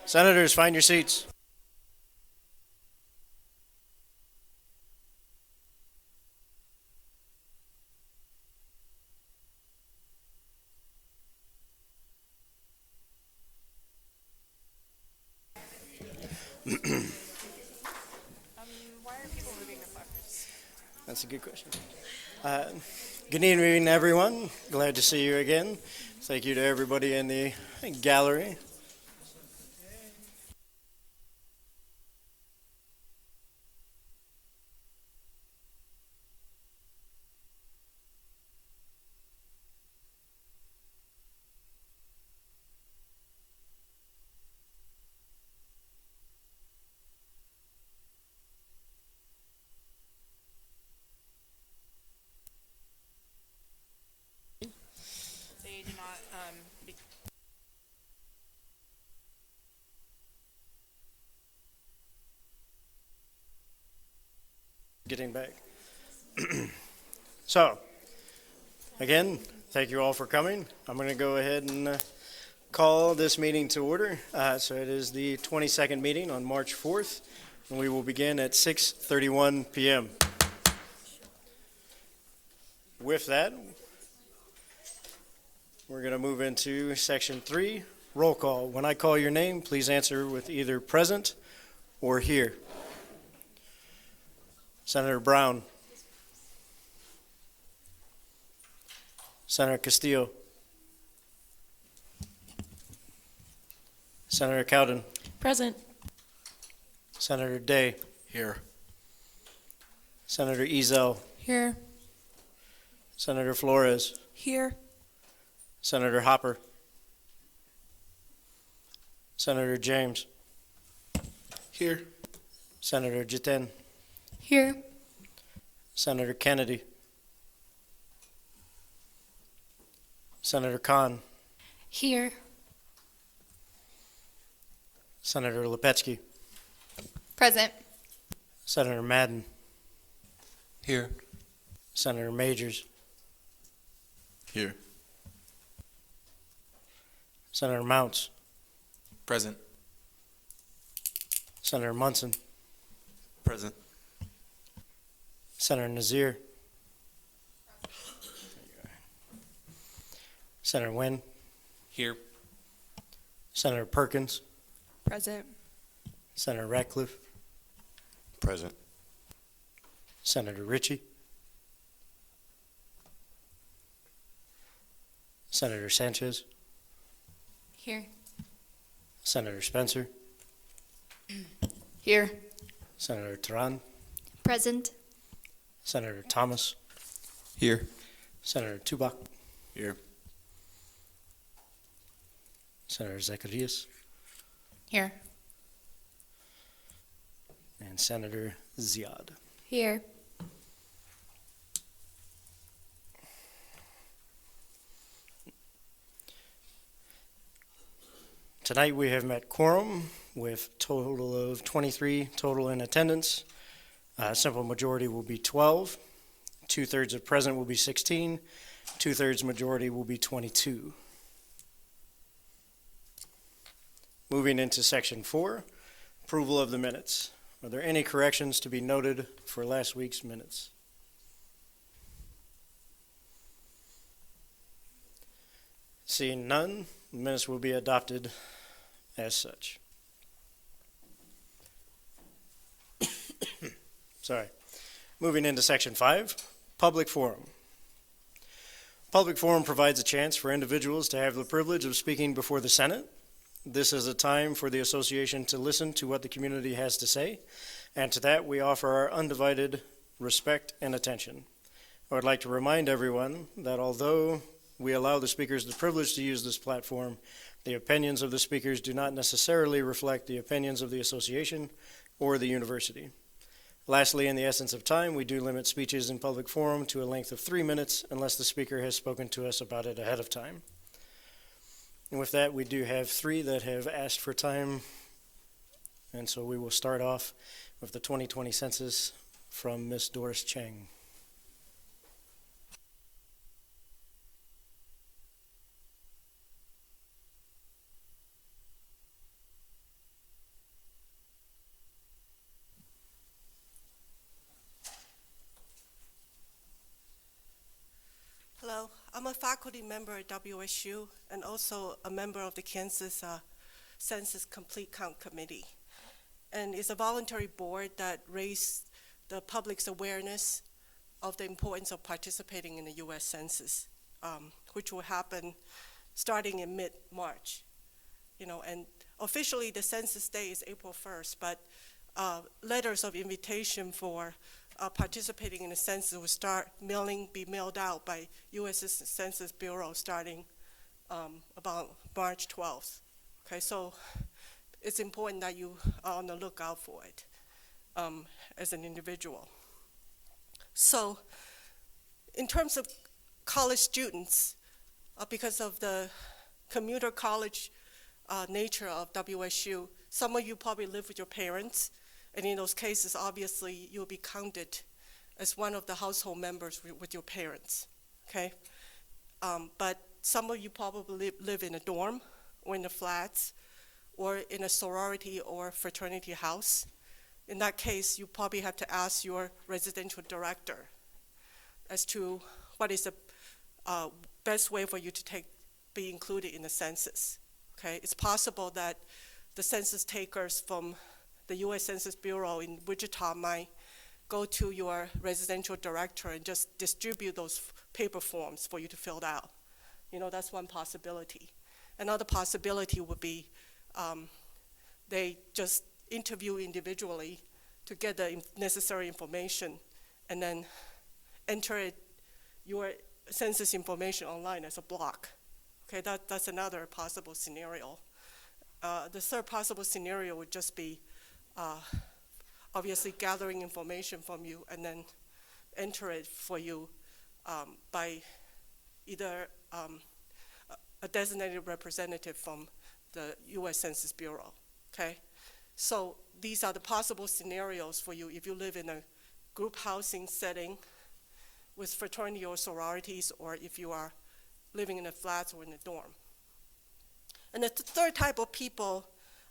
Senators, find your seats. Why are people moving the placards? That's a good question. Good evening, everyone. Glad to see you again. Thank you to everybody in the gallery. They do not. Getting back. So, again, thank you all for coming. I'm going to go ahead and call this meeting to order. So it is the 22nd meeting on March 4th, and we will begin at 6:31 p.m. With that, we're going to move into Section 3, roll call. When I call your name, please answer with either present or here. Senator Brown. Senator Castillo. Senator Cowden. Present. Senator Day. Here. Senator Ezell. Here. Senator Flores. Here. Senator Hopper. Senator James. Here. Senator Jiten. Here. Senator Kennedy. Senator Khan. Here. Senator Lepetsky. Present. Senator Madden. Here. Senator Majors. Here. Senator Mounts. Present. Senator Munson. Present. Senator Nazir. Senator Nguyen. Here. Senator Perkins. Present. Senator Ratcliffe. Present. Senator Ritchie. Senator Sanchez. Here. Senator Spencer. Here. Senator Tehran. Present. Senator Thomas. Here. Senator Tubak. Here. Senator Zacharias. Here. And Senator Ziad. Here. Tonight we have met quorum with total of 23 total in attendance. Simple majority will be 12. 2/3 of present will be 16. 2/3 majority will be 22. Moving into Section 4, approval of the minutes. Are there any corrections to be noted for last week's minutes? Seeing none, the minutes will be adopted as such. Sorry. Moving into Section 5, public forum. Public forum provides a chance for individuals to have the privilege of speaking before the Senate. This is a time for the association to listen to what the community has to say, and to that we offer our undivided respect and attention. I would like to remind everyone that although we allow the speakers the privilege to use this platform, the opinions of the speakers do not necessarily reflect the opinions of the association or the university. Lastly, in the essence of time, we do limit speeches in public forum to a length of 3 minutes unless the speaker has spoken to us about it ahead of time. And with that, we do have 3 that have asked for time, and so we will start off with the 2020 census from Ms. Doris Chang. I'm a faculty member at WSU and also a member of the Kansas Census Complete Count Committee. And it's a voluntary board that raised the public's awareness of the importance of participating in the U.S. Census, which will happen starting in mid-March. And officially the census day is April 1st, but letters of invitation for participating in the census will be mailed out by U.S. Census Bureau starting about March 12th. Okay, so it's important that you are on the lookout for it as an individual. So in terms of college students, because of the commuter college nature of WSU, some of you probably live with your parents, and in those cases, obviously, you'll be counted as one of the household members with your parents, okay? But some of you probably live in a dorm or in the flats or in a sorority or fraternity house. In that case, you probably have to ask your residential director as to what is the best way for you to be included in the census, okay? It's possible that the census takers from the U.S. Census Bureau in Wichita might go to your residential director and just distribute those paper forms for you to fill out. That's one possibility. Another possibility would be they just interview individually to get the necessary information and then enter your census information online as a block. Okay, that's another possible scenario. The third possible scenario would just be obviously gathering information from you and then enter it for you by either a designated representative from the U.S. Census Bureau, okay? So these are the possible scenarios for you if you live in a group housing setting with fraternity or sororities, or if you are living in a flat or in a dorm. And the third type of people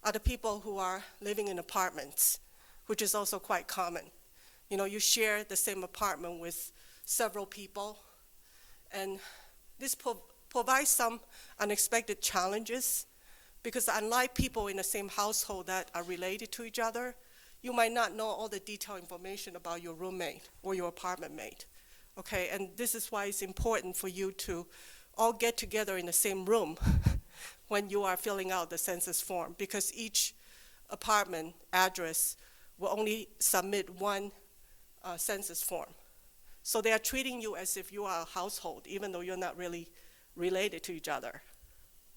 are the people who are living in apartments, which is also quite common. You share the same apartment with several people, and this provides some unexpected challenges, because unlike people in the same household that are related to each other, you might not know all the detailed information about your roommate or your apartment mate, okay? And this is why it's important for you to all get together in the same room when you are filling out the census form, because each apartment address will only submit one census form. So they are treating you as if you are a household, even though you're not really related to each other,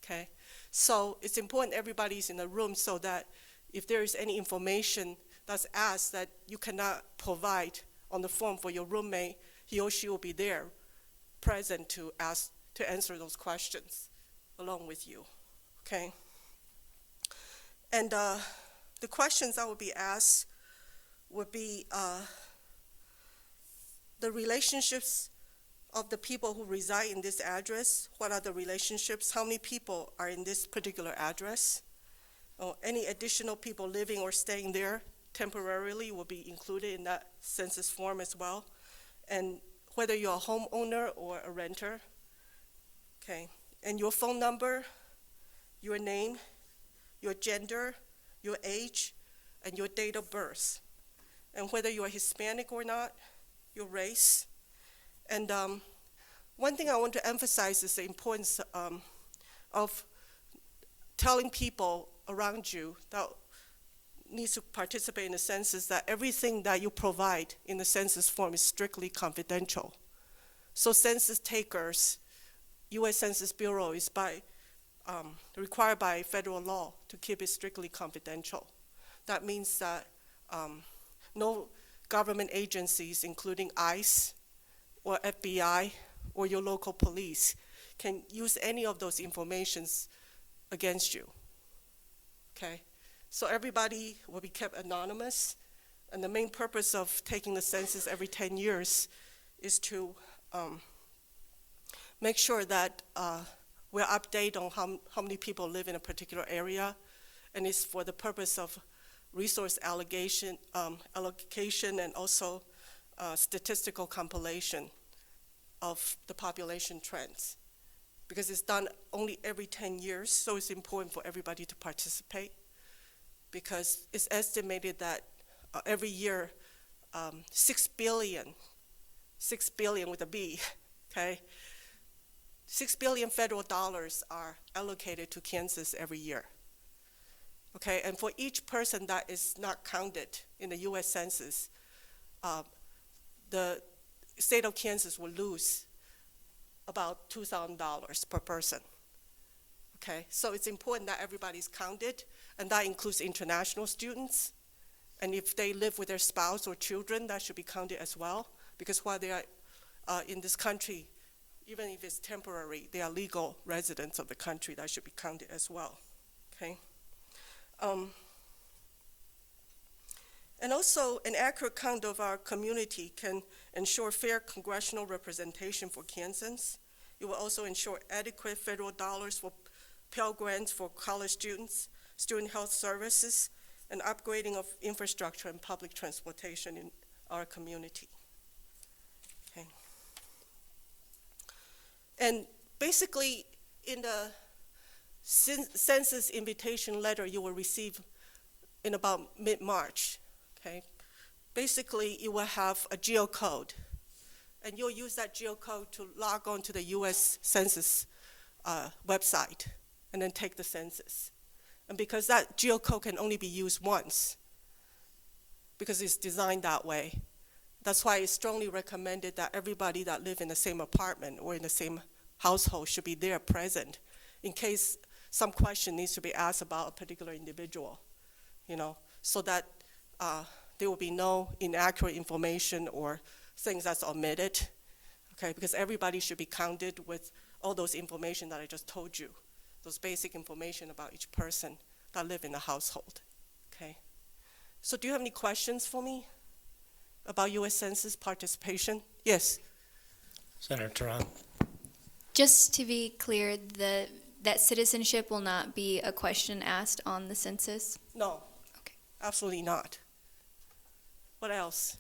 okay? So it's important everybody's in the room so that if there is any information that's asked that you cannot provide on the form for your roommate, he or she will be there present to answer those questions along with you, okay? And the questions that will be asked would be the relationships of the people who reside in this address. What are the relationships? How many people are in this particular address? Any additional people living or staying there temporarily will be included in that census form as well. And whether you're a homeowner or a renter, okay? And your phone number, your name, your gender, your age, and your date of birth. And whether you're Hispanic or not, your race. And one thing I want to emphasize is the importance of telling people around you that needs to participate in the census that everything that you provide in the census form is strictly confidential. So census takers, U.S. Census Bureau is required by federal law to keep it strictly confidential. That means that no government agencies, including ICE or FBI or your local police, can use any of those informations against you, okay? So everybody will be kept anonymous, and the main purpose of taking the census every 10 years is to make sure that we're updated on how many people live in a particular area, and it's for the purpose of resource allocation and also statistical compilation of the population trends, because it's done only every 10 years, so it's important for everybody to participate, because it's estimated that every year 6 billion with a B, okay? 6 billion federal dollars are allocated to Kansas every year. Okay, and for each person that is not counted in the US Census, the state of Kansas will lose about $2,000 per person. Okay, so it's important that everybody's counted, and that includes international students. And if they live with their spouse or children, that should be counted as well, because while they are in this country, even if it's temporary, they are legal residents of the country, that should be counted as well. Okay. And also, an accurate count of our community can ensure fair congressional representation for Kansans. It will also ensure adequate federal dollars for Pell Grants for college students, student health services, and upgrading of infrastructure and public transportation in our community. Okay. And basically, in the census invitation letter you will receive in about mid-March, okay? Basically, you will have a geocode, and you'll use that geocode to log on to the US Census website and then take the census. And because that geocode can only be used once, because it's designed that way, that's why it's strongly recommended that everybody that live in the same apartment or in the same household should be there present in case some question needs to be asked about a particular individual, you know, so that there will be no inaccurate information or things that's omitted, okay? Because everybody should be counted with all those information that I just told you, those basic information about each person that live in the household, okay? So do you have any questions for me about US Census participation? Yes? Senator Tehran. Just to be clear, that citizenship will not be a question asked on the census? No. Okay. Absolutely not. What else?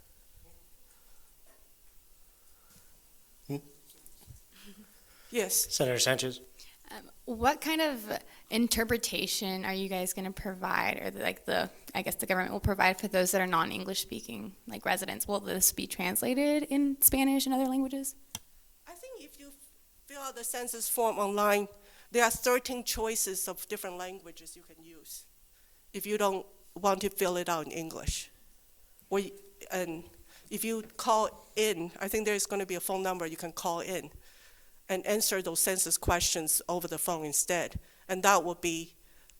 Yes. Senator Sanchez. What kind of interpretation are you guys going to provide, or I guess the government will provide for those that are non-English speaking, like residents? Will this be translated in Spanish and other languages? I think if you fill out the census form online, there are 13 choices of different languages you can use if you don't want to fill it out in English. And if you call in, I think there's going to be a phone number you can call in and answer those census questions over the phone instead. And that will be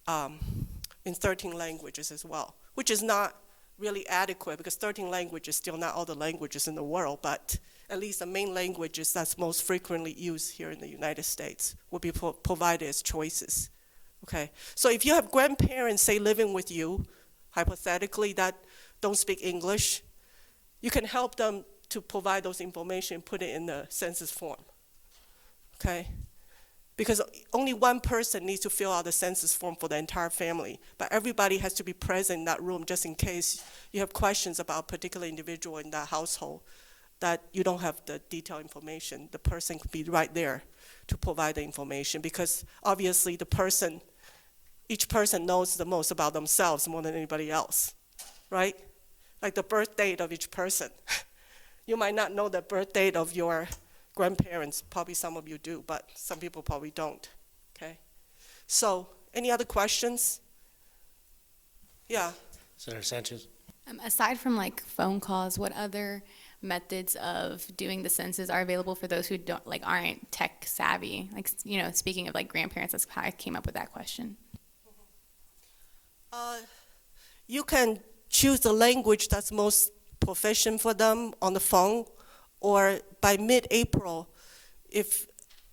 in 13 languages as well, which is not really adequate because 13 languages is still not all the languages in the world, but at least the main languages that's most frequently used here in the United States will be provided as choices, okay? So if you have grandparents, say, living with you, hypothetically, that don't speak English, you can help them to provide those information, put it in the census form, okay? Because only one person needs to fill out the census form for the entire family, but everybody has to be present in that room just in case you have questions about a particular individual in that household that you don't have the detailed information. The person could be right there to provide the information, because obviously each person knows the most about themselves more than anybody else, right? Like the birth date of each person. You might not know the birth date of your grandparents, probably some of you do, but some people probably don't, okay? So, any other questions? Yeah. Senator Sanchez. Aside from like phone calls, what other methods of doing the census are available for those who aren't tech savvy? Like, you know, speaking of like grandparents, that's how I came up with that question. You can choose the language that's most proficient for them on the phone, or by mid-April, if,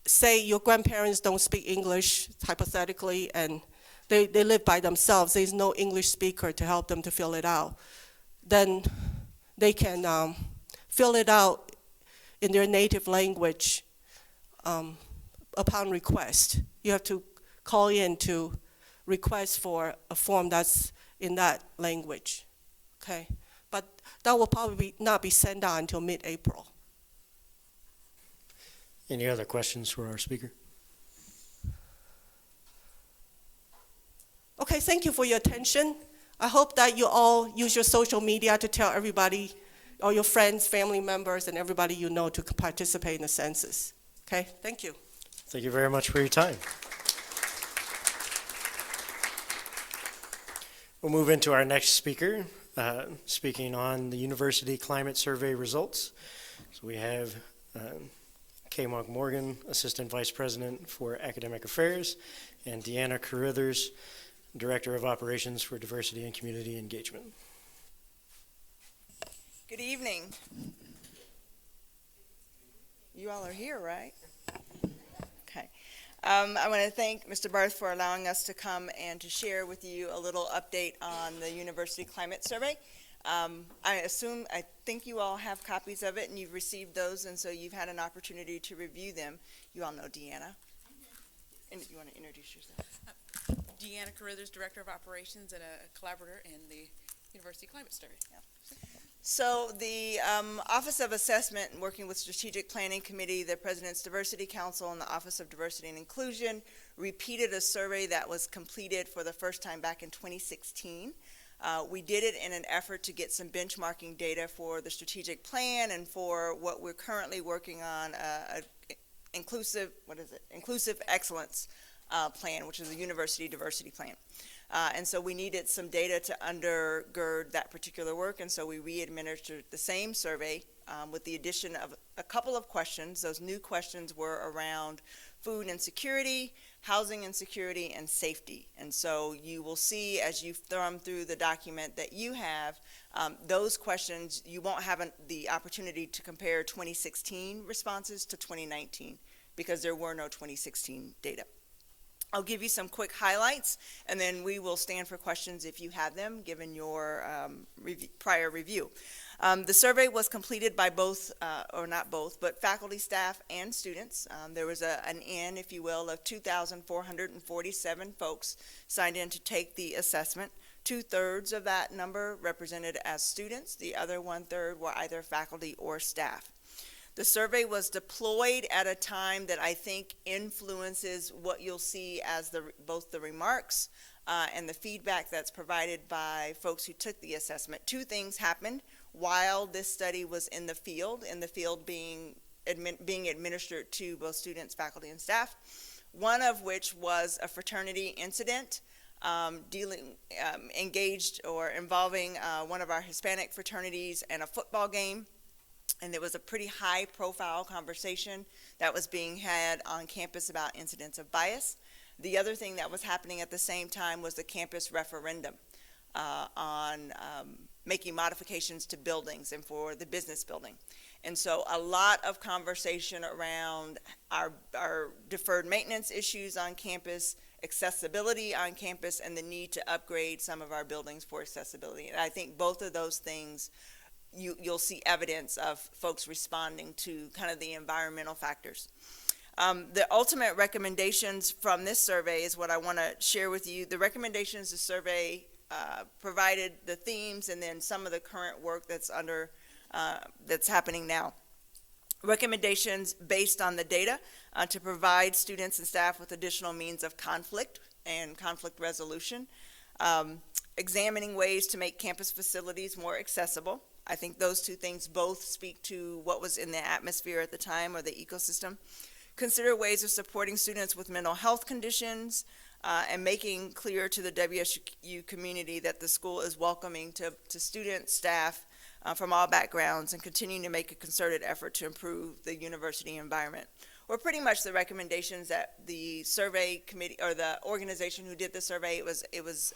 say, your grandparents don't speak English, hypothetically, and they live by themselves, there's no English speaker to help them to fill it out, then they can fill it out in their native language upon request. You have to call in to request for a form that's in that language, okay? But that will probably not be sent out until mid-April. Any other questions for our speaker? Okay, thank you for your attention. I hope that you all use your social media to tell everybody, all your friends, family members, and everybody you know to participate in the census. Okay, thank you. Thank you very much for your time. We'll move into our next speaker, speaking on the University Climate Survey results. So we have Kay Monk Morgan, Assistant Vice President for Academic Affairs, and Deanna Carruthers, Director of Operations for Diversity and Community Engagement. Good evening. You all are here, right? Okay. I want to thank Mr. Barth for allowing us to come and to share with you a little update on the University Climate Survey. I think you all have copies of it and you've received those, and so you've had an opportunity to review them. You all know Deanna. And you want to introduce yourself? Deanna Carruthers, Director of Operations and a collaborator in the University Climate Survey. So the Office of Assessment, working with Strategic Planning Committee, the President's Diversity Council, and the Office of Diversity and Inclusion, repeated a survey that was completed for the first time back in 2016. We did it in an effort to get some benchmarking data for the strategic plan and for what we're currently working on, inclusive excellence plan, which is a university diversity plan. And so we needed some data to undergird that particular work, and so we re-administered the same survey with the addition of a couple of questions. Those new questions were around food insecurity, housing insecurity, and safety. And so you will see as you thumb through the document that you have, those questions, you won't have the opportunity to compare 2016 responses to 2019 because there were no 2016 data. I'll give you some quick highlights, and then we will stand for questions if you have them, given your prior review. The survey was completed by both, or not both, but faculty, staff, and students. There was an N, if you will, of 2,447 folks signed in to take the assessment. 2/3 of that number represented as students. The other 1/3 were either faculty or staff. The survey was deployed at a time that I think influences what you'll see as both the remarks and the feedback that's provided by folks who took the assessment. Two things happened while this study was in the field being administered to both students, faculty, and staff, one of which was a fraternity incident engaged or involving one of our Hispanic fraternities and a football game. And there was a pretty high-profile conversation that was being had on campus about incidents of bias. The other thing that was happening at the same time was the campus referendum on making modifications to buildings and for the business building. And so a lot of conversation around our deferred maintenance issues on campus, accessibility on campus, and the need to upgrade some of our buildings for accessibility. And I think both of those things you'll see evidence of folks responding to kind of the environmental factors. The ultimate recommendations from this survey is what I want to share with you. The recommendations the survey provided the themes and then some of the current work that's happening now. Recommendations based on the data to provide students and staff with additional means of conflict and conflict resolution. Examining ways to make campus facilities more accessible. I think those two things both speak to what was in the atmosphere at the time or the ecosystem. Consider ways of supporting students with mental health conditions and making clear to the WSU community that the school is welcoming to students, staff from all backgrounds, and continuing to make a concerted effort to improve the university environment. Or pretty much the recommendations that the survey committee or the organization who did the survey, it was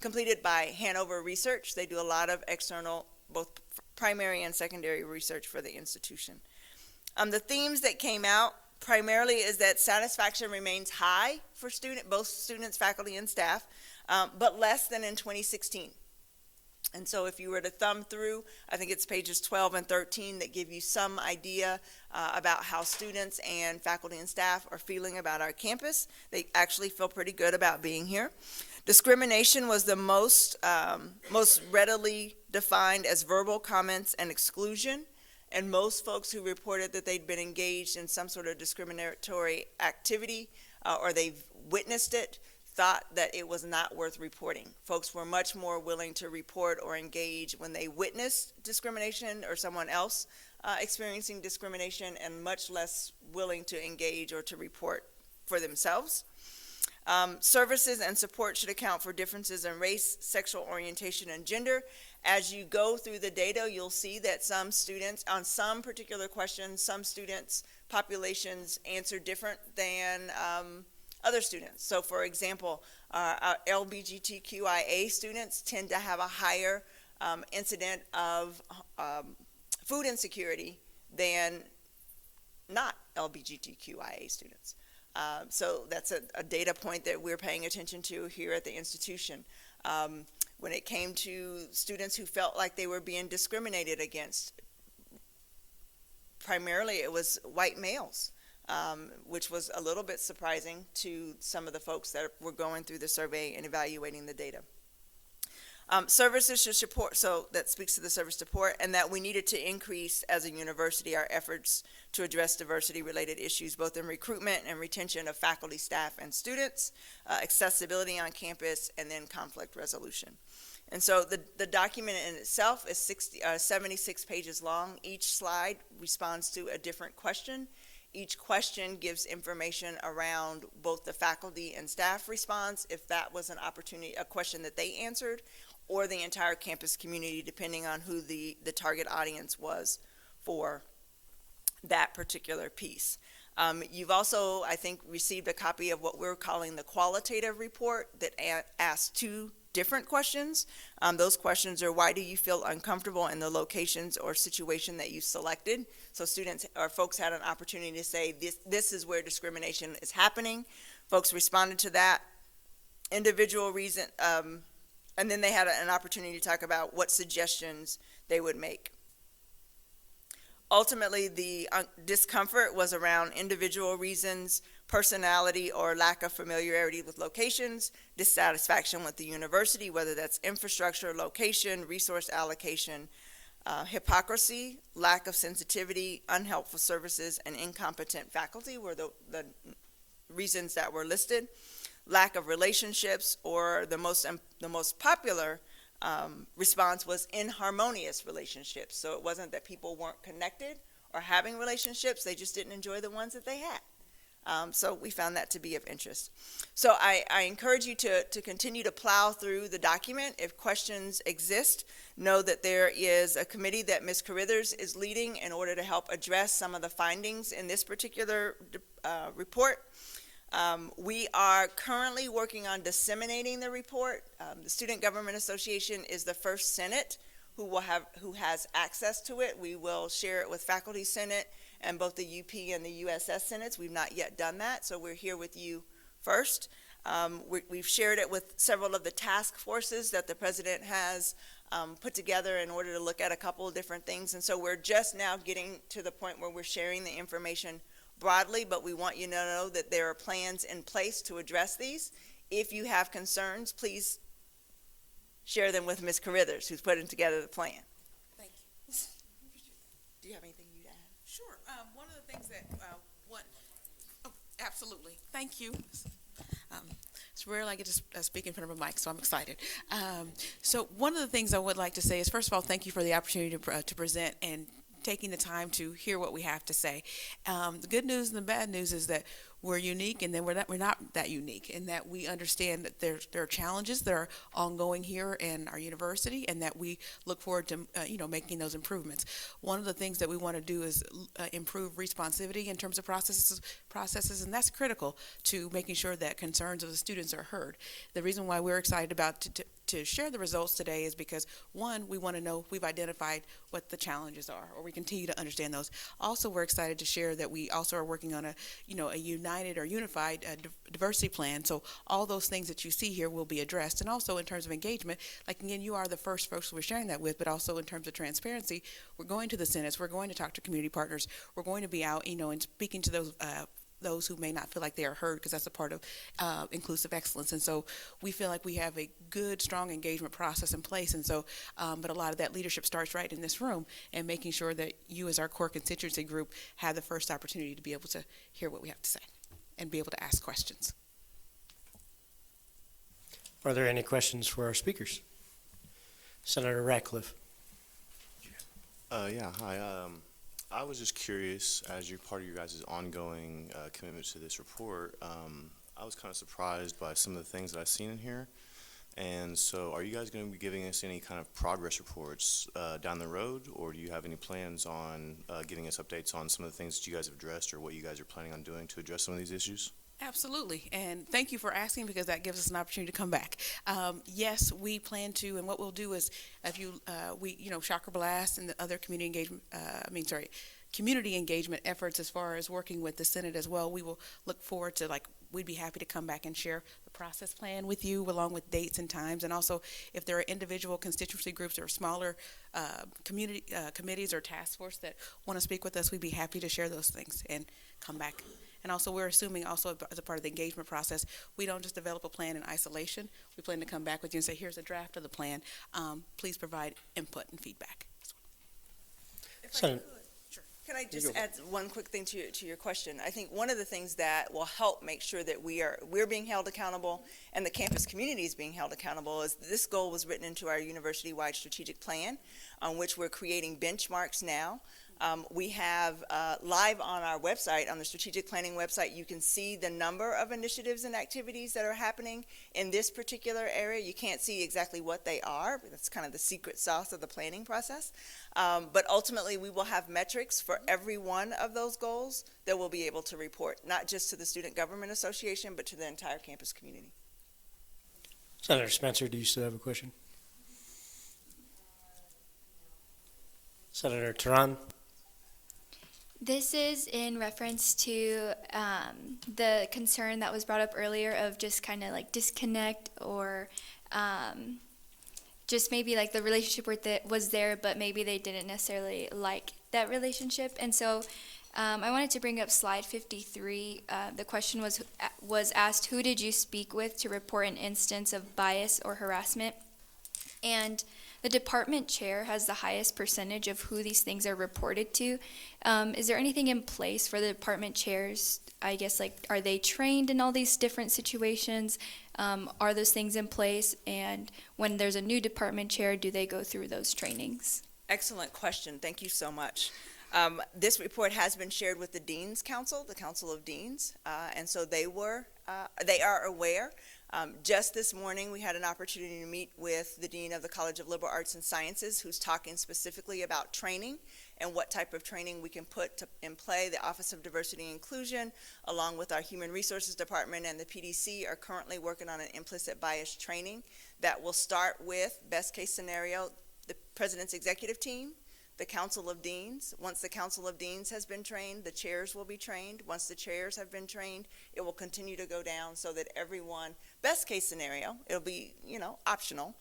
completed by Hanover Research. They do a lot of external, both primary and secondary research for the institution. The themes that came out primarily is that satisfaction remains high for both students, faculty, and staff, but less than in 2016. And so if you were to thumb through, I think it's pages 12 and 13 that give you some idea about how students and faculty and staff are feeling about our campus. They actually feel pretty good about being here. Discrimination was the most readily defined as verbal comments and exclusion, And most folks who reported that they'd been engaged in some sort of discriminatory activity or they've witnessed it thought that it was not worth reporting. Folks were much more willing to report or engage when they witnessed discrimination or someone else experiencing discrimination, and much less willing to engage or to report for themselves. Services and support should account for differences in race, sexual orientation, and gender. As you go through the data, you'll see that some students, on some particular questions, some students' populations answer different than other students. So for example, our LGBTQIA students tend to have a higher incident of food insecurity than not LGBTQIA students. So that's a data point that we're paying attention to here at the institution. When it came to students who felt like they were being discriminated against, primarily it was white males, which was a little bit surprising to some of the folks that were going through the survey and evaluating the data. Services should support, so that speaks to the service support, and that we needed to increase as a university our efforts to address diversity-related issues, both in recruitment and retention of faculty, staff, and students, accessibility on campus, and then conflict resolution. And so the document in itself is 76 pages long. Each slide responds to a different question. Each question gives information around both the faculty and staff response, if that was an opportunity, a question that they answered, or the entire campus community, depending on who the target audience was for that particular piece. You've also, I think, received a copy of what we're calling the qualitative report that asks two different questions. Those questions are, why do you feel uncomfortable in the locations or situation that you selected? So students or folks had an opportunity to say, this is where discrimination is happening. Folks responded to that. Individual reason, and then they had an opportunity to talk about what suggestions they would make. Ultimately, the discomfort was around individual reasons, personality or lack of familiarity with locations, dissatisfaction with the university, whether that's infrastructure, location, resource allocation, hypocrisy, lack of sensitivity, unhelpful services, and incompetent faculty were the reasons that were listed. Lack of relationships, or the most popular response was inharmonious relationships. So it wasn't that people weren't connected or having relationships, they just didn't enjoy the ones that they had. So we found that to be of interest. So I encourage you to continue to plow through the document. If questions exist, know that there is a committee that Ms. Carithers is leading in order to help address some of the findings in this particular report. We are currently working on disseminating the report. The Student Government Association is the first Senate who has access to it. We will share it with Faculty Senate and both the UP and the USS Senates. We've not yet done that, so we're here with you first. We've shared it with several of the task forces that the President has put together in order to look at a couple of different things, and so we're just now getting to the point where we're sharing the information broadly, but we want you to know that there are plans in place to address these. If you have concerns, please share them with Ms. Carithers, who's putting together the plan. Thank you. Do you have anything you'd add? Sure. One of the things that, absolutely. Thank you. It's rare I get to speak in front of a mic, so I'm excited. So one of the things I would like to say is, first of all, thank you for the opportunity to present and taking the time to hear what we have to say. The good news and the bad news is that we're unique, and then we're not that unique, in that we understand that there are challenges that are ongoing here in our university, and that we look forward to making those improvements. One of the things that we want to do is improve responsivity in terms of processes, and that's critical to making sure that concerns of the students are heard. The reason why we're excited about to share the results today is because, one, we want to know we've identified what the challenges are, or we continue to understand those. Also, we're excited to share that we also are working on a united or unified diversity plan. So all those things that you see here will be addressed. And also in terms of engagement, like, again, you are the first folks we're sharing that with, but also in terms of transparency, we're going to the Senates, we're going to talk to community partners, we're going to be out, and speaking to those those who may not feel like they are heard, because that's a part of inclusive excellence. And so we feel like we have a good, strong engagement process in place. And so, but a lot of that leadership starts right in this room, and making sure that you as our core constituency group have the first opportunity to be able to hear what we have to say and be able to ask questions. Are there any questions for our speakers? Senator Ratcliffe. Yeah, hi. I was just curious, as you're part of your guys' ongoing commitment to this report, I was kind of surprised by some of the things that I've seen in here. And so are you guys going to be giving us any kind of progress reports down the road, or do you have any plans on giving us updates on some of the things that you guys have addressed, or what you guys are planning on doing to address some of these issues? Absolutely, and thank you for asking, because that gives us an opportunity to come back. Yes, we plan to, and what we'll do is, if Shocker Blast and the other community engagement, community engagement efforts as far as working with the Senate as well, we will look forward to, we'd be happy to come back and share the process plan with you, along with dates and times. And also, if there are individual constituency groups or smaller community committees or task force that want to speak with us, we'd be happy to share those things and come back. And also, we're assuming also as a part of the engagement process, we don't just develop a plan in isolation. We plan to come back with you and say, here's a draft of the plan. Please provide input and feedback. Senator. Can I just add one quick thing to your question? I think one of the things that will help make sure that we're being held accountable and the campus community is being held accountable is this goal was written into our university-wide strategic plan, on which we're creating benchmarks now. We have live on our website, on the strategic planning website, you can see the number of initiatives and activities that are happening in this particular area. You can't see exactly what they are, but that's kind of the secret sauce of the planning process. But ultimately, we will have metrics for every one of those goals that we'll be able to report, not just to the Student Government Association, but to the entire campus community. Senator Spencer, do you still have a question? Senator Tehran. This is in reference to the concern that was brought up earlier of just kind of like disconnect, or just maybe like the relationship was there, but maybe they didn't necessarily like that relationship. And so I wanted to bring up slide 53. The question was asked, who did you speak with to report an instance of bias or harassment? And the department chair has the highest percentage of who these things are reported to. Is there anything in place for the department chairs? I guess, are they trained in all these different situations? Are those things in place? And when there's a new department chair, do they go through those trainings? Excellent question. Thank you so much. This report has been shared with the Dean's Council, the Council of Deans, and so they are aware. Just this morning, we had an opportunity to meet with the Dean of the College of Liberal Arts and Sciences, who's talking specifically about training and what type of training we can put in play. The Office of Diversity and Inclusion, along with our Human Resources Department and the PDC, are currently working on an implicit bias training that will start with, best case scenario, the President's executive team, the Council of Deans. Once the Council of Deans has been trained, the chairs will be trained. Once the chairs have been trained, it will continue to go down so that everyone, best case scenario, it'll be, optional.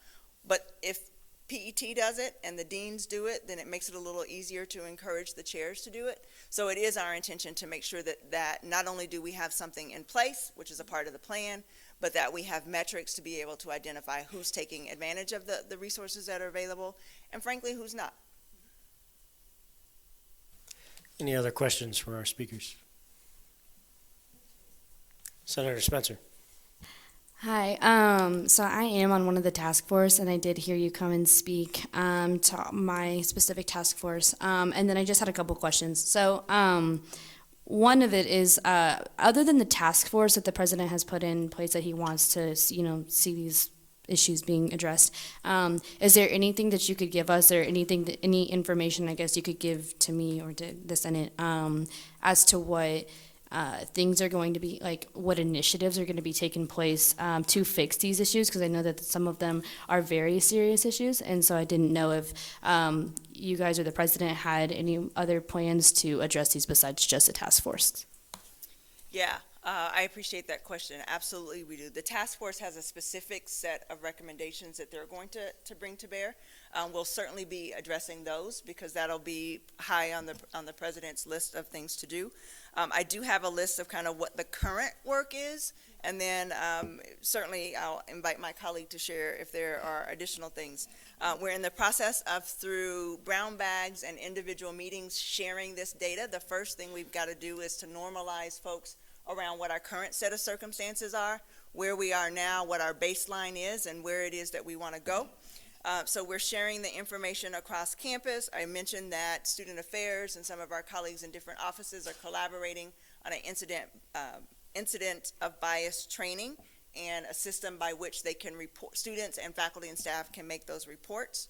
But if PET does it and the deans do it, then it makes it a little easier to encourage the chairs to do it. So it is our intention to make sure that not only do we have something in place, which is a part of the plan, but that we have metrics to be able to identify who's taking advantage of the resources that are available, and frankly, who's not. Any other questions for our speakers? Senator Spencer. Hi, so I am on one of the task force, and I did hear you come and speak to my specific task force, and then I just had a couple questions. So one of it is, other than the task force that the president has put in place that he wants to, see these issues being addressed, is there anything that you could give us, or any information, I guess, you could give to me or to the Senate as to what things are going to be, what initiatives are going to be taking place to fix these issues? Because I know that some of them are very serious issues, and so I didn't know if you guys or the president had any other plans to address these besides just a task force. Yeah, I appreciate that question. Absolutely, we do. The task force has a specific set of recommendations that they're going to bring to bear. We'll certainly be addressing those because that'll be high on the president's list of things to do. I do have a list of kind of what the current work is, and then certainly I'll invite my colleague to share if there are additional things. We're in the process of, through brown bags and individual meetings, sharing this data. The first thing we've got to do is to normalize folks around what our current set of circumstances are, where we are now, what our baseline is, and where it is that we want to go. So we're sharing the information across campus. I mentioned that Student Affairs and some of our colleagues in different offices are collaborating on an incident of bias training and a system by which they can report, students and faculty and staff can make those reports.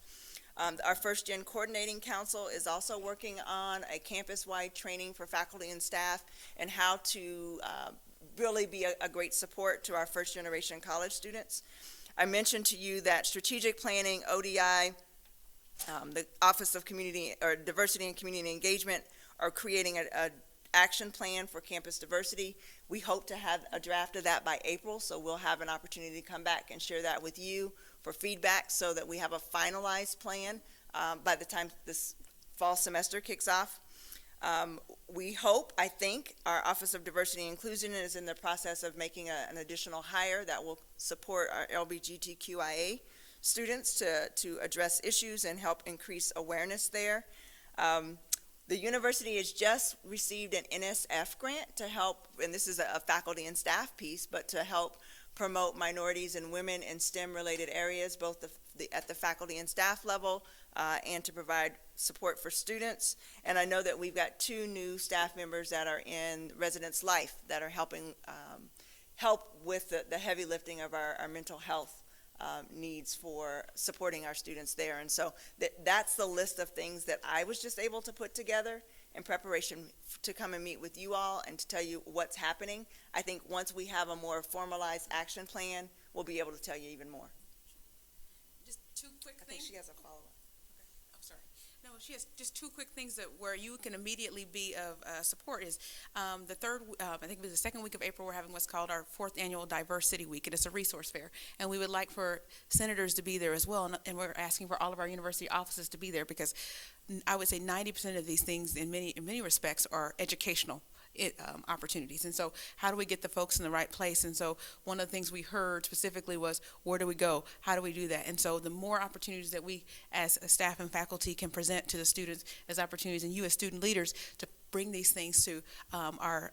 Our First Gen Coordinating Council is also working on a campus-wide training for faculty and staff and how to really be a great support to our first generation college students. I mentioned to you that strategic planning, ODI, the Office of Diversity and Community Engagement are creating a action plan for campus diversity. We hope to have a draft of that by April, so we'll have an opportunity to come back and share that with you for feedback so that we have a finalized plan by the time this fall semester kicks off. We hope, I think, our Office of Diversity and Inclusion is in the process of making an additional hire that will support our LGBTQIA students to address issues and help increase awareness there. The university has just received an NSF grant to help, and this is a faculty and staff piece, but to help promote minorities and women in STEM-related areas, both at the faculty and staff level, and to provide support for students. And I know that we've got 2 new staff members that are in residence life that are helping help with the heavy lifting of our mental health needs for supporting our students there. And so that's the list of things that I was just able to put together in preparation to come and meet with you all and to tell you what's happening. I think once we have a more formalized action plan, we'll be able to tell you even more. Just 2 quick I think things. she has a follow-up. I'm sorry. No, she has just 2 quick things that where you can immediately be of support is the third, I think it was the second week of April, we're having what's called our 4th annual Diversity Week, and it's a resource fair. And we would like for senators to be there as well, and we're asking for all of our university offices to be there because I would say 90% of these things in many respects are educational opportunities. And so how do we get the folks in the right place? And so one of the things we heard specifically was, where do we go? How do we do that? And so the more opportunities that we as a staff and faculty can present to the students as opportunities, and you as student leaders to bring these things to our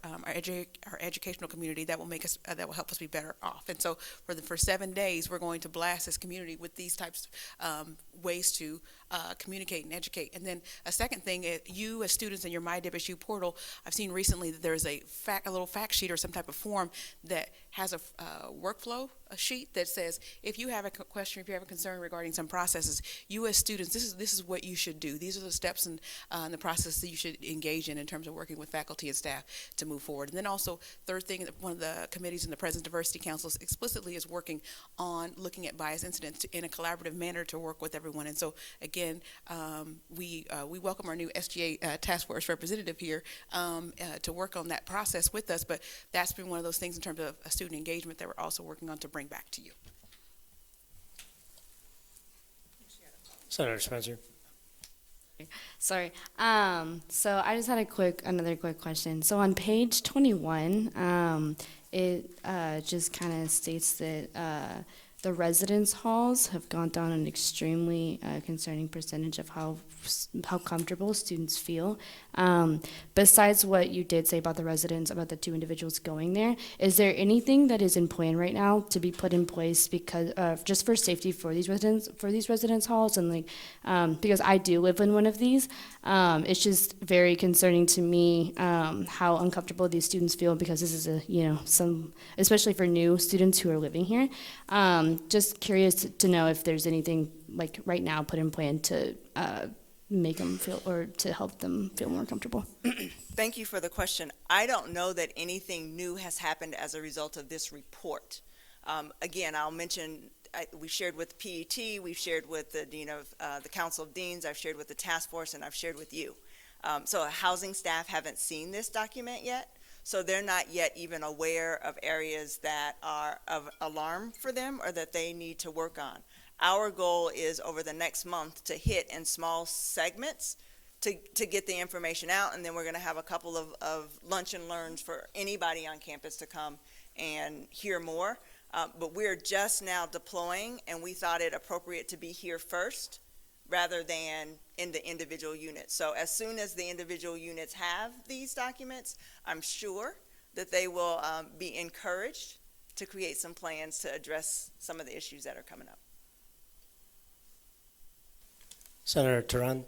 educational community, that will make us that will help us be better off. And so for 7 days, we're going to blast this community with these types of ways to communicate and educate. And then a second thing, you as students in your MyWSU portal, I've seen recently that there's a little fact sheet or some type of form that has a workflow, a sheet that says if you have a question, if you have a concern regarding some processes, you as students, this is what you should do. These are the steps in the process that you should engage in terms of working with faculty and staff to move forward. And then also, third thing, one of the committees in the President's Diversity Council explicitly is working on looking at bias incidents in a collaborative manner to work with everyone. And so again, we welcome our new SGA task force representative here to work on that process with us. But that's been one of those things in terms of student engagement that we're also working on to bring back to you. Senator Spencer. Sorry. So I just had another quick question. So on page 21, it just kind of states that the residence halls have gone down an extremely concerning percentage of how comfortable students feel. Besides what you did say about the residents, about the 2 individuals going there, is there anything that is in plan right now to be put in place because just for safety for these residence halls, and because I do live in one of these, it's just very concerning to me how uncomfortable these students feel because this is especially for new students who are living here. Just curious to know if there's anything like right now put in plan to make them feel or to help them feel more comfortable. Thank you for the question. I don't know that anything new has happened as a result of this report. Again, I'll mention we shared with PET, we've shared with the Dean of the Council of Deans, I've shared with the task force, and I've shared with you. So housing staff haven't seen this document yet. So they're not yet even aware of areas that are of alarm for them or that they need to work on. Our goal is over the next month to hit in small segments to get the information out, and then we're going to have a couple of lunch and learns for anybody on campus to come and hear more. But we're just now deploying, and we thought it appropriate to be here first rather than in the individual units. So as soon as the individual units have these documents, I'm sure that they will be encouraged to create some plans to address some of the issues that are coming up. Senator Turan.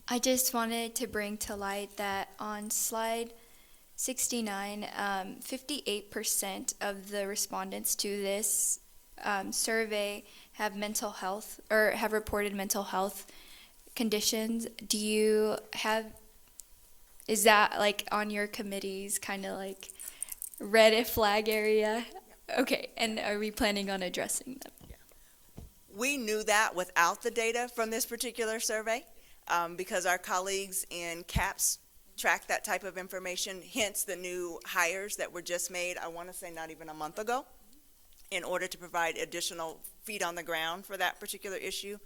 I just wanted to bring to light that on slide 69, 58% of the respondents to this survey have mental health or have reported mental health conditions. Do you have, is that like on your committee's kind of like red flag area? Okay, and are we planning on addressing them? We knew that without the data from this particular survey, because our colleagues in CAPS track that type of information, hence the new hires that were just made, I want to say not even a month ago, in order to provide additional feet on the ground for that particular issue.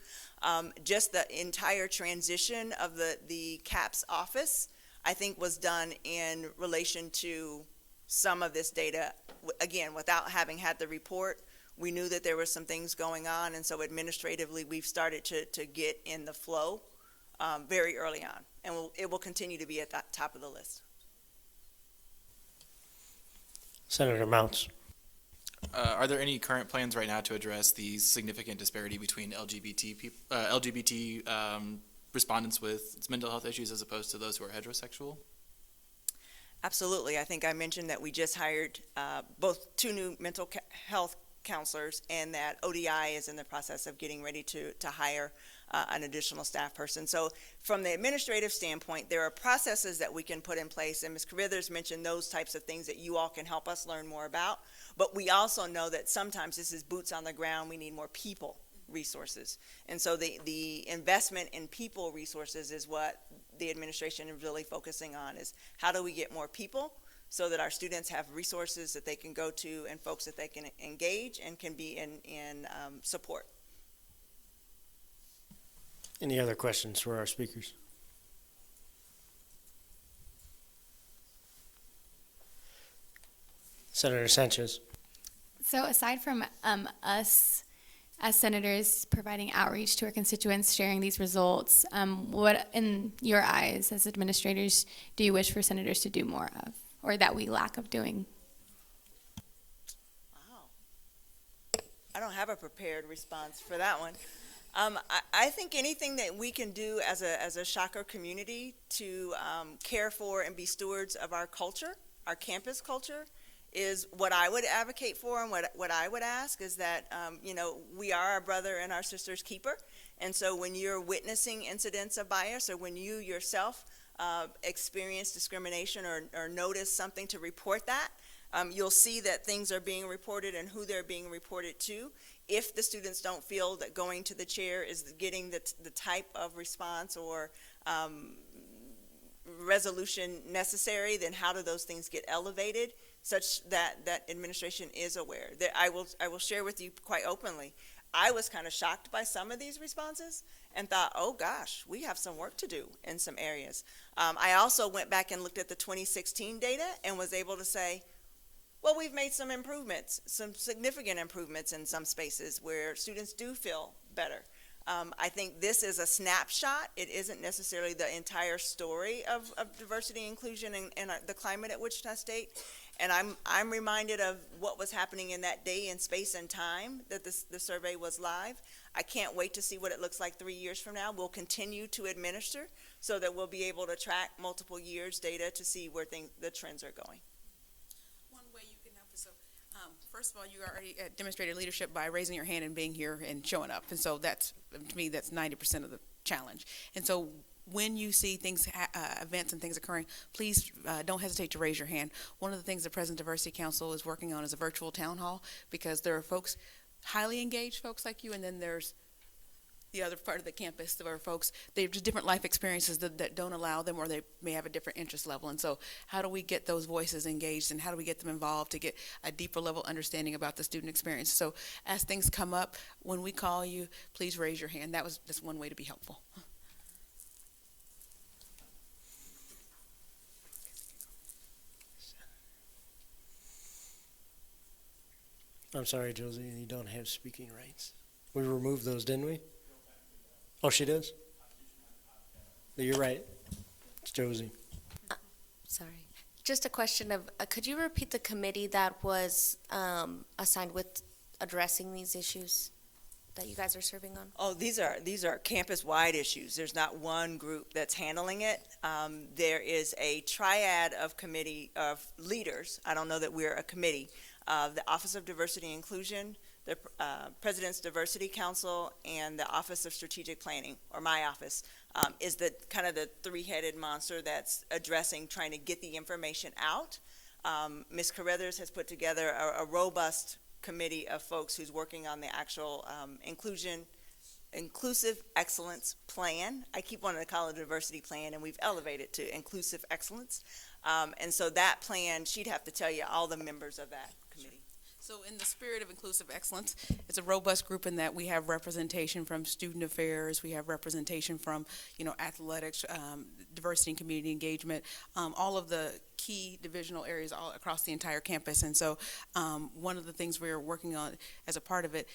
Just the entire transition of the CAPS office, I think, was done in relation to some of this data, again, without having had the report. We knew that there were some things going on, and so administratively we've started to get in the flow very early on, and it will continue to be at the top of the list. Senator Mounts. Are there any current plans right now to address the significant disparity between LGBT respondents with mental health issues as opposed to those who are heterosexual? Absolutely. I think I mentioned that we just hired both 2 new mental health counselors, and that ODI is in the process of getting ready to hire an additional staff person. So from the administrative standpoint, there are processes that we can put in place, and Ms. Carithers mentioned those types of things that you all can help us learn more about. But we also know that sometimes this is boots on the ground. We need more people resources. And so the investment in people resources is what the administration is really focusing on, is how do we get more people so that our students have resources that they can go to and folks that they can engage and can be in support. Any other questions for our speakers? Senator Sanchez. So aside from us as senators providing outreach to our constituents, sharing these results, what in your eyes as administrators do you wish for senators to do more of, or that we lack of doing? Wow. I don't have a prepared response for that one. I think anything that we can do as a Shocker community to care for and be stewards of our culture, our campus culture, is what I would advocate for, and what I would ask is that, we are our brother and our sister's keeper. And so when you're witnessing incidents of bias, or when you yourself experience discrimination or notice something, to report that. You'll see that things are being reported and who they're being reported to. If the students don't feel that going to the chair is getting the type of response or resolution necessary, then how do those things get elevated such that administration is aware? That I will share with you quite openly. I was kind of shocked by some of these responses and thought, oh gosh, we have some work to do in some areas. I also went back and looked at the 2016 data and was able to say, well, we've made some improvements, some significant improvements in some spaces where students do feel better. I think this is a snapshot. It isn't necessarily the entire story of diversity and inclusion and the climate at Wichita State. And I'm reminded of what was happening in that day and space and time that the survey was live. I can't wait to see what it looks like 3 years from now. We'll continue to administer so that we'll be able to track multiple years data to see where the trends are going. One way you can help is, first of all, you already demonstrated leadership by raising your hand and being here and showing up. And so that's, to me, that's 90% of the challenge. And so when you see things, events and things occurring, please don't hesitate to raise your hand. One of the things the President Diversity Council is working on is a virtual town hall, because there are folks, highly engaged folks like you, and then there's the other part of the campus where folks, they have just different life experiences that don't allow them, or they may have a different interest level. And so how do we get those voices engaged, and how do we get them involved to get a deeper level understanding about the student experience? So as things come up, when we call you, please raise your hand. That's one way to be helpful. I'm sorry, Josie, you don't have speaking rights. We removed those, didn't we? Oh, she does? You're right. It's Josie. Sorry. Just a question of, could you repeat the committee that was assigned with addressing these issues that you guys are serving on? Oh, these are campus-wide issues. There's not one group that's handling it. There is a triad of committee of leaders. I don't know that we're a committee. The Office of Diversity and Inclusion, the President's Diversity Council, and the Office of Strategic Planning, or my office, is the kind of the three-headed monster that's trying to get the information out. Ms. Carruthers has put together a robust committee of folks who's working on the actual inclusive excellence plan. I keep wanting to call it a diversity plan, and we've elevated to inclusive excellence. And so that plan, she'd have to tell you all the members of that committee. So in the spirit of inclusive excellence, it's a robust group in that we have representation from student affairs, we have representation from, athletics, diversity and community engagement, all of the key divisional areas all across the entire campus. And so one of the things we're working on as a part of it,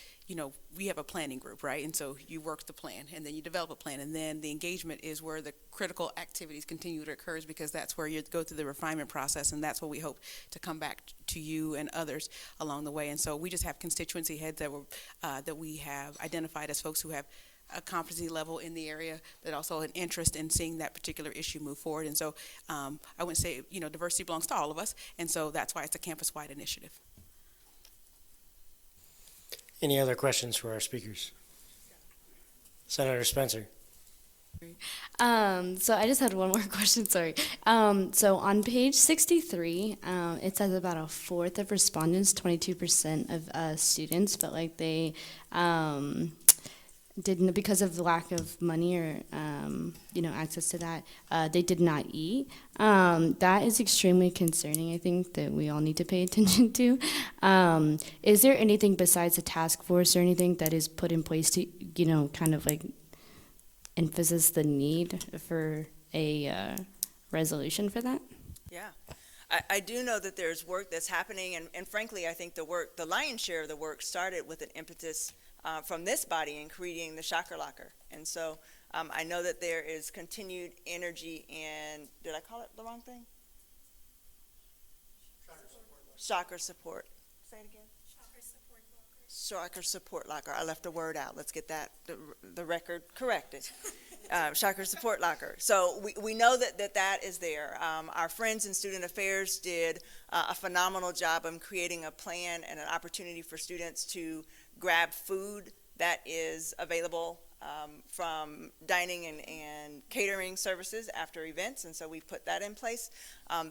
we have a planning group, right? And so you work the plan, and then you develop a plan, and then the engagement is where the critical activities continue to occur, because that's where you go through the refinement process, and that's what we hope to come back to you and others along the way. And so we just have constituency heads that we have identified as folks who have a competency level in the area, but also an interest in seeing that particular issue move forward. And so I wouldn't say, diversity belongs to all of us, and so that's why it's a campus-wide initiative. Any other questions for our speakers? Senator Spencer. So I just had one more question, sorry. So on page 63, it says about a fourth of respondents, 22% of students, felt like they didn't, because of the lack of money or, access to that, they did not eat. That is extremely concerning, I think, that we all need to pay attention to. Is there anything besides the task force or anything that is put in place to, kind of like emphasize the need for a resolution for that? Yeah. I do know that there's work that's happening, and frankly, I think the lion's share of the work started with an impetus from this body in creating the Shocker Locker. And so I know that there is continued energy in, did I call it the wrong thing? Shocker support. Say it again. Shocker support locker. I left a word out. Let's get that, the record corrected. Shocker support locker. So we know that is there. Our friends in student affairs did a phenomenal job of creating a plan and an opportunity for students to grab food that is available from dining and catering services after events, and so we put that in place.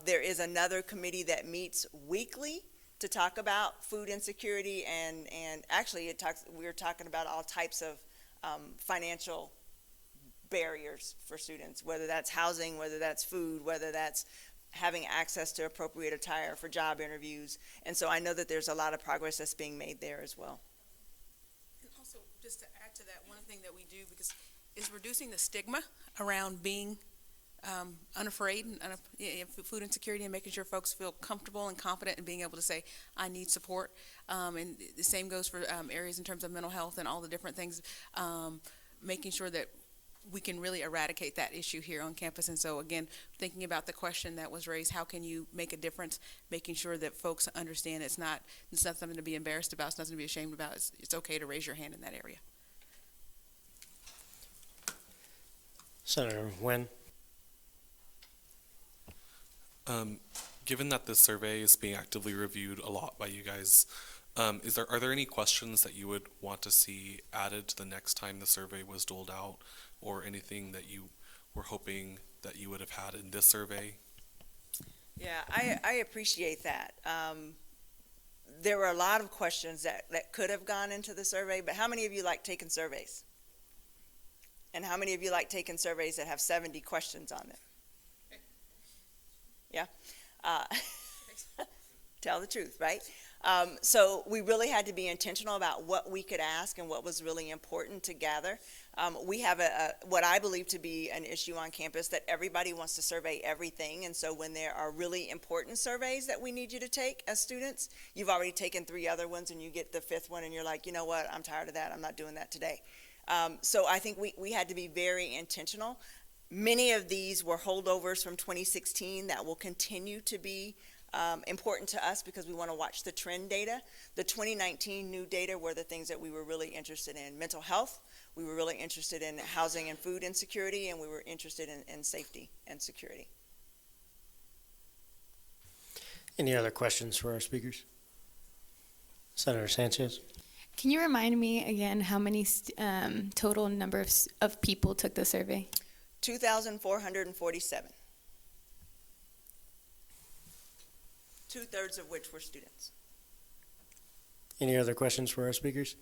There is another committee that meets weekly to talk about food insecurity, and actually we're talking about all types of financial barriers for students, whether that's housing, whether that's food, whether that's having access to appropriate attire for job interviews. And so I know that there's a lot of progress that's being made there as well. And also, just to add to that, one thing that we do is reducing the stigma around being unafraid and food insecurity, and making sure folks feel comfortable and confident in being able to say, I need support. And the same goes for areas in terms of mental health and all the different things, making sure that we can really eradicate that issue here on campus. And so again, thinking about the question that was raised, how can you make a difference, making sure that folks understand it's not something to be embarrassed about, it's nothing to be ashamed about, it's okay to raise your hand in that area. Senator Nguyen. Given that this survey is being actively reviewed a lot by you guys, are there any questions that you would want to see added to the next time the survey was doled out, or anything that you were hoping that you would have had in this survey? Yeah, I appreciate that. There were a lot of questions that could have gone into the survey, but how many of you like taking surveys? And how many of you like taking surveys that have 70 questions on them? Yeah? Tell the truth, right? So we really had to be intentional about what we could ask and what was really important to gather. We have what I believe to be an issue on campus, that everybody wants to survey everything. And so when there are really important surveys that we need you to take as students, you've already taken 3 other ones and you get the 5th one and you're like, you know what, I'm tired of that. I'm not doing that today. So I think we had to be very intentional. Many of these were holdovers from 2016 that will continue to be important to us because we want to watch the trend data. The 2019 new data were the things that we were really interested in. Mental health, we were really interested in housing and food insecurity, and we were interested in safety and security. Any other questions for our speakers? Senator Sanchez. Can you remind me again how many total number of people took the survey? 2,447. 2/3 of which were students. Any other questions for our speakers?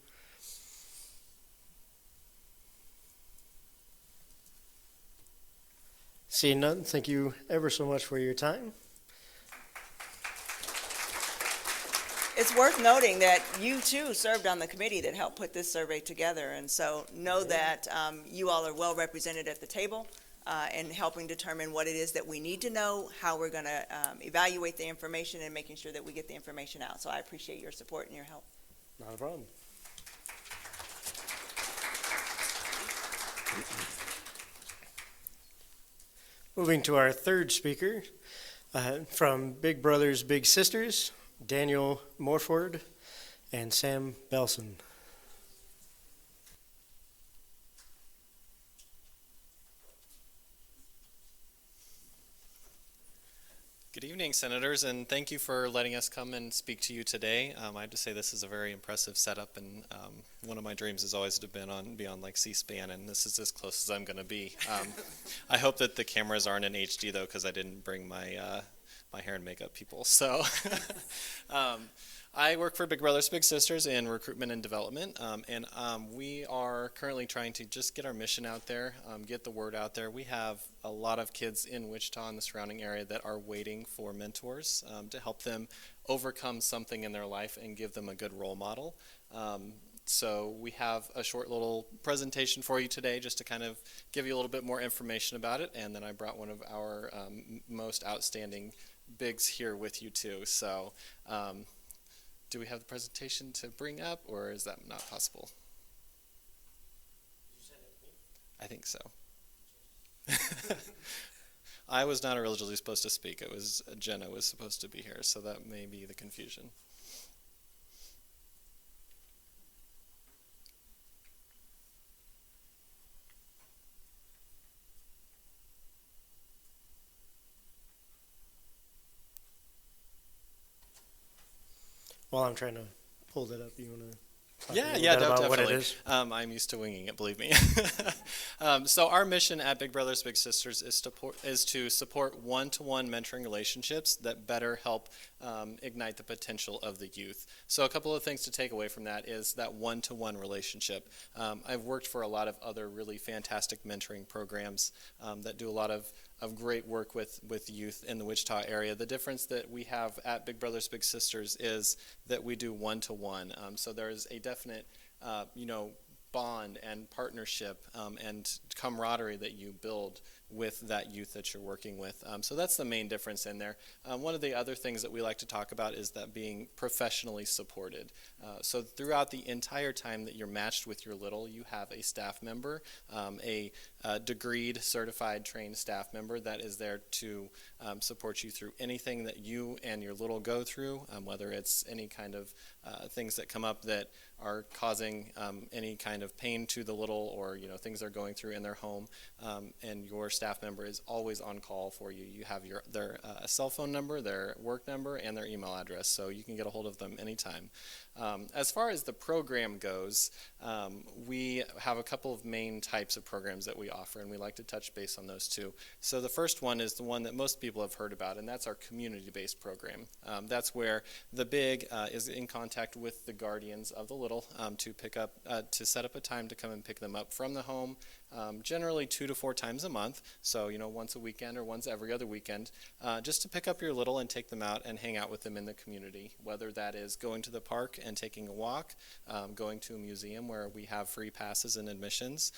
Seeing none, thank you ever so much for your time. It's worth noting that you too served on the committee that helped put this survey together, and so know that you all are well represented at the table in helping determine what it is that we need to know, how we're going to evaluate the information, and making sure that we get the information out. So I appreciate your support and your help. Not a problem. Moving to our third speaker, from Big Brothers Big Sisters, Daniel Morford and Sam Belson. Good evening, Senators, and thank you for letting us come and speak to you today. I have to say this is a very impressive setup, and one of my dreams has always been be on like C-SPAN, and this is as close as I'm going to be. I hope that the cameras aren't in HD though, because I didn't bring my my hair and makeup people. So I work for Big Brothers Big Sisters in recruitment and development, and we are currently trying to just get our mission out there, get the word out there. We have a lot of kids in Wichita and the surrounding area that are waiting for mentors to help them overcome something in their life and give them a good role model. So we have a short little presentation for you today just to kind of give you a little bit more information about it, and then I brought one of our most outstanding bigs here with you too. So do we have the presentation to bring up, or is that not possible? Did you send it to me? I think so. I was not originally supposed to speak. It was Jenna was supposed to be here, so that may be the confusion. While I'm trying to pull it up, you want to talk Yeah, a little bit about definitely. what it is? I'm used to winging it, believe me. So our mission at Big Brothers Big Sisters is to support one-to-one mentoring relationships that better help ignite the potential of the youth. So a couple of things to take away from that is that one-to-one relationship. I've worked for a lot of other really fantastic mentoring programs that do a lot of great work with youth in the Wichita area. The difference that we have at Big Brothers Big Sisters is that we do one-to-one. So there is a definite, bond and partnership and camaraderie that you build with that youth that you're working with. So that's the main difference in there. One of the other things that we like to talk about is that being professionally supported. So throughout the entire time that you're matched with your little, you have a staff member, a degreed, certified, trained staff member that is there to support you through anything that you and your little go through, whether it's any kind of things that come up that are causing any kind of pain to the little, or things they're going through in their home, and your staff member is always on call for you. You have their cell phone number, their work number, and their email address, so you can get a hold of them anytime. As far as the program goes, we have a couple of main types of programs that we offer, and we like to touch base on those too. So the first one is the one that most people have heard about, and that's our community-based program. That's where the big is in contact with the guardians of the little to set up a time to come and pick them up from the home, generally 2 to 4 times a month, so once a weekend or once every other weekend, just to pick up your little and take them out and hang out with them in the community, whether that is going to the park and taking a walk, going to a museum where we have free passes and admissions,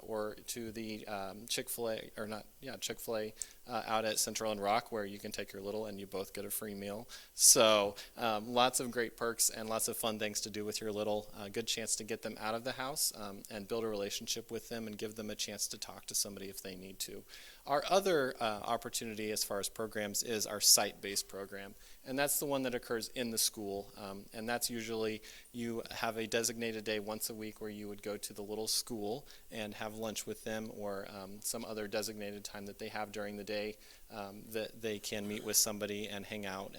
or to the Chick-fil-A out at Central and Rock, where you can take your little and you both get a free meal. So lots of great perks and lots of fun things to do with your little. Good chance to get them out of the house and build a relationship with them and give them a chance to talk to somebody if they need to. Our other opportunity as far as programs is our site-based program, and that's the one that occurs in the school, and that's usually you have a designated day once a week where you would go to the little school and have lunch with them, or some other designated time that they have during the day that they can meet with somebody and hang out.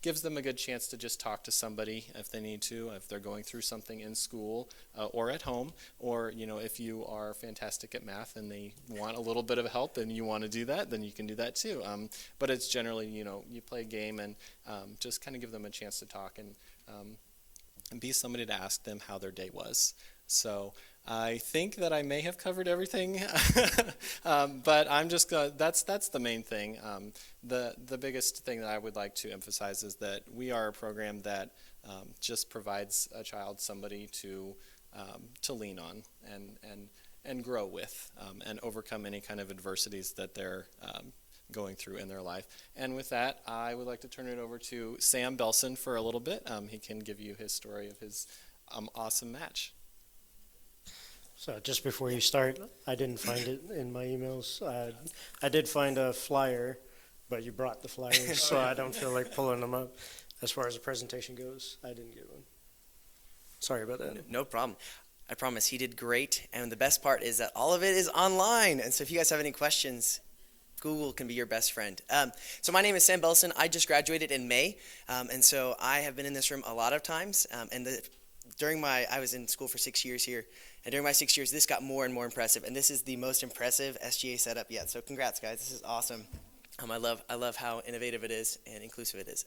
Gives them a good chance to just talk to somebody if they need to, if they're going through something in school or at home, or if you are fantastic at math and they want a little bit of help and you want to do that, then you can do that too. But it's generally, you play a game and just kind of give them a chance to talk and be somebody to ask them how their day was. So I think that I may have covered everything, but I'm just that's the main thing. The biggest thing that I would like to emphasize is that we are a program that just provides a child somebody to lean on and grow with and overcome any kind of adversities that they're going through in their life. And with that, I would like to turn it over to Sam Belson for a little bit. He can give you his story of his awesome match. So just before you start, I didn't find it in my emails. I did find a flyer, but you brought the flyers, so I don't feel like pulling them up. As far as the presentation goes, I didn't get one. Sorry about that. No problem. I promise he did great, and the best part is that all of it is online, and so if you guys have any questions, Google can be your best friend. So my name is Sam Belson. I just graduated in May, and so I have been in this room a lot of times, and I was in school for 6 years here, and during my 6 years, this got more and more impressive, and this is the most impressive SGA setup yet. So congrats, guys. This is awesome. I love how innovative it is and inclusive it is.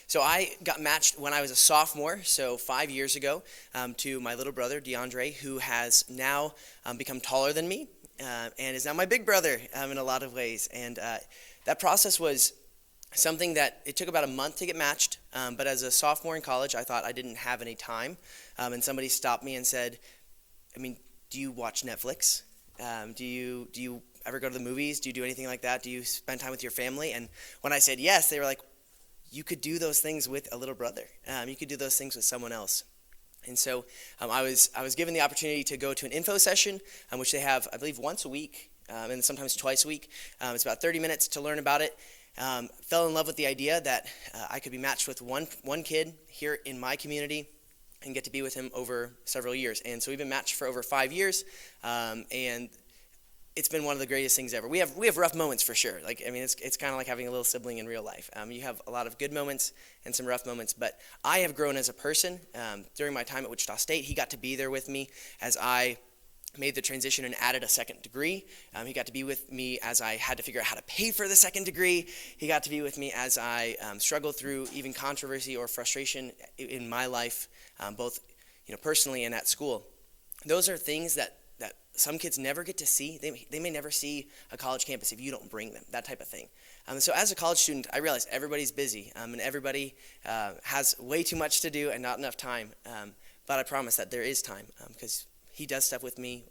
So I got matched when I was a sophomore, so 5 years ago, to my little brother, DeAndre, who has now become taller than me and is now my big brother in a lot of ways. And that process was something that it took about a month to get matched, but as a sophomore in college, I thought I didn't have any time, and somebody stopped me and said, do you watch Netflix? Do you ever go to the movies? Do you do anything like that? Do you spend time with your family? And when I said yes, they were like, you could do those things with a little brother. You could do those things with someone else. And so I was given the opportunity to go to an info session, which they have, I believe, once a week, and sometimes twice a week. It's about 30 minutes to learn about it. Fell in love with the idea that I could be matched with one kid here in my community and get to be with him over several years. And so we've been matched for over 5 years, and it's been one of the greatest things ever. We have rough moments for sure. It's kind of like having a little sibling in real life. You have a lot of good moments and some rough moments, but I have grown as a person. During my time at Wichita State, he got to be there with me as I made the transition and added a second degree. He got to be with me as I had to figure out how to pay for the second degree. He got to be with me as I struggled through even controversy or frustration in my life, both personally and at school. Those are things that some kids never get to see. They may never see a college campus if you don't bring them, that type of thing. So as a college student, I realize everybody's busy, and everybody has way too much to do and not enough time. But I promise that there is time, because he does stuff with me.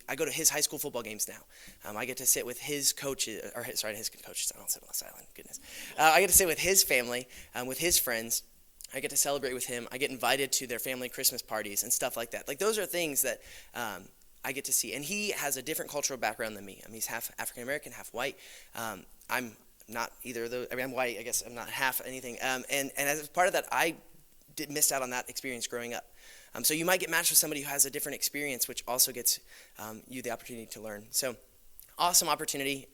I go to his high school football games now. I get to sit with his coaches, his coaches. I don't sit on the sideline, goodness. I get to sit with his family, with his friends. I get to celebrate with him. I get invited to their family Christmas parties and stuff like that. Those are things that I get to see. And he has a different cultural background than me. He's half African American, half white. I'm not either of those. I'm white. I guess I'm not half anything. And as part of that, I missed out on that experience growing up. So you might get matched with somebody who has a different experience, which also gets you the opportunity to learn. So awesome opportunity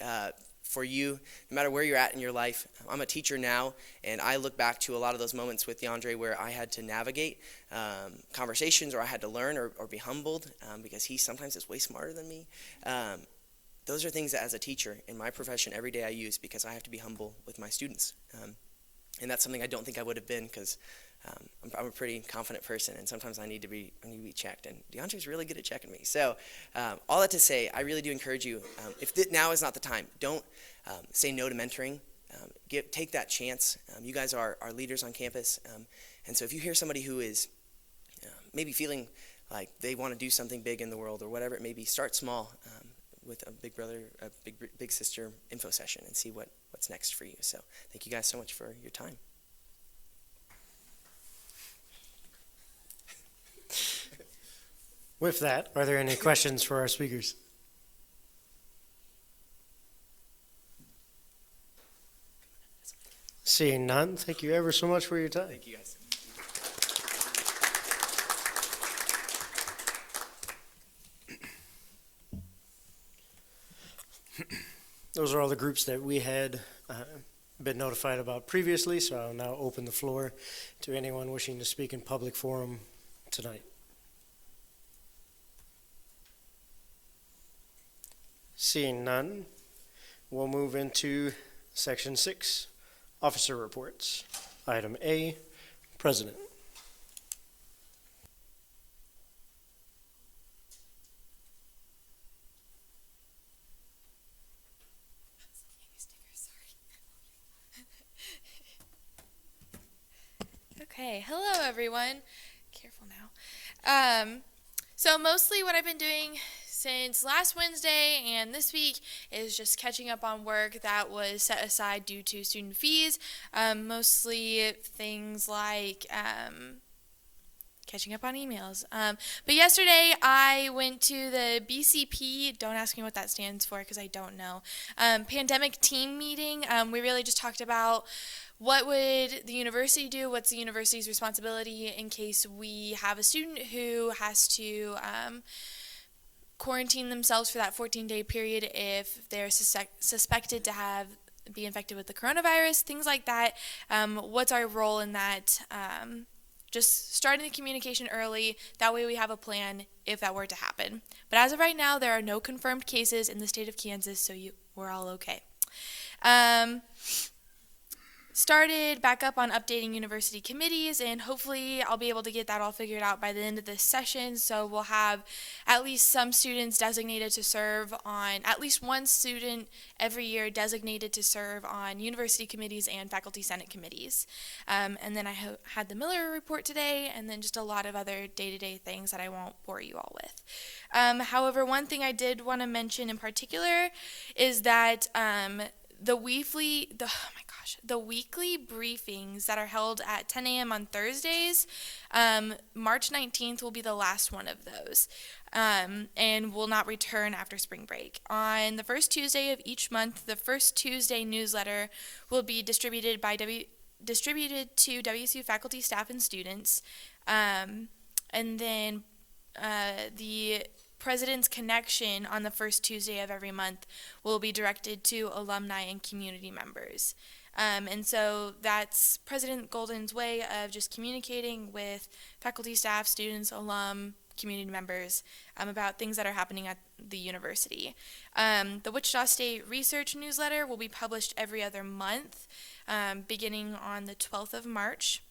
for you, no matter where you're at in your life. I'm a teacher now, and I look back to a lot of those moments with DeAndre where I had to navigate conversations, or I had to learn or be humbled because he sometimes is way smarter than me. Those are things that as a teacher in my profession every day I use because I have to be humble with my students. And that's something I don't think I would have been because I'm a pretty confident person, and sometimes I need to be checked. And DeAndre's really good at checking me. So all that to say, I really do encourage you. If now is not the time, don't say no to mentoring. Take that chance. You guys are leaders on campus, and so if you hear somebody who is maybe feeling like they want to do something big in the world or whatever it may be, start small with a big brother, a big sister info session and see what's next for you. So thank you guys so much for your time. With that, are there any questions for our speakers? Seeing none, thank you ever so much for your time. Thank you guys. Those are all the groups that we had been notified about previously, so I'll now open the floor to anyone wishing to speak in public forum tonight. Seeing none, we'll move into Section 6, Officer Reports. Item A, President. Okay, hello everyone. Careful now. So mostly what I've been doing since last Wednesday and this week is just catching up on work that was set aside due to student fees. Mostly things like catching up on emails. But yesterday I went to the BCP, don't ask me what that stands for because I don't know, pandemic team meeting. We really just talked about what would the university do, what's the university's responsibility in case we have a student who has to quarantine themselves for that 14-day period if they're suspected to be infected with the coronavirus, things like that. What's our role in that? Just starting the communication early, that way we have a plan if that were to happen. But as of right now, there are no confirmed cases in the state of Kansas, so we're all okay. Started back up on updating university committees, and hopefully I'll be able to get that all figured out by the end of this session, so we'll have at least some students designated to serve on, at least one student every year designated to serve on university committees and faculty senate committees. And then I had the Miller report today, and then just a lot of other day-to-day things that I won't bore you all with. However, one thing I did want to mention in particular is that the weekly briefings that are held at 10 a.m. on Thursdays, March 19th will be the last one of those, and will not return after spring break. On the first Tuesday of each month, the First Tuesday newsletter will be distributed to WSU faculty, staff, and students, and then the President's Connection on the first Tuesday of every month will be directed to alumni and community members. And so that's President Golden's way of just communicating with faculty, staff, students, alum, community members about things that are happening at the university. The Wichita State Research newsletter will be published every other month, beginning on the 12th of March.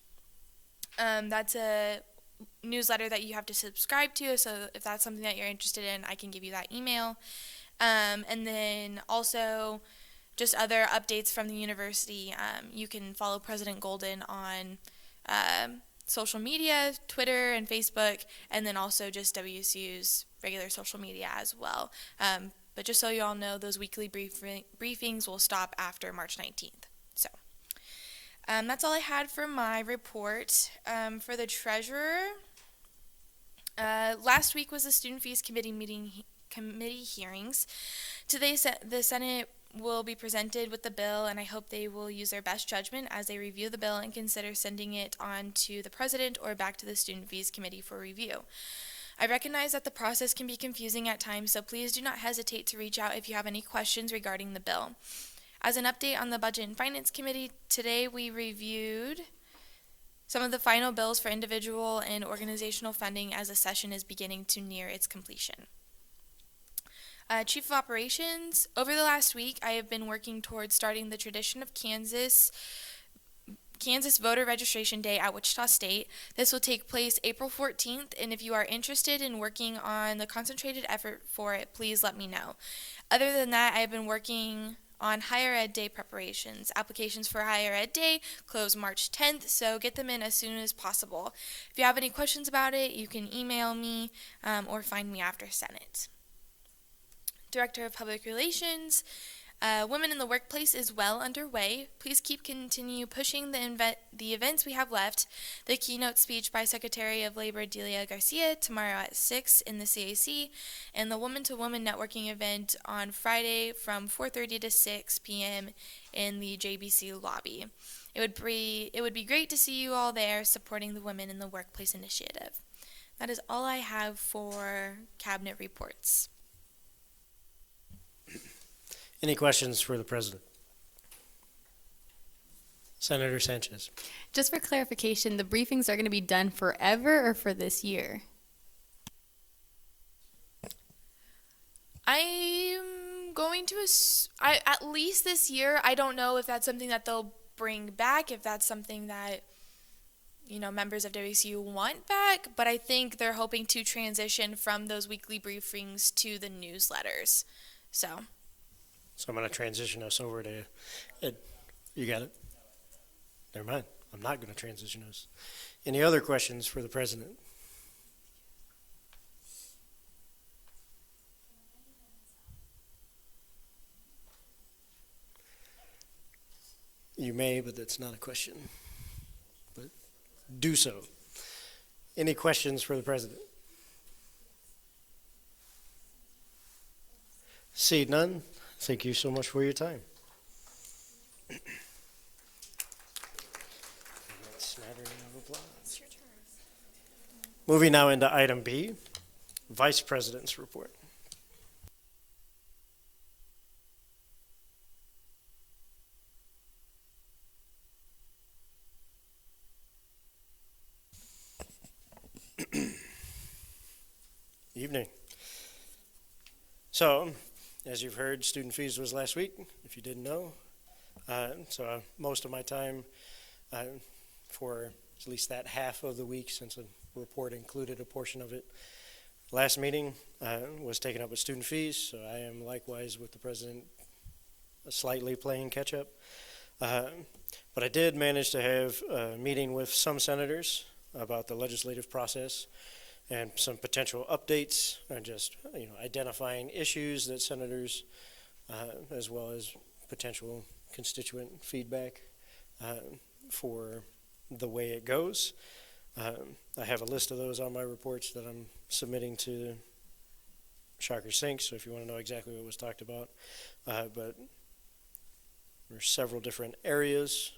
That's a newsletter that you have to subscribe to, so if that's something that you're interested in, I can give you that email. And then also just other updates from the university. You can follow President Golden on social media, Twitter and Facebook, and then also just WSU's regular social media as well. But just so you all know, those weekly briefings will stop after March 19th. So that's all I had for my report. For the treasurer, last week was the Student Fees Committee hearings. Today, the Senate will be presented with the bill, and I hope they will use their best judgment as they review the bill and consider sending it on to the president or back to the Student Fees Committee for review. I recognize that the process can be confusing at times, so please do not hesitate to reach out if you have any questions regarding the bill. As an update on the Budget and Finance Committee, today we reviewed some of the final bills for individual and organizational funding as the session is beginning to near its completion. Chief of Operations, over the last week I have been working towards starting the tradition of Kansas Kansas Voter Registration Day at Wichita State. This will take place April 14th, and if you are interested in working on the concentrated effort for it, please let me know. Other than that, I've been working on Higher Ed Day preparations. Applications for Higher Ed Day close March 10th, so get them in as soon as possible. If you have any questions about it, you can email me or find me after Senate. Director of Public Relations. Women in the Workplace is well underway. Please continue pushing the events we have left. The keynote speech by Secretary of Labor Delia Garcia tomorrow at 6 in the CAC, and the Woman to Woman networking event on Friday from 4:30 to 6 p.m. in the JBC lobby. It would be great to see you all there supporting the Women in the Workplace initiative. That is all I have for cabinet reports. Any questions for the president? Senator Sanchez. Just for clarification, the briefings are going to be done forever or for this year? I'm going to, at least this year. I don't know if that's something that they'll bring back, if that's something that, members of WCU want back, but I think they're hoping to transition from those weekly briefings to the newsletters. So I'm going to transition us over to Ed. You got it? Never mind. I'm not going to transition us. Any other questions for the president? You may, but that's not a question. But do so. Any questions for the president? See none. Thank you so much for your time. Moving now into item B, Vice President's report. Evening. So, as you've heard, student fees was last week, if you didn't know. Most of my time for at least that half of the week, since the report included a portion of it, last meeting was taken up with student fees, so I am likewise with the president slightly playing catch up. But I did manage to have a meeting with some senators about the legislative process and some potential updates and just identifying issues that senators as well as potential constituent feedback for the way it goes. I have a list of those on my reports that I'm submitting to Shocker Sync, so if you want to know exactly what was talked about. But there's several different areas.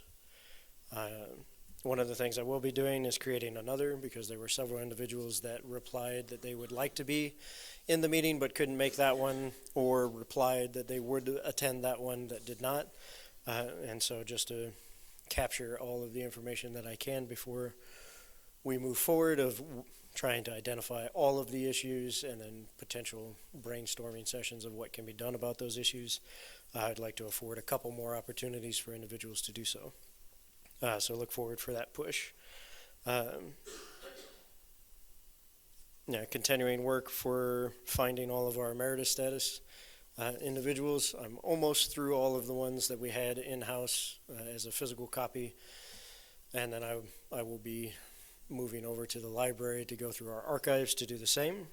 One of the things I will be doing is creating another, because there were several individuals that replied that they would like to be in the meeting but couldn't make that one, or replied that they would attend that one that did not. And so just to capture all of the information that I can before we move forward of trying to identify all of the issues and then potential brainstorming sessions of what can be done about those issues, I'd like to afford a couple more opportunities for individuals to do so. So look forward for that push. Continuing work for finding all of our emeritus status individuals. I'm almost through all of the ones that we had in-house as a physical copy, and then I will be moving over to the library to go through our archives to do the same.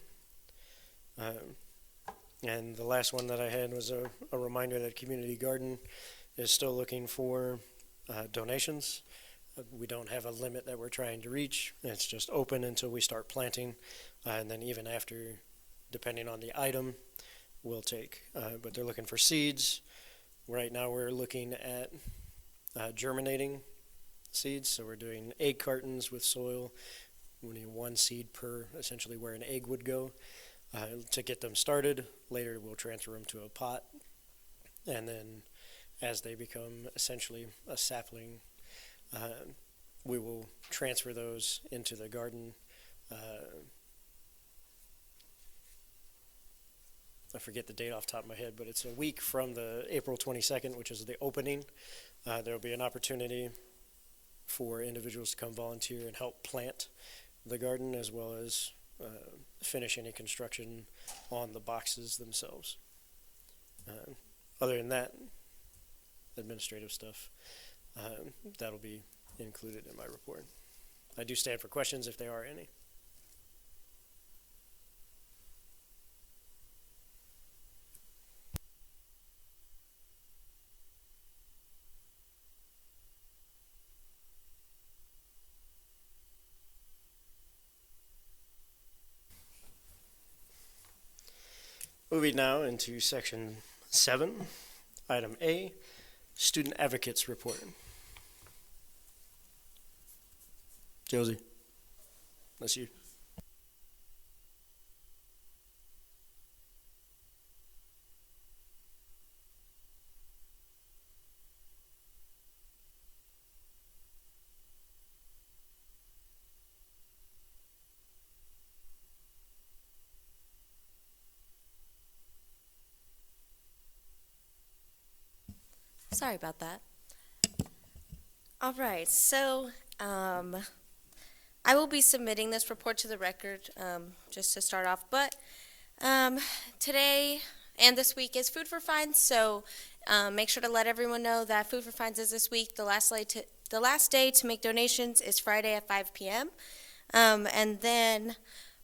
And the last one that I had was a reminder that Community Garden is still looking for donations. We don't have a limit that we're trying to reach. It's just open until we start planting, and then even after, depending on the item, we'll take. But they're looking for seeds. Right now we're looking at germinating seeds, so we're doing egg cartons with soil. We need one seed per, essentially where an egg would go, to get them started. Later we'll transfer them to a pot, and then as they become essentially a sapling, we will transfer those into the garden. I forget the date off the top of my head, but it's a week from the April 22nd, which is the opening. There will be an opportunity for individuals to come volunteer and help plant the garden as well as finish any construction on the boxes themselves. Other than that, administrative stuff, that'll be included in my report. I do stand for questions if there are any. Moving now into section 7, item A, student advocates report. Josie, that's you. Sorry about that. All right, so I will be submitting this report to the record just to start off, but today and this week is Food for Fines, so make sure to let everyone know that Food for Fines is this week. The last day to make donations is Friday at 5 p.m. And then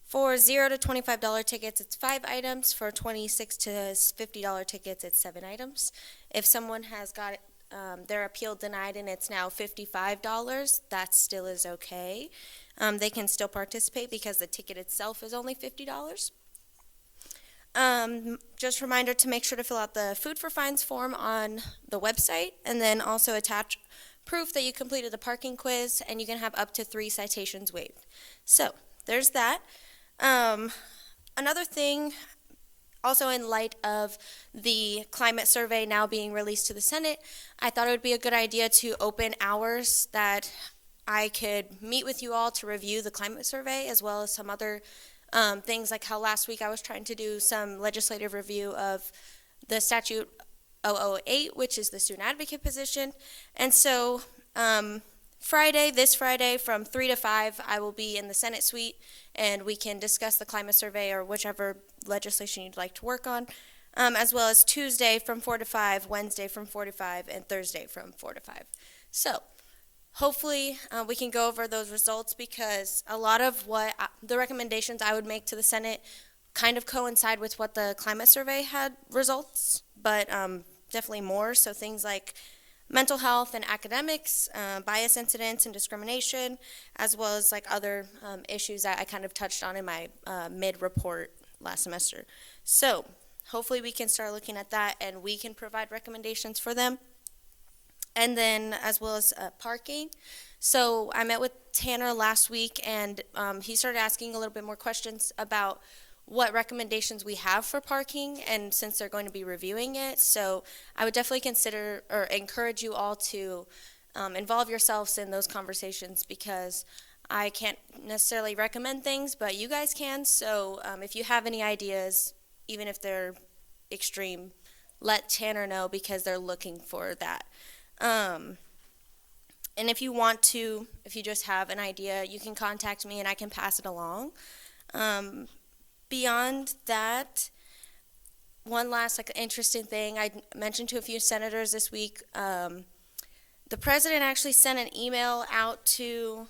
for $0 to $25 tickets, it's 5 items. For $26 to $50 tickets, it's 7 items. If someone has got their appeal denied and it's now $55, that still is okay. They can still participate because the ticket itself is only $50. Just a reminder to make sure to fill out the Food for Fines form on the website, and then also attach proof that you completed the parking quiz, and you can have up to 3 citations waived. So there's that. Another thing, also in light of the climate survey now being released to the Senate, I thought it would be a good idea to open hours that I could meet with you all to review the climate survey, as well as some other things, like how last week I was trying to do some legislative review of the statute 008, which is the student advocate position. And so this Friday from 3 to 5, I will be in the Senate suite, and we can discuss the climate survey or whichever legislation you'd like to work on, as well as Tuesday from 4 to 5, Wednesday from 4 to 5, and Thursday from 4 to 5. So hopefully we can go over those results, because a lot of the recommendations I would make to the Senate kind of coincide with what the climate survey had results, but definitely more. So things like mental health and academics, bias incidents and discrimination, as well as like other issues that I kind of touched on in my mid-report last semester. So hopefully we can start looking at that, and we can provide recommendations for them. And then as well as parking. So I met with Tanner last week, and he started asking a little bit more questions about what recommendations we have for parking, and since they're going to be reviewing it. So I would definitely consider or encourage you all to involve yourselves in those conversations, because I can't necessarily recommend things, but you guys can. So if you have any ideas, even if they're extreme, let Tanner know, because they're looking for that. And if you just have an idea, you can contact me and I can pass it along. Beyond that, one last interesting thing I mentioned to a few senators this week. The president actually sent an email out to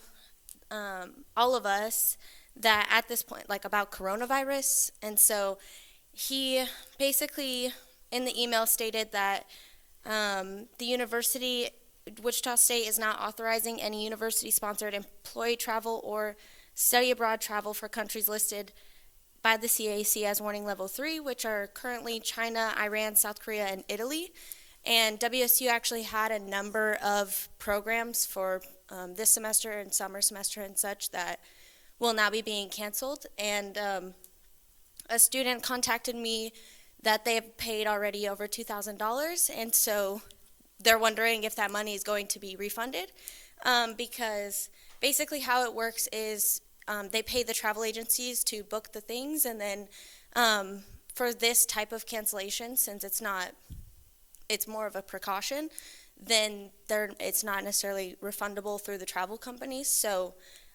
all of us that at this point, about coronavirus. And so he basically in the email stated that the university, Wichita State, is not authorizing any university-sponsored employee travel or study abroad travel for countries listed by the CAC as warning level 3, which are currently China, Iran, South Korea, and Italy. And WSU actually had a number of programs for this semester and summer semester and such that will now be being canceled. And a student contacted me that they have paid already over $2,000, and so they're wondering if that money is going to be refunded, because basically how it works is they pay the travel agencies to book the things, and then for this type of cancellation, since it's more of a precaution, then it's not necessarily refundable through the travel companies. So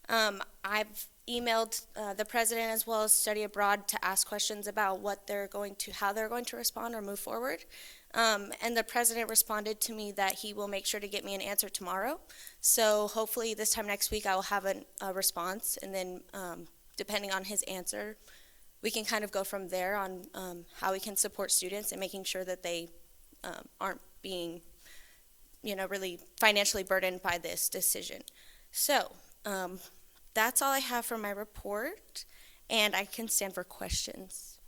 I've emailed the president as well as Study Abroad to ask questions about how they're going to respond or move forward. And the president responded to me that he will make sure to get me an answer tomorrow. So hopefully this time next week I will have a response, and then depending on his answer, we can kind of go from there on how we can support students and making sure that they aren't being, really financially burdened by this decision. So that's all I have for my report, and I can stand for questions.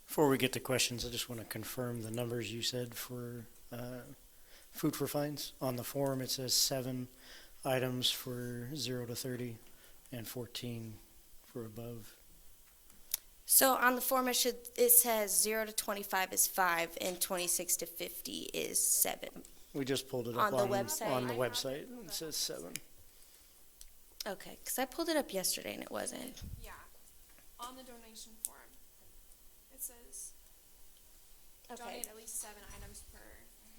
Before we get to questions, I just want to confirm the numbers you said for food for fines. On the form, it says 7 items for 0 to 30 and 14 for above. So on the form, it says 0 to 25 is 5, and 26 to 50 is 7. We just pulled it up On the website? On the website, it says 7. Okay, because I pulled it up yesterday and it wasn't. Yeah, on the donation form, it says Okay. donate at least 7 items per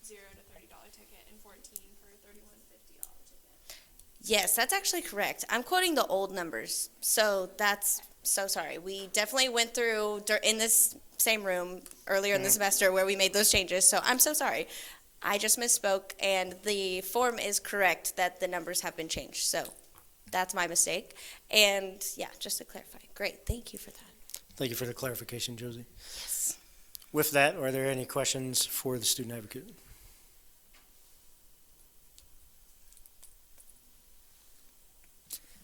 $0 to $30 ticket and 14 for $31 to $50 ticket. Yes, that's actually correct. I'm quoting the old numbers, so that's so sorry. We definitely went through in this same room earlier in the semester where we made those changes, so I'm so sorry. I just misspoke, and the form is correct that the numbers have been changed, so that's my mistake. And yeah, just to clarify. Great, thank you for that. Thank you for the clarification, Josie. Yes. With that, are there any questions for the student advocate?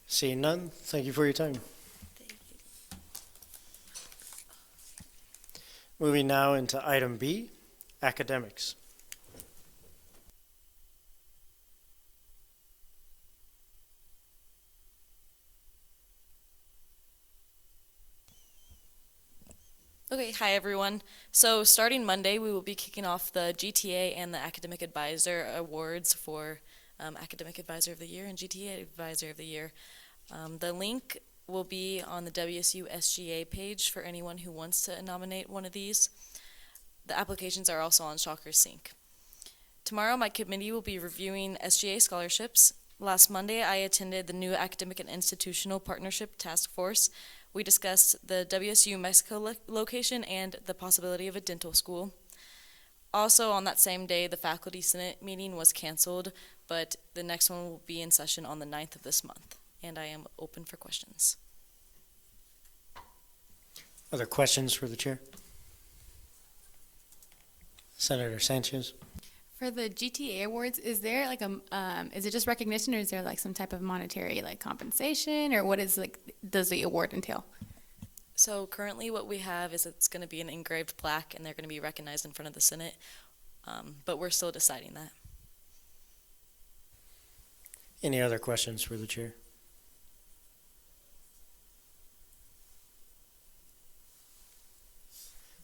Seeing none, thank you for your time. Thank you. Moving now into item B, academics. Okay, hi everyone. So starting Monday, we will be kicking off the GTA and the Academic Advisor Awards for Academic Advisor of the Year and GTA Advisor of the Year. The link will be on the WSU SGA page for anyone who wants to nominate one of these. The applications are also on Shocker Sync. Tomorrow, my committee will be reviewing SGA scholarships. Last Monday, I attended the new Academic and Institutional Partnership Task Force. We discussed the WSU Mexico location and the possibility of a dental school. Also, on that same day, the Faculty Senate meeting was canceled, but the next one will be in session on the 9th of this month, and I am open for questions. Other questions for the chair? Senator Sanchez. For the GTA awards, is there like is it just recognition, or is there like some type of monetary like compensation, or what is does the award entail? So currently what we have is it's going to be an engraved plaque, and they're going to be recognized in front of the Senate, but we're still deciding that. Any other questions for the chair?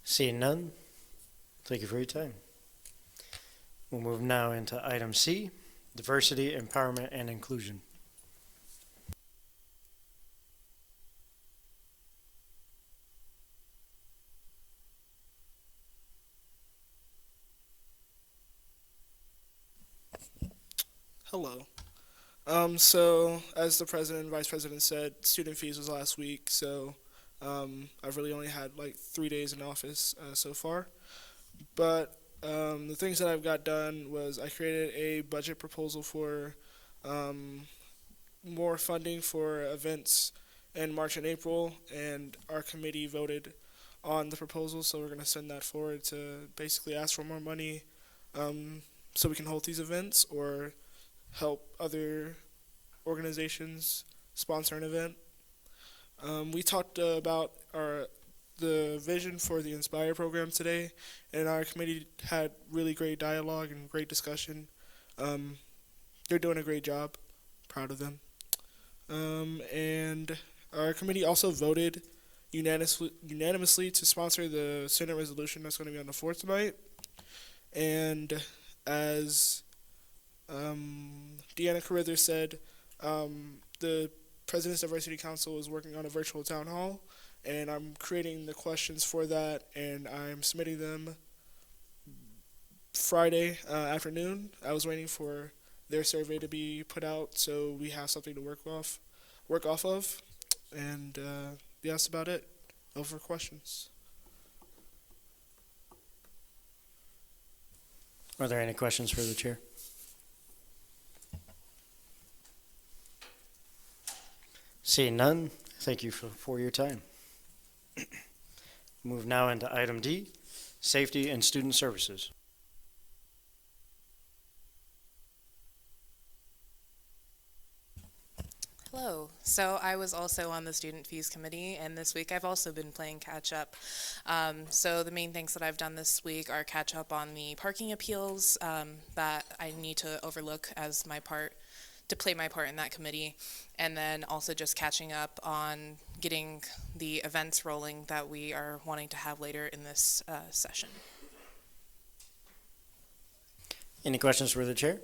Seeing none, thank you for your time. We'll move now into item C, diversity, empowerment, and inclusion. Hello. So as the president and vice president said, student fees was last week, so I've really only had like 3 days in office so far. But the things that I've got done was I created a budget proposal for more funding for events in March and April, and our committee voted on the proposal, so we're going to send that forward to basically ask for more money so we can hold these events or help other organizations sponsor an event. We talked about the vision for the Inspire program today, and our committee had really great dialogue and great discussion. They're doing a great job. Proud of them. And our committee also voted unanimously to sponsor the Senate resolution that's going to be on the floor tonight. And as Deanna Carruthers said, the President's Diversity Council is working on a virtual town hall, and I'm creating the questions for that, and I'm submitting them Friday afternoon. I was waiting for their survey to be put out so we have something to work off of. And yeah, that's about it. Over questions. Are there any questions for the chair? Seeing none, thank you for your time. Move now into item D, safety and student services. Hello. So I was also on the student fees committee, and this week I've also been playing catch up. So the main things that I've done this week are catch up on the parking appeals that I need to overlook as my part to play my part in that committee, and then also just catching up on getting the events rolling that we are wanting to have later in this session. Any questions for the chair?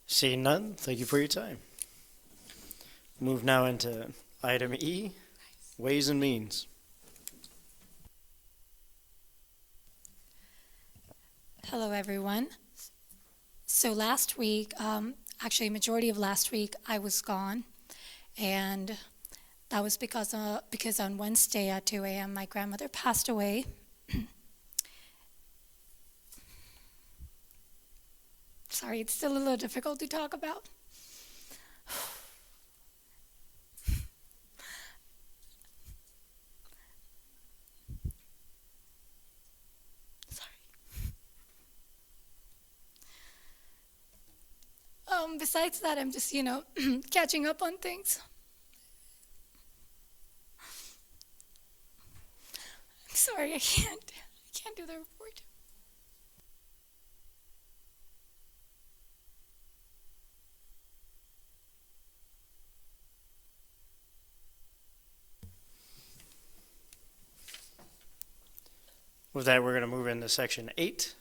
Seeing none, thank you for your time. Move now into item E, ways and means. Hello, everyone. So last week, actually majority of last week, I was gone, and that was because on Wednesday at 2 a.m. my grandmother passed away. Sorry, it's still a little difficult to talk about. Besides that, I'm just, catching up on things. I'm sorry, I can't do the report. With that, we're going to move into section 8,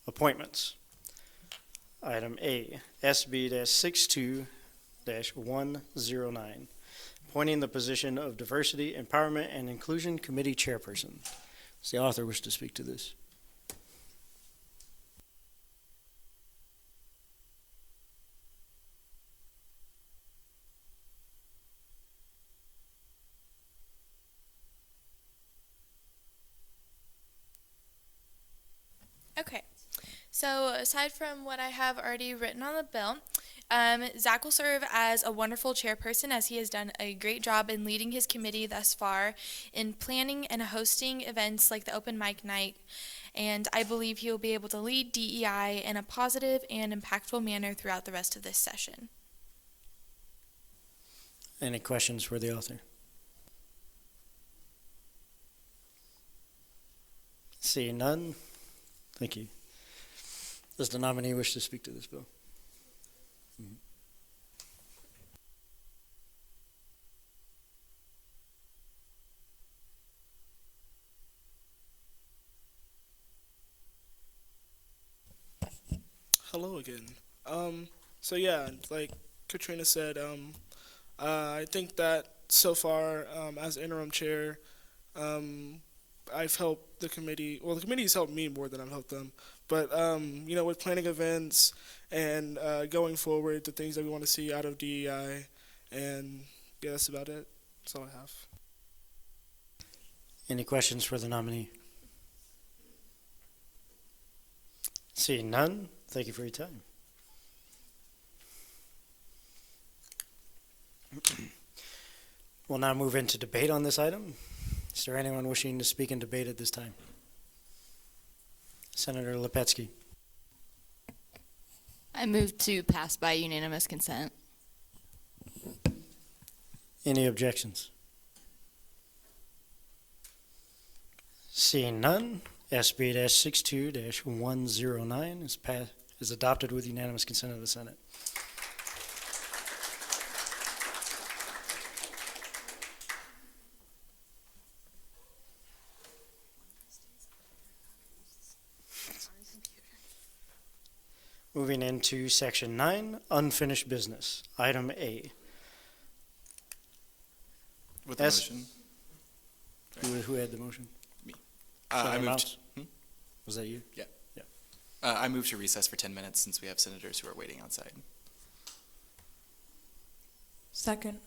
appointments. Item A, SB-62-109, appointing the position of Diversity, Empowerment, and Inclusion Committee Chairperson. Does the author wish to speak to this? Okay. So aside from what I have already written on the bill, Zach will serve as a wonderful chairperson, as he has done a great job in leading his committee thus far in planning and hosting events like the open mic night, and I believe he will be able to lead DEI in a positive and impactful manner throughout the rest of this session. Any questions for the author? Seeing none, thank you. Does the nominee wish to speak to this bill? Mm-hmm. Hello again. So yeah, like Katrina said, I think that so far, as interim chair, I've helped the committee. Well, the committee's helped me more than I've helped them. But with planning events and going forward, the things that we want to see out of DEI, and yeah, that's about it. That's all I have. Any questions for the nominee? Seeing none, thank you for your time. We'll now move into debate on this item. Is there anyone wishing to speak in debate at this time? Senator Lepetsky. I move to pass by unanimous consent. Any objections? Seeing none, SB-62-109 is adopted with unanimous consent of the Senate. Moving into section 9, unfinished business. Item A. With the motion. Who had the motion? Me. Senator I moved. Mouse? Was that you? Yeah. Yeah. I moved to recess for 10 minutes since we have senators who are waiting outside. Second.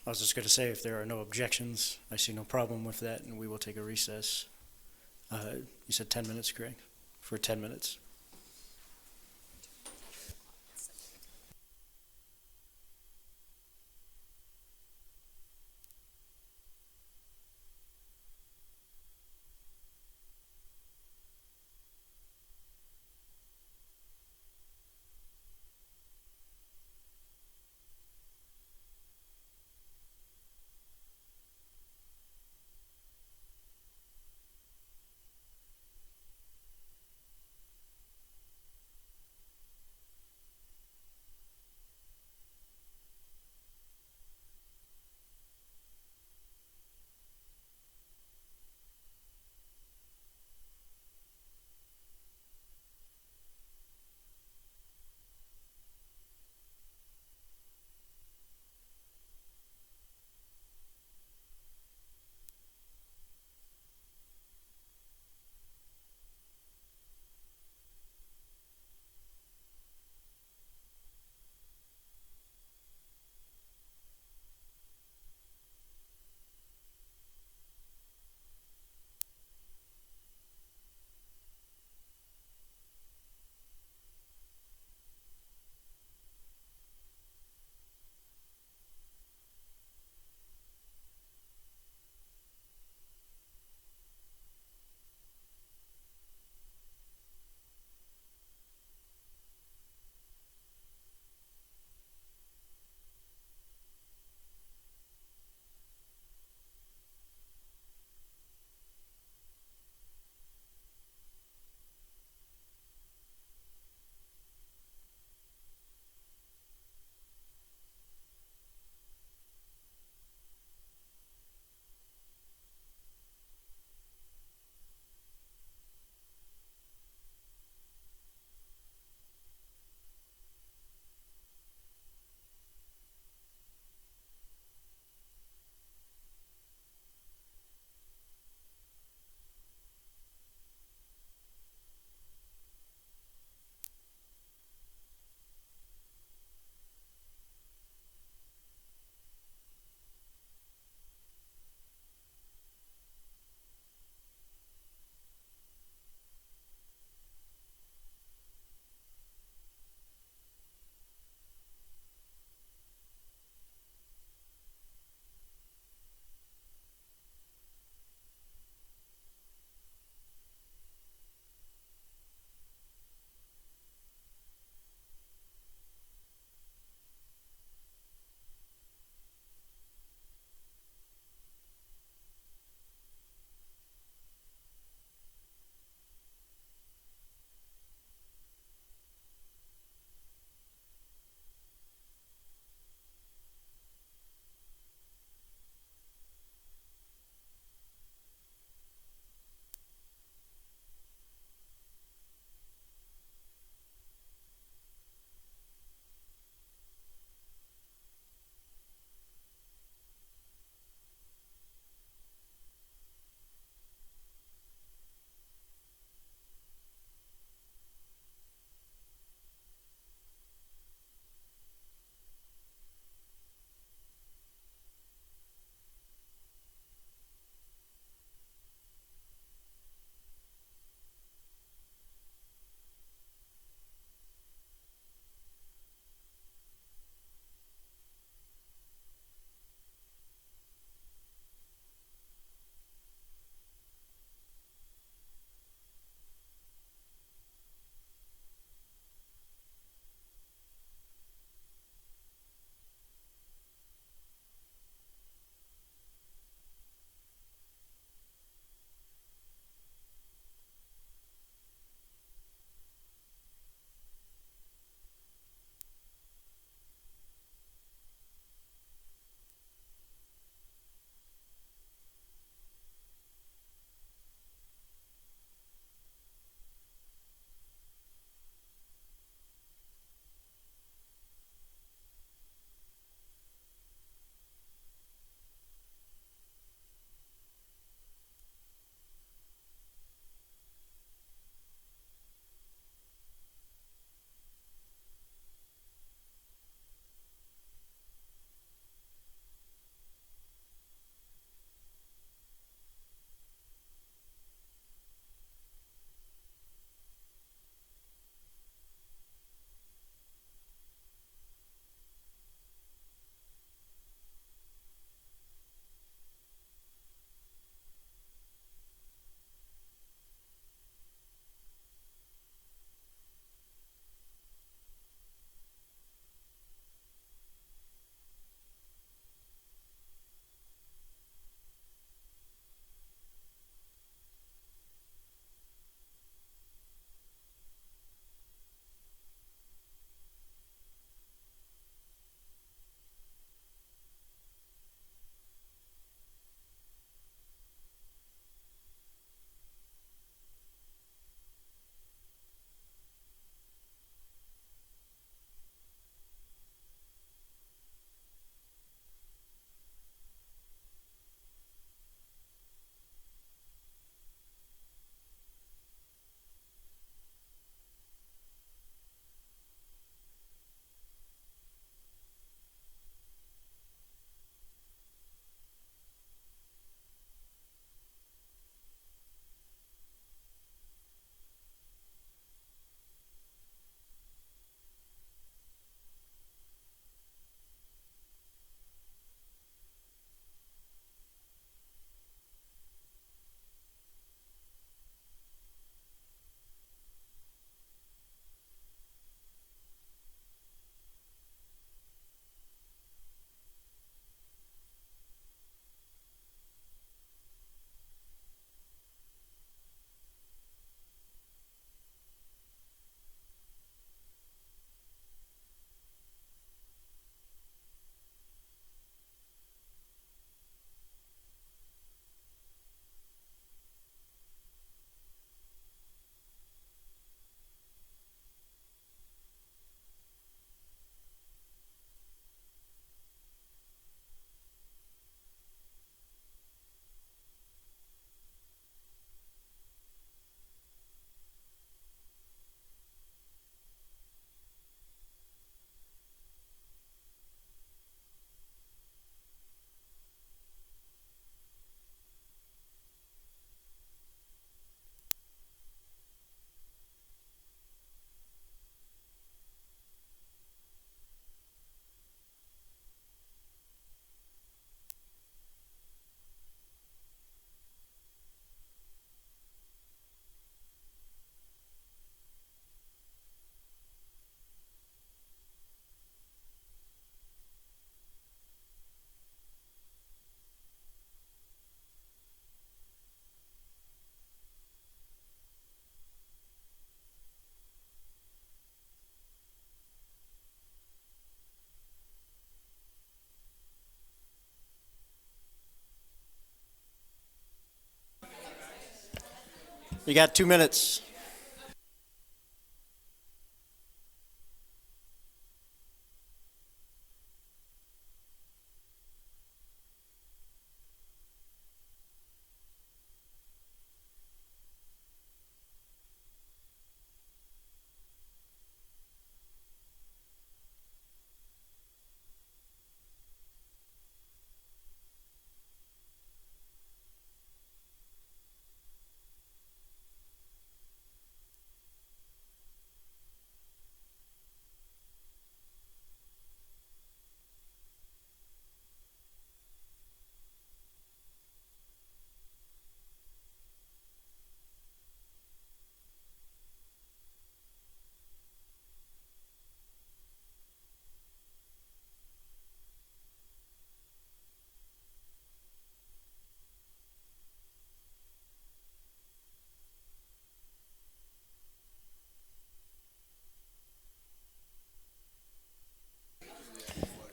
I was just going to say, if there are no objections, I see no problem with that, and we will take a recess. You said 10 minutes, correct? For 10 minutes. You got 2 minutes.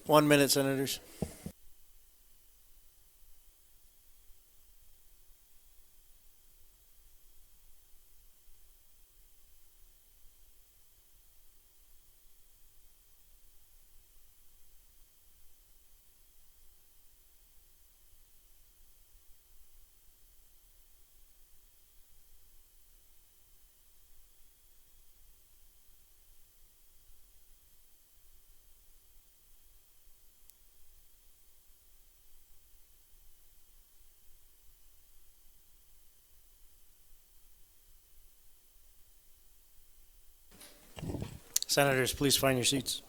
One minute, Senators. Senators, please find your seats.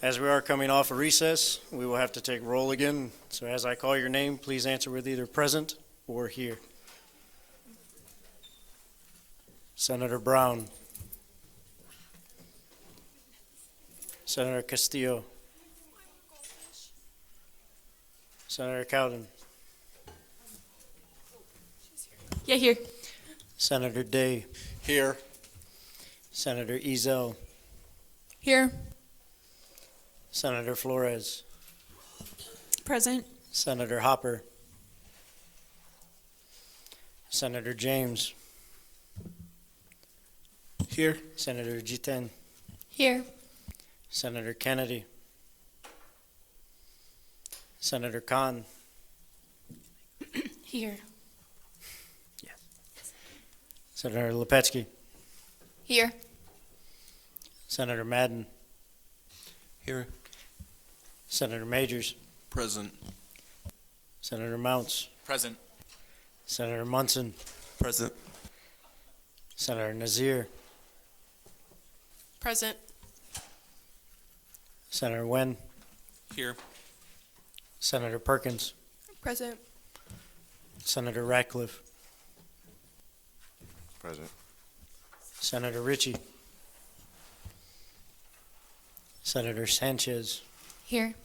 As we are coming off a recess, we will have to take roll again. So as I call your name, please answer with either present or here. Senator Brown. Senator Castillo. Senator Cowden. Yeah, here. Senator Day. Here. Senator Ezel. Here. Senator Flores. Present. Senator Hopper. Senator James. Here. Senator Jiten. Here. Senator Kennedy. Senator Khan. Here. Senator Lepetsky. Here. Senator Madden. Here. Senator Majors. Present. Senator Mounts. Present. Senator Munson. Present. Senator Nazir. Present. Senator Wen. Here. Senator Perkins. Present. Senator Ratcliffe. Present. Senator Ritchie. Senator Sanchez. Here.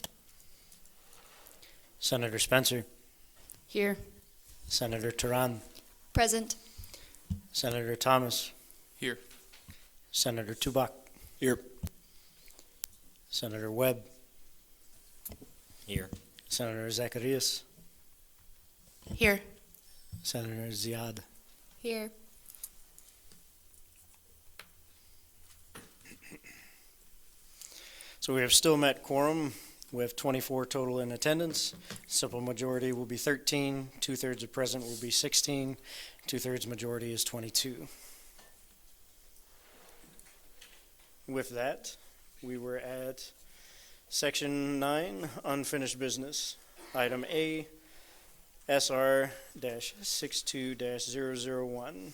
Senator Spencer. Here. Senator Tehran. Present. Senator Thomas. Here. Senator Tubak. Here. Senator Webb. Here. Senator Zacharias. Here. Senator Ziad. Here. So we have still met quorum. We have 24 total in attendance. Simple majority will be 13. 2/3 of present will be 16. 2/3 majority is 22. With that, we were at Section 9, Unfinished Business. Item A, SR-62-001,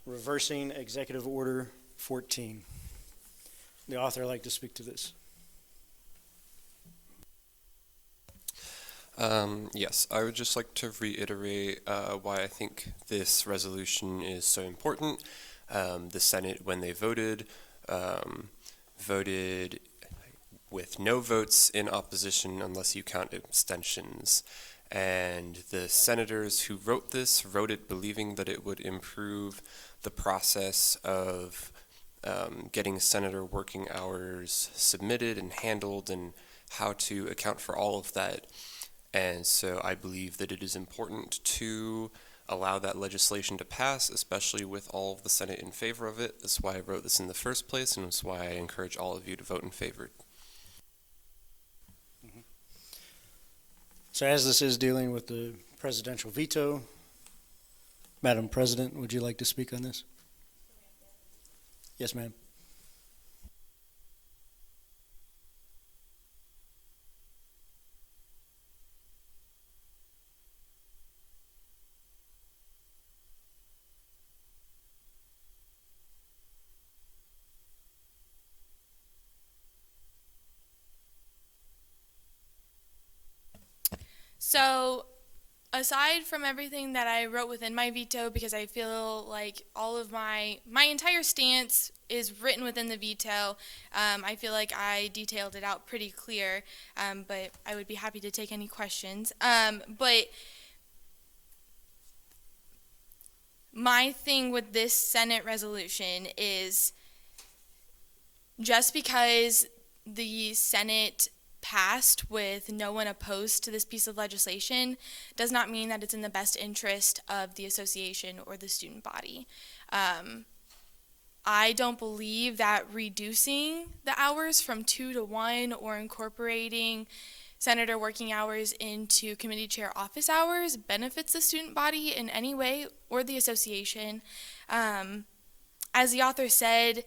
reversing Executive Order 14. The author would like to speak to this. Yes, I would just like to reiterate why I think this resolution is so important. The Senate, when they voted, voted with no votes in opposition unless you count abstentions. And the senators who wrote this wrote it believing that it would improve the process of getting senator working hours submitted and handled and how to account for all of that. And so I believe that it is important to allow that legislation to pass, especially with all of the Senate in favor of it. That's why I wrote this in the first place, and that's why I encourage all of you to vote in favor. So as this is dealing with the presidential veto, Madam President, would you like to speak on this? Yes, ma'am. So, aside from everything that I wrote within my veto, because I feel like all of my entire stance is written within the veto, I feel like I detailed it out pretty clear, but I would be happy to take any questions. But my thing with this Senate resolution is just because the Senate passed with no one opposed to this piece of legislation does not mean that it's in the best interest of the association or the student body. I don't believe that reducing the hours from 2 to 1 or incorporating senator working hours into committee chair office hours benefits the student body in any way or the association. As the author said,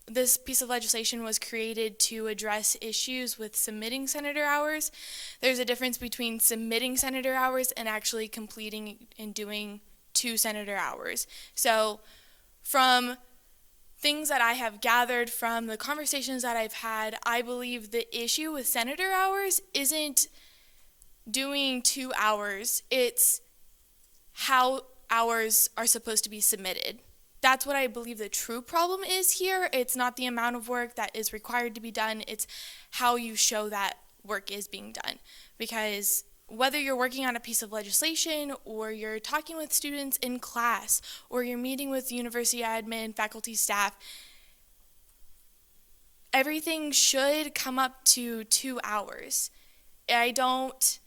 this piece of legislation was created to address issues with submitting senator hours. There's a difference between submitting senator hours and actually completing and doing 2 senator hours. So from things that I have gathered from the conversations that I've had, I believe the issue with senator hours isn't doing 2 hours, it's how hours are supposed to be submitted. That's what I believe the true problem is here. It's not the amount of work that is required to be done, it's how you show that work is being done. Because whether you're working on a piece of legislation or you're talking with students in class or you're meeting with university admin, faculty, staff, everything should come up to 2 hours. I don't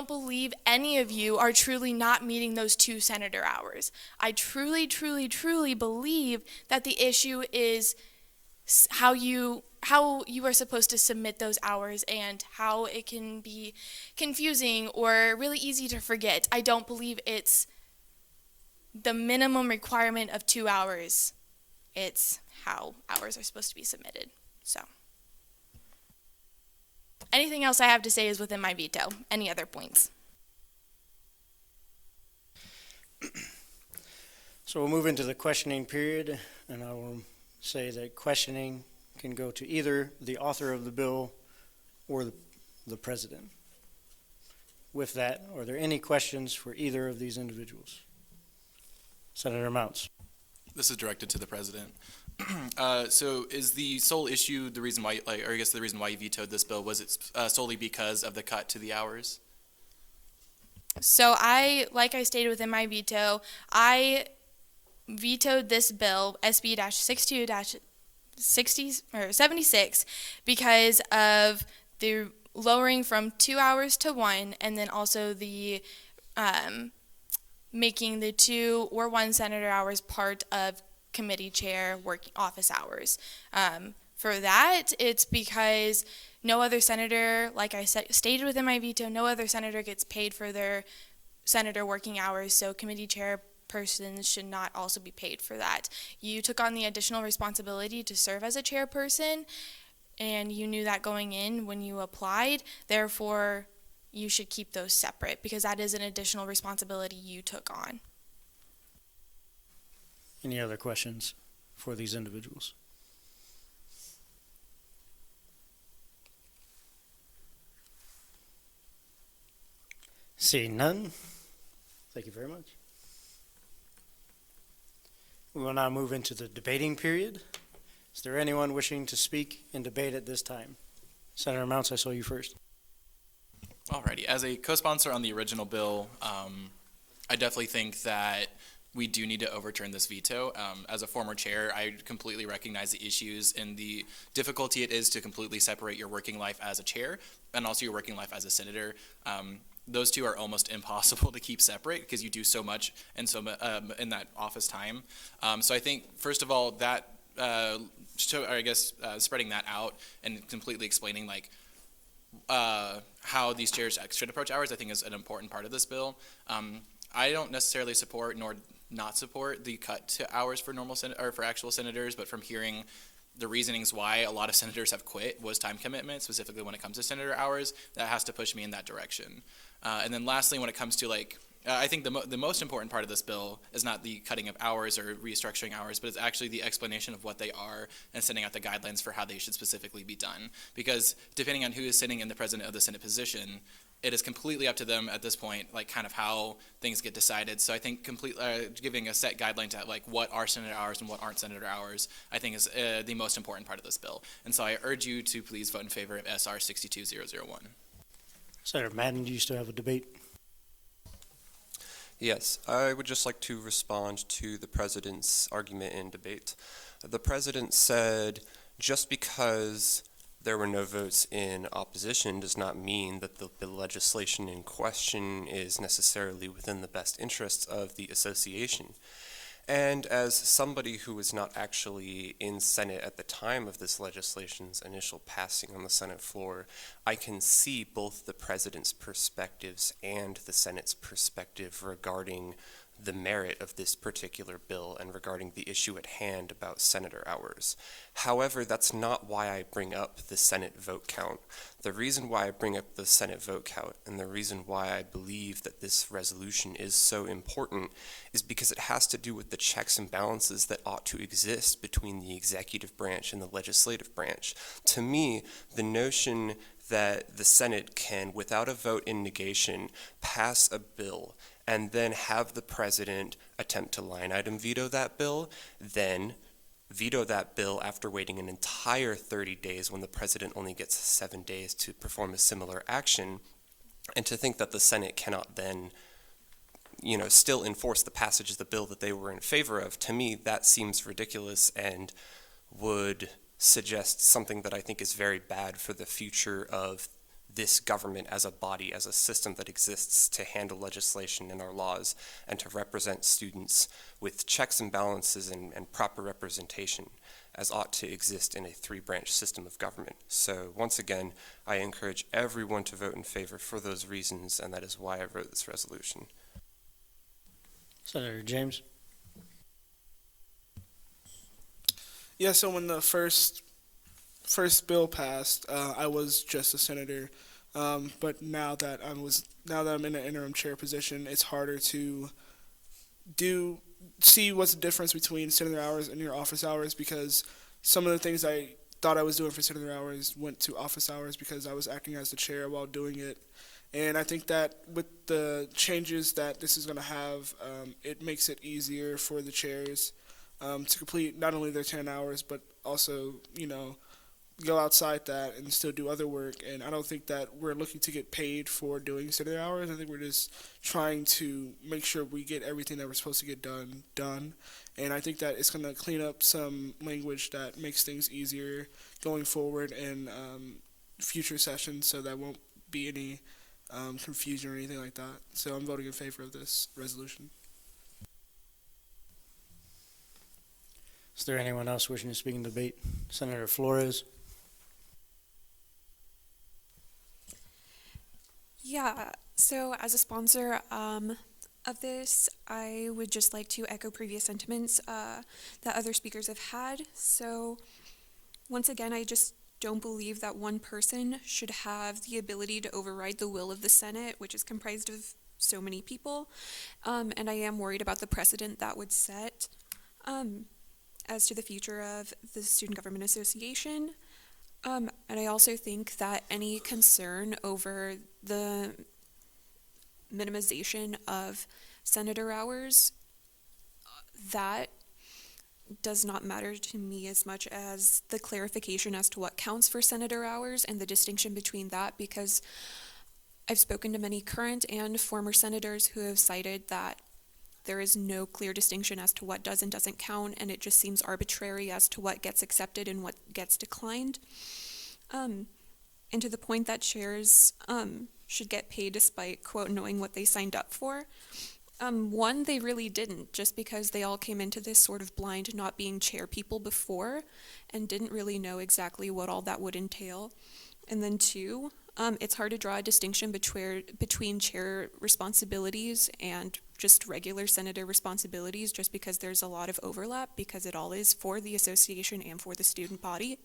believe any of you are truly not meeting those 2 senator hours. I truly, truly, truly believe that the issue is how you are supposed to submit those hours and how it can be confusing or really easy to forget. I don't believe it's the minimum requirement of 2 hours. It's how hours are supposed to be submitted. So anything else I have to say is within my veto. Any other points? So we'll move into the questioning period, and I will say that questioning can go to either the author of the bill or the president. With that, are there any questions for either of these individuals? Senator Mounts. This is directed to the president. So is the sole issue the reason why, or I guess the reason why you vetoed this bill, was it solely because of the cut to the hours? So like I stated within my veto, I vetoed this bill, SB-62-76, because of the lowering from 2 hours to 1, and then also the making the 2 or 1 senator hours part of committee chair working office hours. For that, it's because no other senator, like I stated within my veto, no other senator gets paid for their senator working hours, so committee chair persons should not also be paid for that. You took on the additional responsibility to serve as a chairperson, and you knew that going in when you applied, therefore you should keep those separate because that is an additional responsibility you took on. Any other questions for these individuals? Seeing none, thank you very much. We will now move into the debating period. Is there anyone wishing to speak in debate at this time? Senator Mounts, I saw you first. Alrighty, as a co-sponsor on the original bill, I definitely think that we do need to overturn this veto. As a former chair, I completely recognize the issues and the difficulty it is to completely separate your working life as a chair and also your working life as a senator. Those two are almost impossible to keep separate because you do so much and in that office time. So I think, first of all, that spreading that out and completely explaining how these chairs should approach hours, I think is an important part of this bill. I don't necessarily support nor not support the cut to hours for for actual senators, but from hearing the reasonings why a lot of senators have quit was time commitment, specifically when it comes to senator hours, that has to push me in that direction. And then lastly, when it comes to I think the most important part of this bill is not the cutting of hours or restructuring hours, but it's actually the explanation of what they are and setting out the guidelines for how they should specifically be done. Because depending on who is sitting in the president of the Senate position, it is completely up to them at this point, kind of how things get decided. So I think giving a set guideline to what are senator hours and what aren't senator hours, I think is the most important part of this bill. And so I urge you to please vote in favor of SR 62001. Senator Madden, do you still have a debate? Yes, I would just like to respond to the president's argument in debate. The president said just because there were no votes in opposition does not mean that the legislation in question is necessarily within the best interests of the association. And as somebody who was not actually in Senate at the time of this legislation's initial passing on the Senate floor, I can see both the president's perspectives and the Senate's perspective regarding the merit of this particular bill and regarding the issue at hand about senator hours. However, that's not why I bring up the Senate vote count. The reason why I bring up the Senate vote count and the reason why I believe that this resolution is so important is because it has to do with the checks and balances that ought to exist between the executive branch and the legislative branch. To me, the notion that the Senate can, without a vote in negation, pass a bill and then have the president attempt to line item veto that bill, then veto that bill after waiting an entire 30 days when the president only gets 7 days to perform a similar action, and to think that the Senate cannot then, still enforce the passage of the bill that they were in favor of, to me, that seems ridiculous and would suggest something that I think is very bad for the future of this government as a body, as a system that exists to handle legislation and our laws and to represent students with checks and balances and proper representation as ought to exist in a three-branch system of government. So once again, I encourage everyone to vote in favor for those reasons, and that is why I wrote this resolution. Senator James? Yeah, so when the first bill passed, I was just a senator, but now that I'm in an interim chair position, it's harder to see what's the difference between senator hours and your office hours, because some of the things I thought I was doing for senator hours went to office hours because I was acting as the chair while doing it. And I think that with the changes that this is going to have, it makes it easier for the chairs to complete not only their 10 hours, but also, go outside that and still do other work. And I don't think that we're looking to get paid for doing senator hours. I think we're just trying to make sure we get everything that we're supposed to get done. And I think that it's going to clean up some language that makes things easier going forward in future sessions, so there won't be any confusion or anything like that. So I'm voting in favor of this resolution. Is there anyone else wishing to speak in debate? Senator Flores? Yeah, so as a sponsor of this, I would just like to echo previous sentiments that other speakers have had. So once again, I just don't believe that one person should have the ability to override the will of the Senate, which is comprised of so many people. And I am worried about the precedent that would set as to the future of the Student Government Association. And I also think that any concern over the minimization of senator hours, that does not matter to me as much as the clarification as to what counts for senator hours and the distinction between that, because I've spoken to many current and former senators who have cited that there is no clear distinction as to what does and doesn't count, and it just seems arbitrary as to what gets accepted and what gets declined. And to the point that chairs should get paid despite, quote, knowing what they signed up for. One, they really didn't, just because they all came into this sort of blind, not being chair people before, and didn't really know exactly what all that would entail. And then two, it's hard to draw a distinction between chair responsibilities and just regular senator responsibilities, just because there's a lot of overlap, because it all is for the association and for the student body.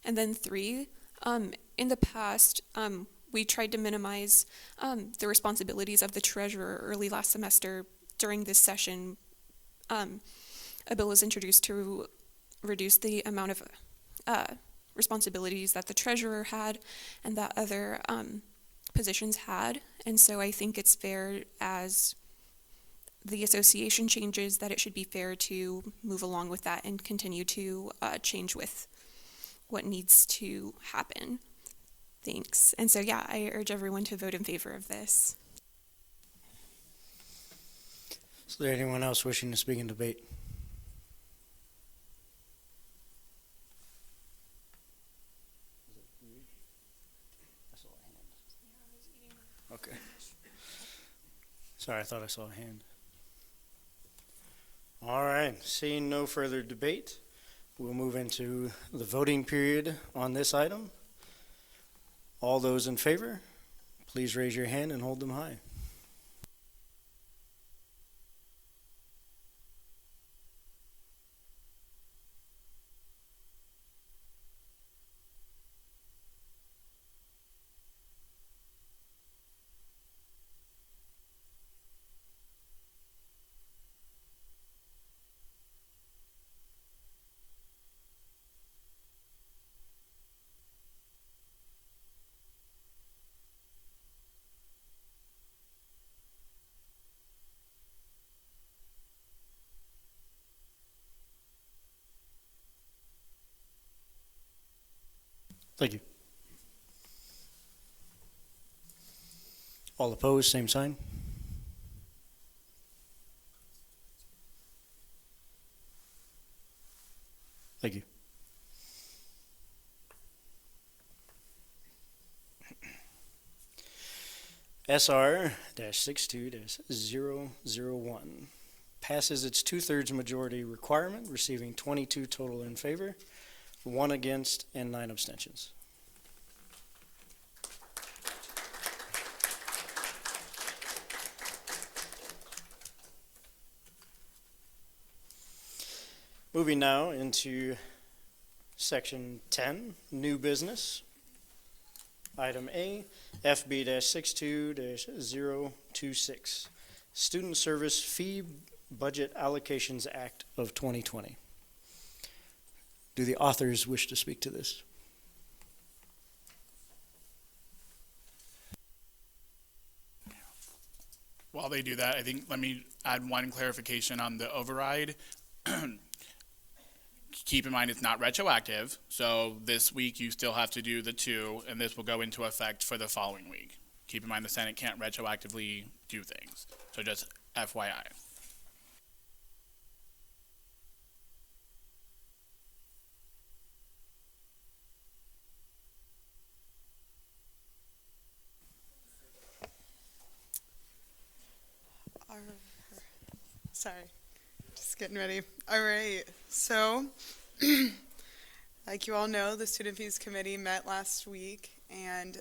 And then three, in the past, we tried to minimize the responsibilities of the treasurer. Early last semester. During this session, a bill was introduced to reduce the amount of responsibilities that the treasurer had and that other positions had. And so I think it's fair, as the association changes, that it should be fair to move along with that and continue to change with what needs to happen. Thanks. And so, yeah, I urge everyone to vote in favor of this. Is there anyone else wishing to speak in debate? Okay. Sorry, I thought I saw a hand. All right, seeing no further debate, we'll move into the voting period on this item. All those in favor, please raise your hand and hold them high. Thank you. All opposed, same sign. Thank you. SR-62-001 passes its 2/3 majority requirement, receiving 22 total in favor, 1 against, and 9 abstentions. Moving now into Section 10, New Business. Item A, FB-62-026, Student Service Fee Budget Allocations Act of 2020. Do the authors wish to speak to this? While they do that, I think let me add one clarification on the override. Keep in mind it's not retroactive, so this week you still have to do the 2, and this will go into effect for the following week. Keep in mind the Senate can't retroactively do things, so just FYI. Sorry, just getting ready. All right, so like you all know, the Student Fees Committee met last week and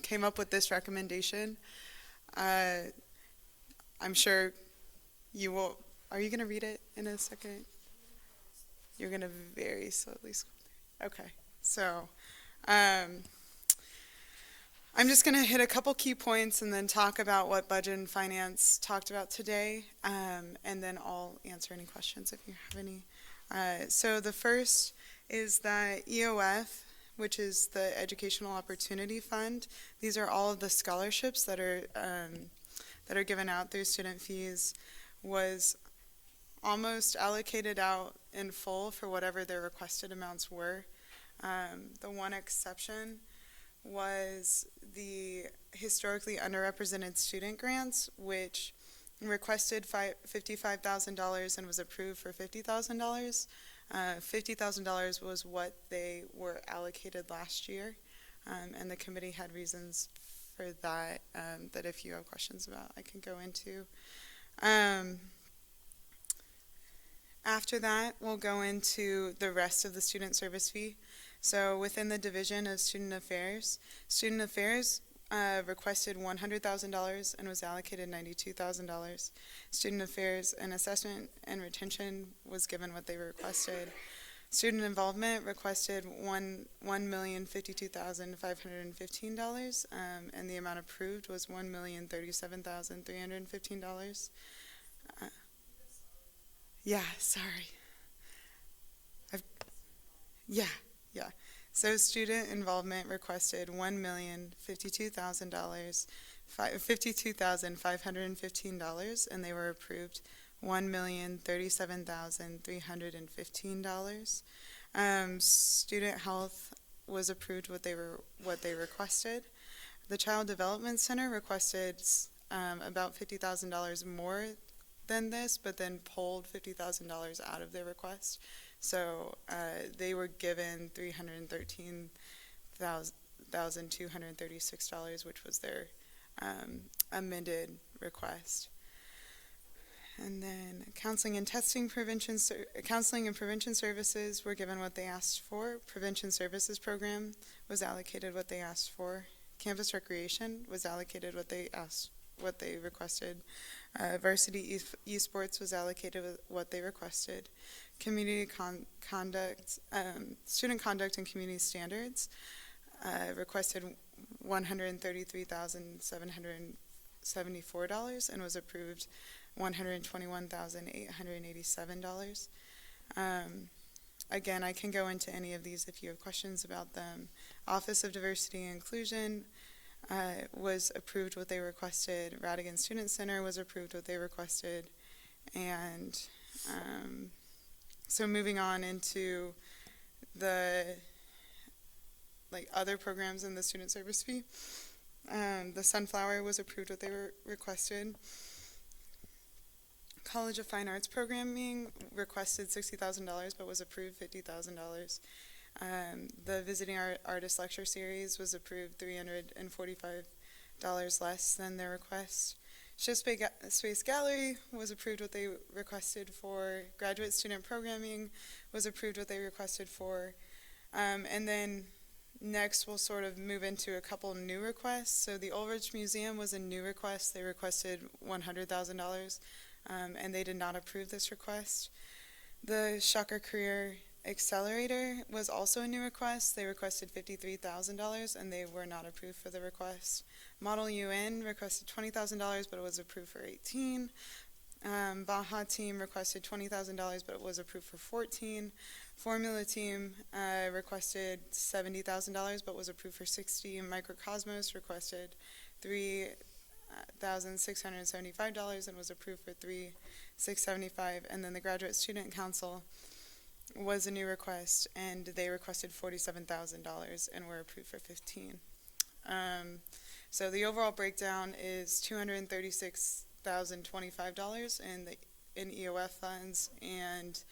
came up with this recommendation. I'm sure you will. Are you going to read it in a second? You're going to very slowly scroll through. Okay, so I'm just going to hit a couple key points and then talk about what Budget and Finance talked about today, and then I'll answer any questions if you have any. So the first is that EOF, which is the Educational Opportunity Fund. These are all of the scholarships that are given out through student fees, was almost allocated out in full for whatever their requested amounts were. The one exception was the historically underrepresented student grants, which requested $55,000 and was approved for $50,000. $50,000 was what they were allocated last year, and the committee had reasons for that, that if you have questions about, I can go into. After that, we'll go into the rest of the student service fee. So within the Division of Student Affairs requested $100,000 and was allocated $92,000. Student Affairs and Assessment and Retention was given what they requested. Student Involvement requested $1,052,515, and the amount approved was $1,037,315. Yeah, sorry. Yeah. So student involvement requested $1,052,515, and they were approved $1,037,315. Student health was approved what they requested. The Child Development Center requested about $50,000 more than this, but then pulled $50,000 out of their request. So they were given $313,236, which was their amended request. And then counseling and prevention services were given what they asked for. Prevention services program was allocated what they asked for. Campus recreation was allocated what they requested. Varsity esports was allocated with what they requested. Community conduct, student conduct and community standards requested $133,774 and was approved $121,887. Again, I can go into any of these if you have questions about them. Office of Diversity and Inclusion was approved what they requested. Radigan Student Center was approved what they requested. And so moving on into the other programs in the student service fee. The Sunflower was approved what they requested. College of Fine Arts programming requested $60,000 but was approved $50,000. The Visiting Artist Lecture Series was approved $345 less than their request. Shift Space Gallery was approved what they requested for. Graduate Student Programming was approved what they requested for. And then next we'll sort of move into a couple new requests. So the Ulrich Museum was a new request. They requested $100,000, and they did not approve this request. The Shocker Career Accelerator was also a new request. They requested $53,000 and they were not approved for the request. Model UN requested $20,000 but it was approved for $18,000. Baja Team requested $20,000 but it was approved for $14,000. Formula Team requested $70,000 but was approved for $60,000. Microcosmos requested $3,675 and was approved for $3,675. And then the Graduate Student Council was a new request, and they requested $47,000 and were approved for $15,000. So the overall breakdown is $236,025 in EOF funds and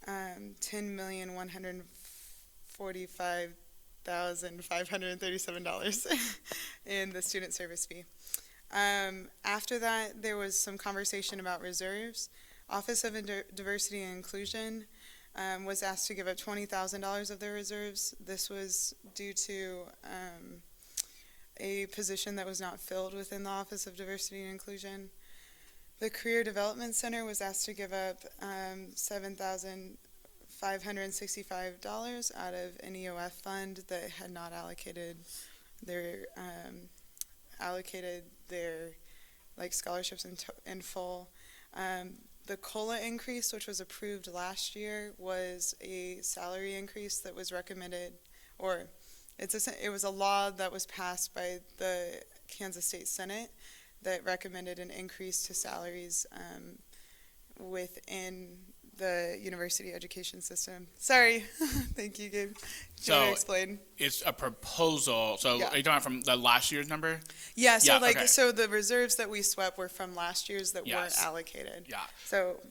$10,145,537 in the student service fee. After that, there was some conversation about reserves. Office of Diversity and Inclusion was asked to give up $20,000 of their reserves. This was due to a position that was not filled within the Office of Diversity and Inclusion. The Career Development Center was asked to give up $7,565 out of an EOF fund that had not allocated their scholarships in full. The COLA increase, which was approved last year, was a salary increase that was recommended, or it was a law that was passed by the Kansas State Senate that recommended an increase to salaries within the university education system. Sorry. Thank you, Gabe. Do you want to explain? It's a proposal. So Yeah. are you talking from the last year's number? Yeah, so okay. so the reserves that we swept were from last year's that weren't Yes. allocated. Yeah. So,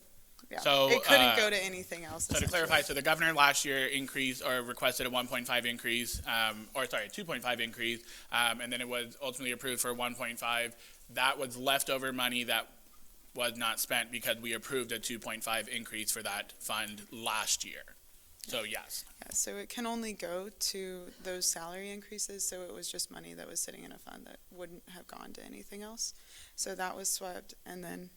yeah, So, it couldn't go to anything else. So to clarify, so the governor last year increased or requested a 1.5 increase, 2.5 increase, and then it was ultimately approved for 1.5. That was leftover money that was not spent because we approved a 2.5 increase for that fund last year. So yes. Yeah, so it can only go to those salary increases, so it was just money that was sitting in a fund that wouldn't have gone to anything else. So that was swept, and then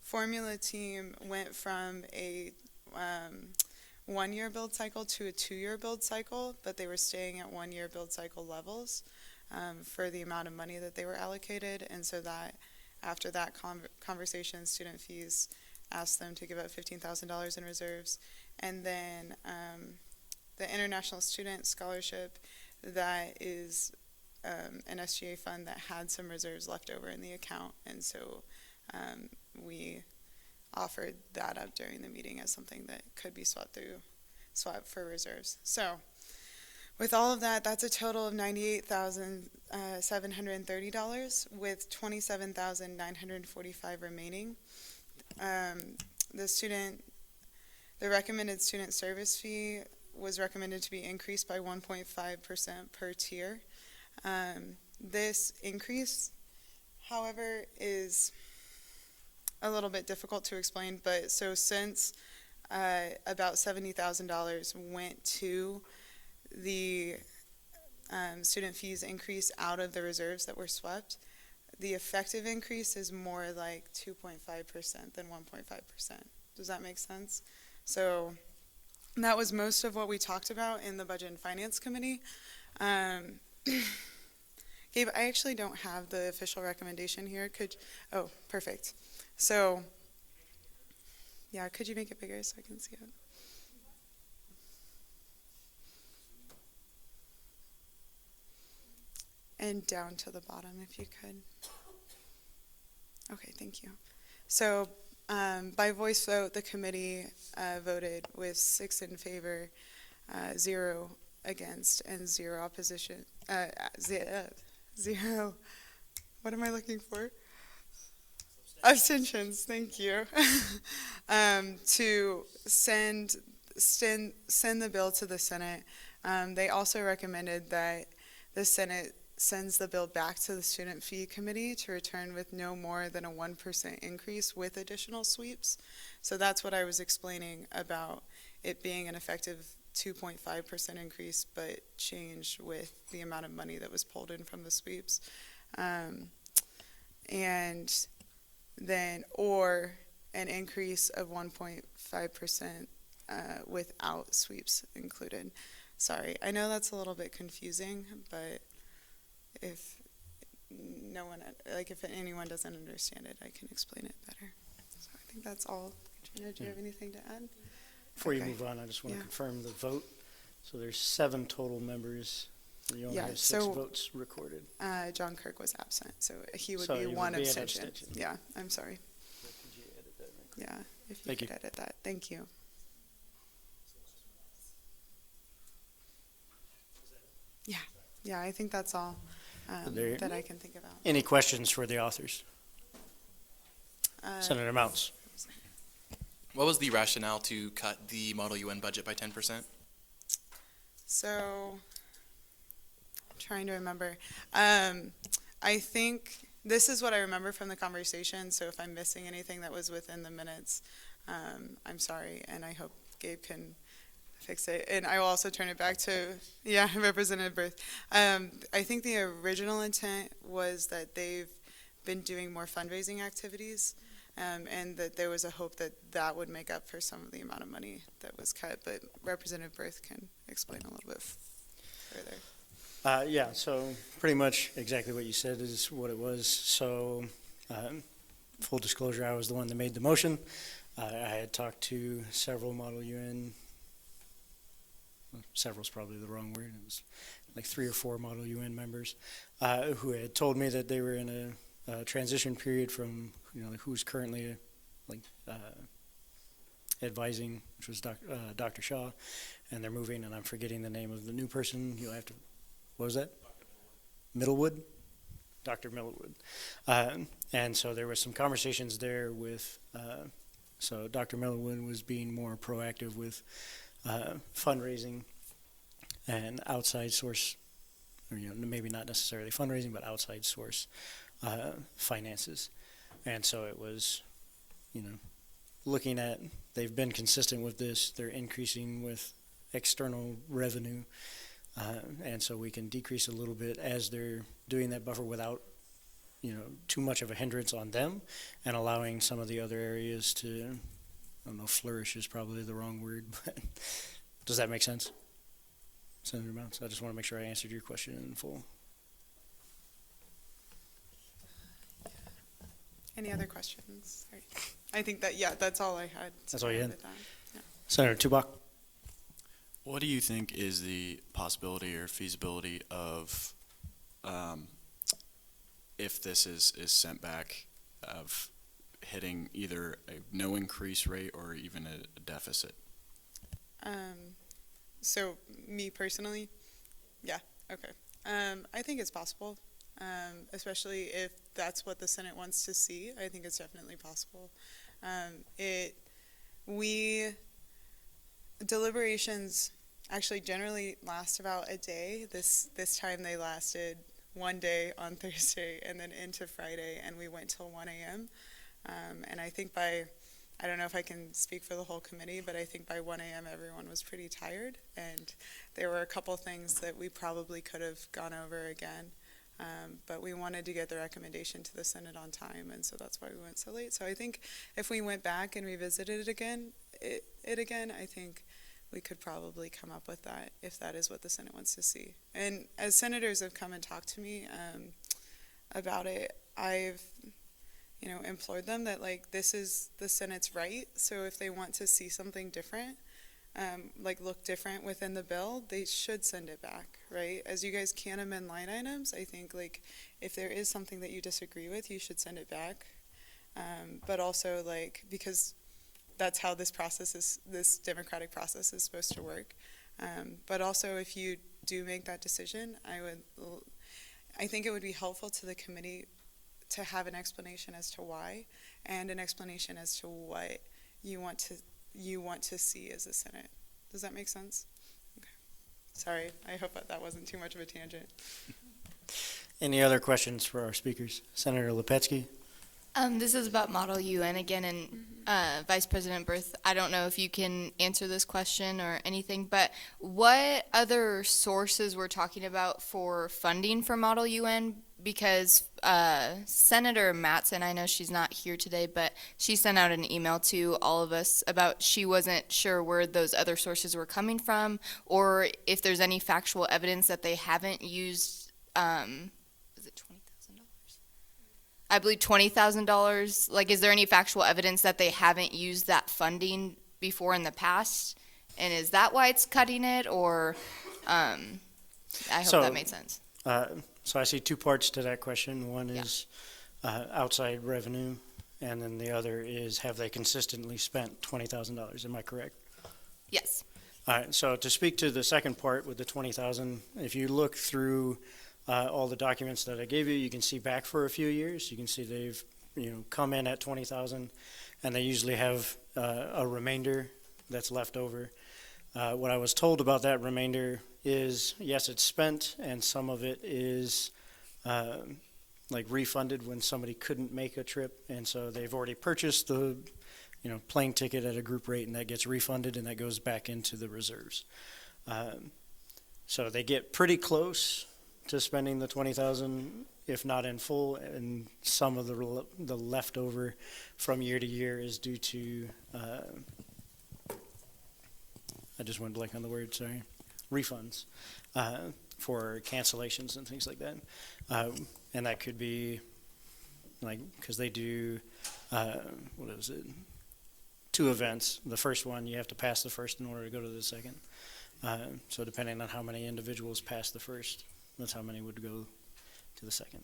formula team went from a 1-year build cycle to a 2-year build cycle, but they were staying at 1-year build cycle levels for the amount of money that they were allocated, and so that after that conversation, student fees asked them to give up $15,000 in reserves. And then the International Student Scholarship, that is an SGA fund that had some reserves left over in the account. And so we offered that up during the meeting as something that could be swapped for reserves. So with all of that, that's a total of $98,730 with $27,945 remaining. The recommended student service fee was recommended to be increased by 1.5% per tier. This increase, however, is a little bit difficult to explain, but so since about $70,000 went to the student fees increase out of the reserves that were swept, the effective increase is more like 2.5% than 1.5%. Does that make sense? So that was most of what we talked about in the Budget and Finance Committee. Gabe, I actually don't have the official recommendation here. Oh, perfect. So, yeah, could you make it bigger so I can see it? And down to the bottom, if you could. Okay, thank you. So, by voice vote, the committee voted with 6 in favor, 0 against, and 0 opposition. 0. What am I looking for? Abstentions. Thank you. To send the bill to the Senate. They also recommended that the Senate sends the bill back to the Student Fee Committee to return with no more than a 1% increase with additional sweeps. So that's what I was explaining about it being an effective 2.5% increase, but changed with the amount of money that was pulled in from the sweeps. And then, or an increase of 1.5% without sweeps included. Sorry, I know that's a little bit confusing, but if anyone doesn't understand it, I can explain it better. So I think that's all. Katrina, do you have anything to add? Before you move on, I just want to confirm the vote. So there's 7 total members. You only have 6 votes recorded. John Kirk was absent, so he would So be he one would be an abstention. abstention. Yeah, I'm sorry. Could you edit that? Yeah, if you Thank could you. edit that. Thank you. Yeah, I think that's all that I can think about. Any questions for the authors? Senator Mounts. What was the rationale to cut the Model UN budget by 10%? So, I'm trying to remember. I think this is what I remember from the conversation, so if I'm missing anything that was within the minutes, I'm sorry, and I hope Gabe can fix it. And I will also turn it back to, Representative Berth. I think the original intent was that they've been doing more fundraising activities, and that there was a hope that that would make up for some of the amount of money that was cut, but Representative Berth can explain a little bit further. So pretty much exactly what you said is what it was. So full disclosure, I was the one that made the motion. I had talked to several Model UN, several's probably the wrong word, it was like 3 or 4 Model UN members who had told me that they were in a transition period from, who's currently advising, which was Dr. Shaw, and they're moving, and I'm forgetting the name of the new person. You'll have to, what was that? Middlewood? Dr. Middlewood. And so there was some conversations there with, so Dr. Middlewood was being more proactive with fundraising and outside source, or maybe not necessarily fundraising, but outside source finances. And so it was, looking at, they've been consistent with this, they're increasing with external revenue, and so we can decrease a little bit as they're doing that buffer without, too much of a hindrance on them, and allowing some of the other areas to, I don't know, flourish is probably the wrong word, but does that make sense? Senator Mounts, I just want to make sure I answered your question in full. Any other questions? Sorry. I think that, that's all I had. That's all you had? Yeah. Senator Tubach? What do you think is the possibility or feasibility of, if this is sent back, of hitting either a no increase rate or even a deficit? So me personally, yeah, okay. I think it's possible, especially if that's what the Senate wants to see. I think it's definitely possible. Deliberations actually generally last about a day. This time they lasted one day on Thursday and then into Friday, and we went till 1 a.m. And I think I don't know if I can speak for the whole committee, but I think by 1 a.m. everyone was pretty tired, and there were a couple things that we probably could have gone over again. But we wanted to get the recommendation to the Senate on time, and so that's why we went so late. So I think if we went back and revisited it again, I think we could probably come up with that if that is what the Senate wants to see. And as senators have come and talked to me about it, I've implored them that this is the Senate's right. So if they want to see something different, look different within the bill, they should send it back, right? As you guys can amend line items, I think if there is something that you disagree with, you should send it back. But also because that's how this democratic process is supposed to work. But also if you do make that decision, I think it would be helpful to the committee to have an explanation as to why, and an explanation as to what you want to see as a Senate. Does that make sense? Okay. Sorry, I hope that wasn't too much of a tangent. Any other questions for our speakers? Senator Lepetsky? This is about Model UN again, and Vice President Berth, I don't know if you can answer this question or anything, but what other sources we're talking about for funding for Model UN? Because Senator Mattson, I know she's not here today, but she sent out an email to all of us about she wasn't sure where those other sources were coming from, or if there's any factual evidence that they haven't used, is it $20,000? I believe $20,000. Is there any factual evidence that they haven't used that funding before in the past? And is that why it's cutting it, or I hope that made sense. So I see two parts to that question. One is outside revenue, and then the other is have they consistently spent $20,000? Am I correct? Yes. All right. So to speak to the second part with the $20,000, if you look through all the documents that I gave you, you can see back for a few years. You can see they've come in at $20,000, and they usually have a remainder that's left over. What I was told about that remainder is, yes, it's spent, and some of it is refunded when somebody couldn't make a trip, and so they've already purchased the plane ticket at a group rate, and that gets refunded, and that goes back into the reserves. So they get pretty close to spending the $20,000, if not in full, and some of the leftover from year to year is due to I just went blank on the word, sorry, refunds for cancellations and things like that. And that could be because they do, what is it, 2 events. The first one, you have to pass the first in order to go to the second. So depending on how many individuals pass the first, that's how many would go to the second.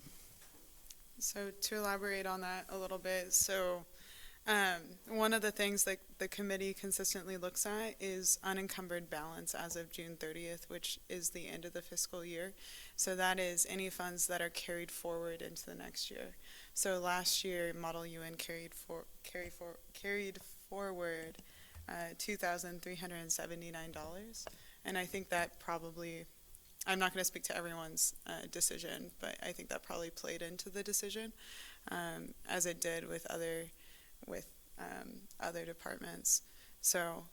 So to elaborate on that a little bit, so One of the things that the committee consistently looks at is unencumbered balance as of June 30th, which is the end of the fiscal year. So that is any funds that are carried forward into the next year. So last year, Model UN carried forward $2,379, and I think that probably, I'm not going to speak to everyone's decision, but I think that probably played into the decision, as it did with other departments. So,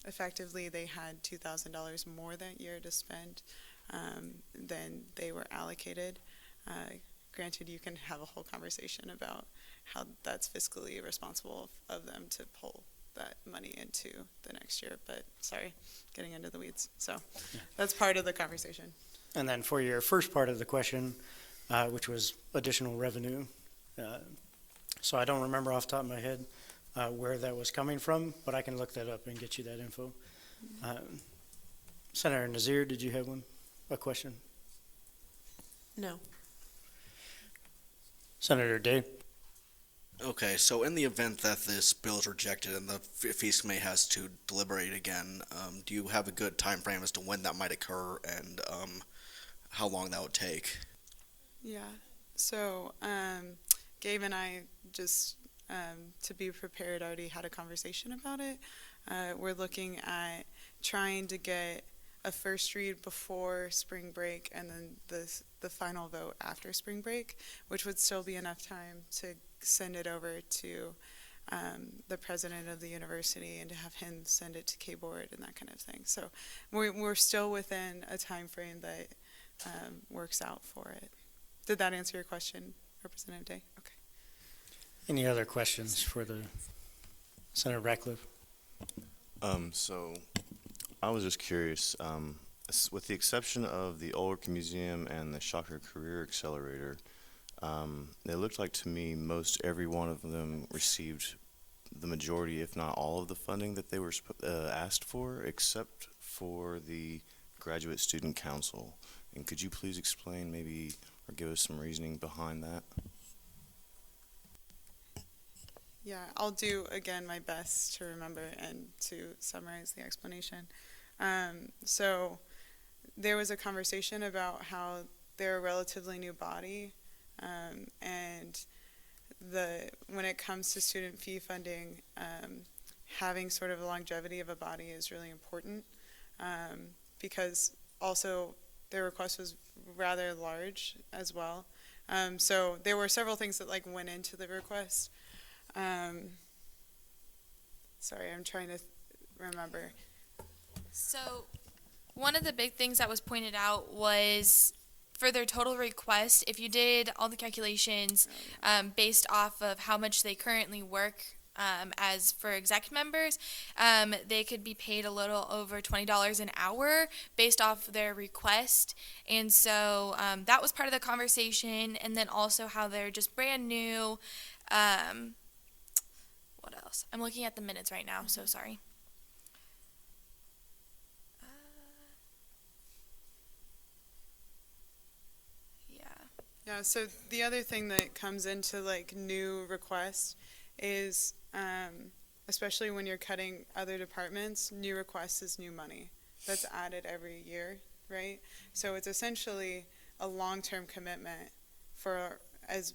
effectively, they had $2,000 more that year to spend than they were allocated. Granted, you can have a whole conversation about how that's fiscally irresponsible of them to pull that money into the next year, but sorry, getting into the weeds. So that's part of the conversation. And then for your first part of the question, which was additional revenue, so I don't remember off the top of my head where that was coming from, but I can look that up and get you that info. Senator Nazir, did you have a question? No. Senator Day. Okay, so in the event that this bill is rejected and the fees committee has to deliberate again, do you have a good time frame as to when that might occur and how long that would take? Yeah, so Gabe and I just, to be prepared, already had a conversation about it. We're looking at trying to get a first read before spring break and then the final vote after spring break, which would still be enough time to send it over to the president of the university and to have him send it to K-Board and that kind of thing. So we're still within a time frame that works out for it. Did that answer your question, Representative Day? Okay. Any other questions for the Senator Ratcliffe? So I was just curious, with the exception of the Ulrich Museum and the Shocker Career Accelerator, it looked like to me most every one of them received the majority, if not all, of the funding that they were asked for, except for the Graduate Student Council. And could you please explain maybe or give us some reasoning behind that? Yeah, I'll do, again, my best to remember and to summarize the explanation. So there was a conversation about how they're a relatively new body, and when it comes to student fee funding, having sort of a longevity of a body is really important, because also their request was rather large as well. So there were several things that went into the request. Sorry, I'm trying to remember. So one of the big things that was pointed out was for their total request, if you did all the calculations based off of how much they currently work as for exec members, they could be paid a little over $20 an hour based off their request. And so that was part of the conversation. And then also how they're just brand new. What else? I'm looking at the minutes right now, so sorry. Yeah, so the other thing that comes into new requests is, especially when you're cutting other departments, new requests is new money. That's added every year, right? So it's essentially a long-term commitment for as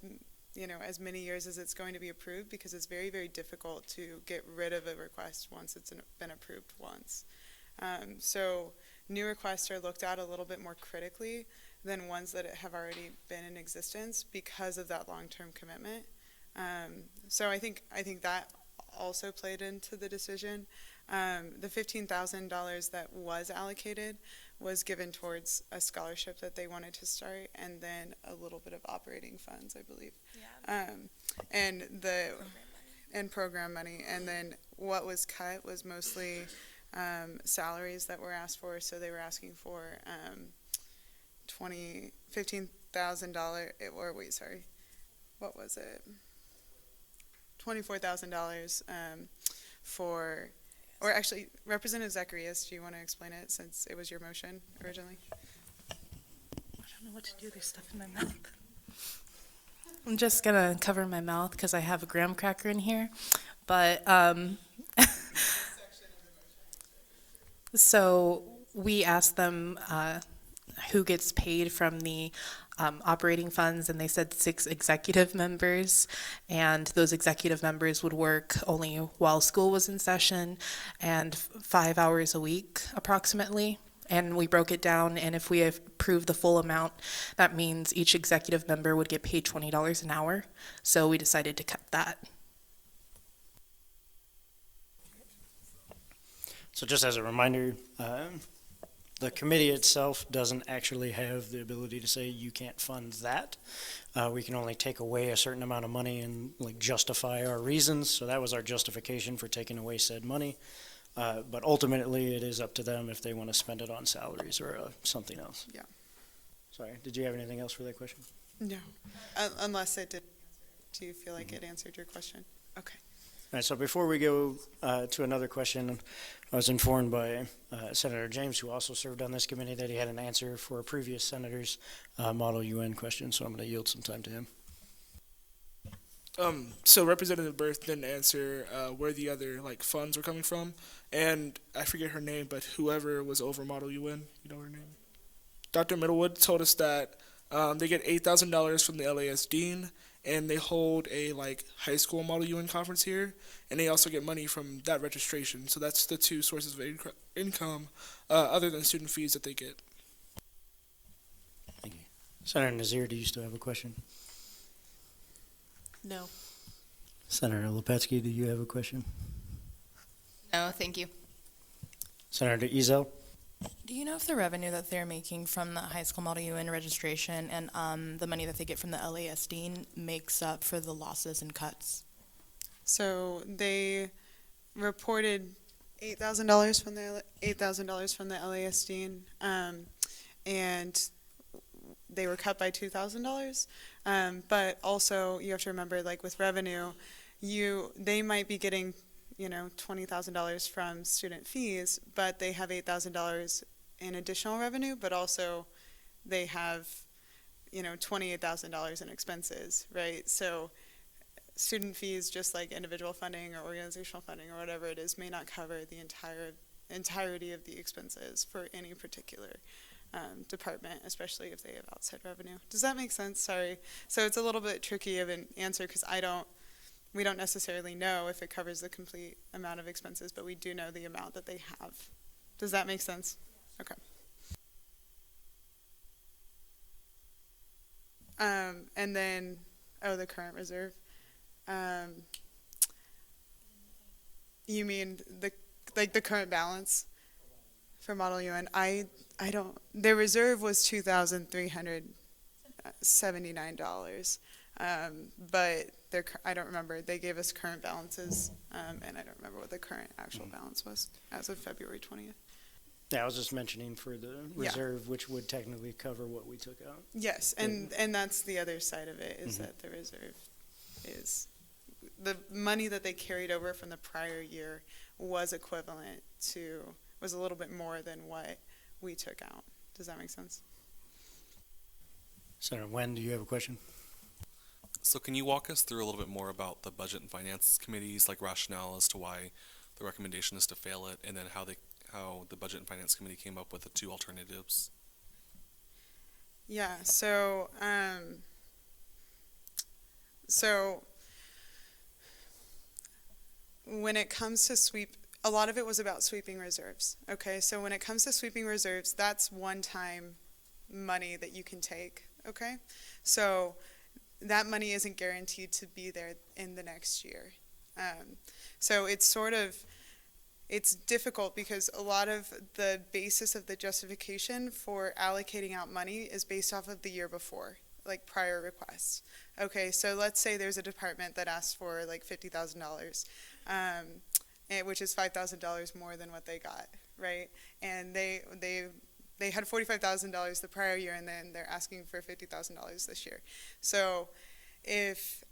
many years as it's going to be approved, because it's very, very difficult to get rid of a request once it's been approved once. So new requests are looked at a little bit more critically than ones that have already been in existence because of that long-term commitment. So I think that also played into the decision. The $15,000 that was allocated was given towards a scholarship that they wanted to start, and then a little bit of operating funds, I believe. Yeah. And program money. And then what was cut was mostly salaries that were asked for. So they were asking for $15,000, or wait, sorry, what was it? $24,000 for, or actually, Representative Zacharias, do you want to explain it since it was your motion originally? I don't know what to do. There's stuff in my mouth. I'm just gonna cover my mouth because I have a graham cracker in here, but so we asked them who gets paid from the operating funds, and they said 6 executive members, and those executive members would work only while school was in session and 5 hours a week approximately. And we broke it down, and if we approve the full amount, that means each executive member would get paid $20 an hour. So we decided to cut that. So just as a reminder, the committee itself doesn't actually have the ability to say you can't fund that. We can only take away a certain amount of money and like justify our reasons. So that was our justification for taking away said money. But ultimately, it is up to them if they want to spend it on salaries or something else. Yeah. Sorry, did you have anything else for that question? No, unless it did. Do you feel like it answered your question? Okay. All right, so before we go to another question, I was informed by Senator James, who also served on this committee, that he had an answer for a previous senator's Model UN question, so I'm going to yield some time to him. So Representative Berth didn't answer where the other funds were coming from, and I forget her name, but whoever was over Model UN, you know her name? Dr. Middlewood told us that they get $8,000 from the LAS Dean, and they hold a high school Model UN conference here, and they also get money from that registration. So that's the 2 sources of income other than student fees that they get. Thank you. Senator Nazir, do you still have a question? No. Senator Lepetsky, do you have a question? No, thank you. Senator Ezel? Do you know if the revenue that they're making from the high school Model UN registration and the money that they get from the LAS Dean makes up for the losses and cuts? So they reported $8,000 from the LAS Dean, and they were cut by $2,000. But also you have to remember, with revenue, they might be getting $20,000 from student fees, but they have $8,000 in additional revenue, but also they have $28,000 in expenses, right? So student fees, just like individual funding or organizational funding or whatever it is, may not cover the entirety of the expenses for any particular department, especially if they have outside revenue. Does that make sense? Sorry. So it's a little bit tricky of an answer because we don't necessarily know if it covers the complete amount of expenses, but we do know the amount that they have. Does that make sense? Okay. And then, the current reserve. You mean the current balance for Model UN? I don't. Their reserve was $2,379, but I don't remember. They gave us current balances, and I don't remember what the current actual balance was as of February 20th. Yeah, I was just mentioning for the reserve, which would technically cover what we took out. Yes, and that's the other side of it, is that the reserve is the money that they carried over from the prior year was equivalent to, was a little bit more than what we took out. Does that make sense? Senator Wen, do you have a question? So can you walk us through a little bit more about the Budget and Finance Committee's rationale as to why the recommendation is to fail it, and then how the Budget and Finance Committee came up with the 2 alternatives? Yeah, so when it comes to a lot of it was about sweeping reserves. Okay, so when it comes to sweeping reserves, that's one-time money that you can take. Okay, so that money isn't guaranteed to be there in the next year. So it's difficult because a lot of the basis of the justification for allocating out money is based off of the year before, prior requests. Okay, so let's say there's a department that asks for $50,000, which is $5,000 more than what they got, right? And they had $45,000 the prior year, and then they're asking for $50,000 this year. So if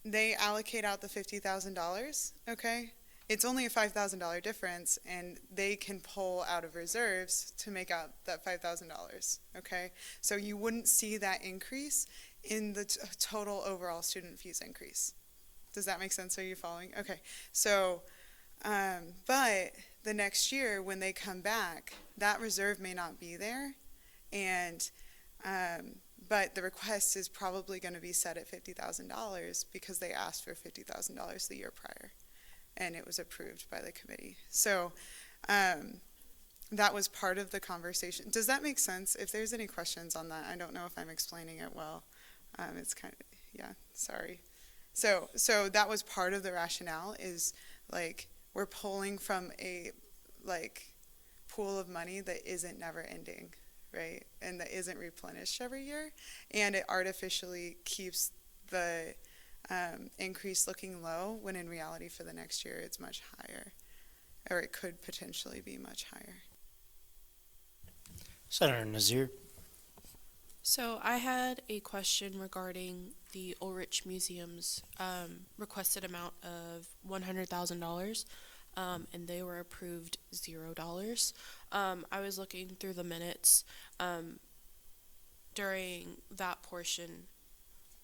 they allocate out the $50,000, okay, it's only a $5,000 difference, and they can pull out of reserves to make out that $5,000, okay? So you wouldn't see that increase in the total overall student fees increase. Does that make sense? Are you following? Okay. So, but the next year when they come back, that reserve may not be there, and but the request is probably going to be set at $50,000 because they asked for $50,000 the year prior, and it was approved by the committee. So that was part of the conversation. Does that make sense? If there's any questions on that, I don't know if I'm explaining it well. It's kind of, yeah, sorry. So that was part of the rationale, is like we're pulling from a like pool of money that isn't never ending, right? And that isn't replenished every year, and it artificially keeps the increase looking low when in reality for the next year it's much higher, or it could potentially be much higher. Senator Nazir. So I had a question regarding the Ulrich Museum's requested amount of $100,000, and they were approved $0. I was looking through the minutes during that portion,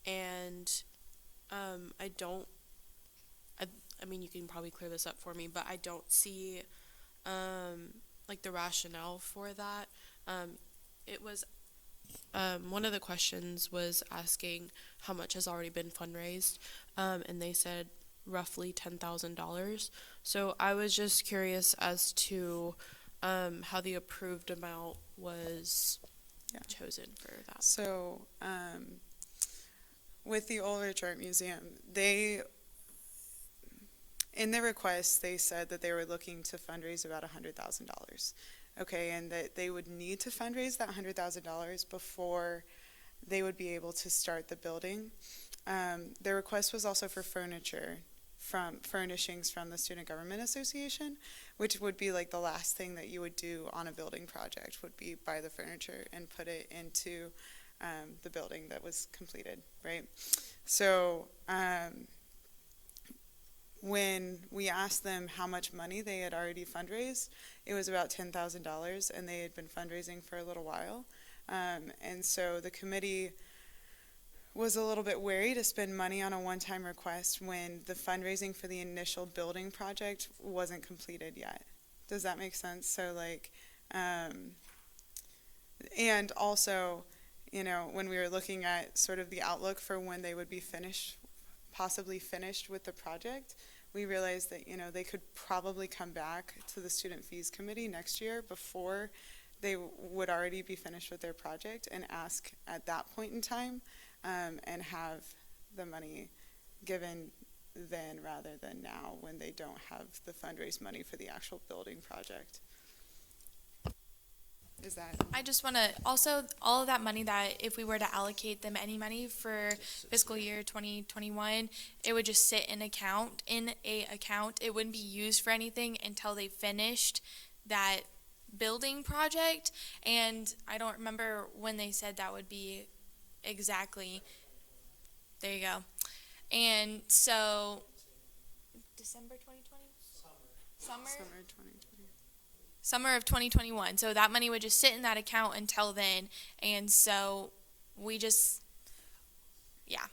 and I mean, you can probably clear this up for me, but I don't see like the rationale for that. It was one of the questions was asking how much has already been fundraised, and they said roughly $10,000. So I was just curious as to how the approved amount was chosen for that. So with the Ulrich Art Museum, they, in their request, they said that they were looking to fundraise about $100,000. Okay, and that they would need to fundraise that $100,000 before they would be able to start the building. Their request was also for furnishings from the Student Government Association, which would be like the last thing that you would do on a building project, would be buy the furniture and put it into the building that was completed, right? So when we asked them how much money they had already fundraised, it was about $10,000, and they had been fundraising for a little while. And so the committee was a little bit wary to spend money on a one-time request when the fundraising for the initial building project wasn't completed yet. Does that make sense? So like, and also, you know, when we were looking at sort of the outlook for when they would be possibly finished with the project, we realized that, you know, they could probably come back to the Student Fees Committee next year before they would already be finished with their project, and ask at that point in time, and have the money given then rather than now, when they don't have the fundraise money for the actual building project. Is that? I just want to also, all of that money that if we were to allocate them any money for fiscal year 2021, it would just sit in a account. It wouldn't be used for anything until they finished that building project. And I don't remember when they said that would be exactly. There you go. And so December 2020? Summer 2020. Summer of 2021. So that money would just sit in that account until then. And so we just, yeah.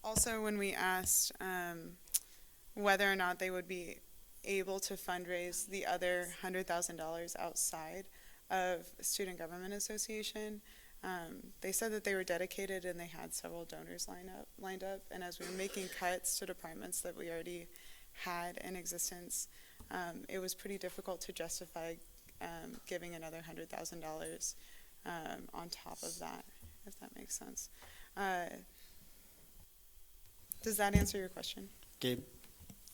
Also, when we asked whether or not they would be able to fundraise the other $100,000 outside of Student Government Association, they said that they were dedicated and they had several donors lined up. And as we were making cuts to departments that we already had in existence, it was pretty difficult to justify giving another $100,000 on top of that, if that makes sense. Does that answer your question? Gabe?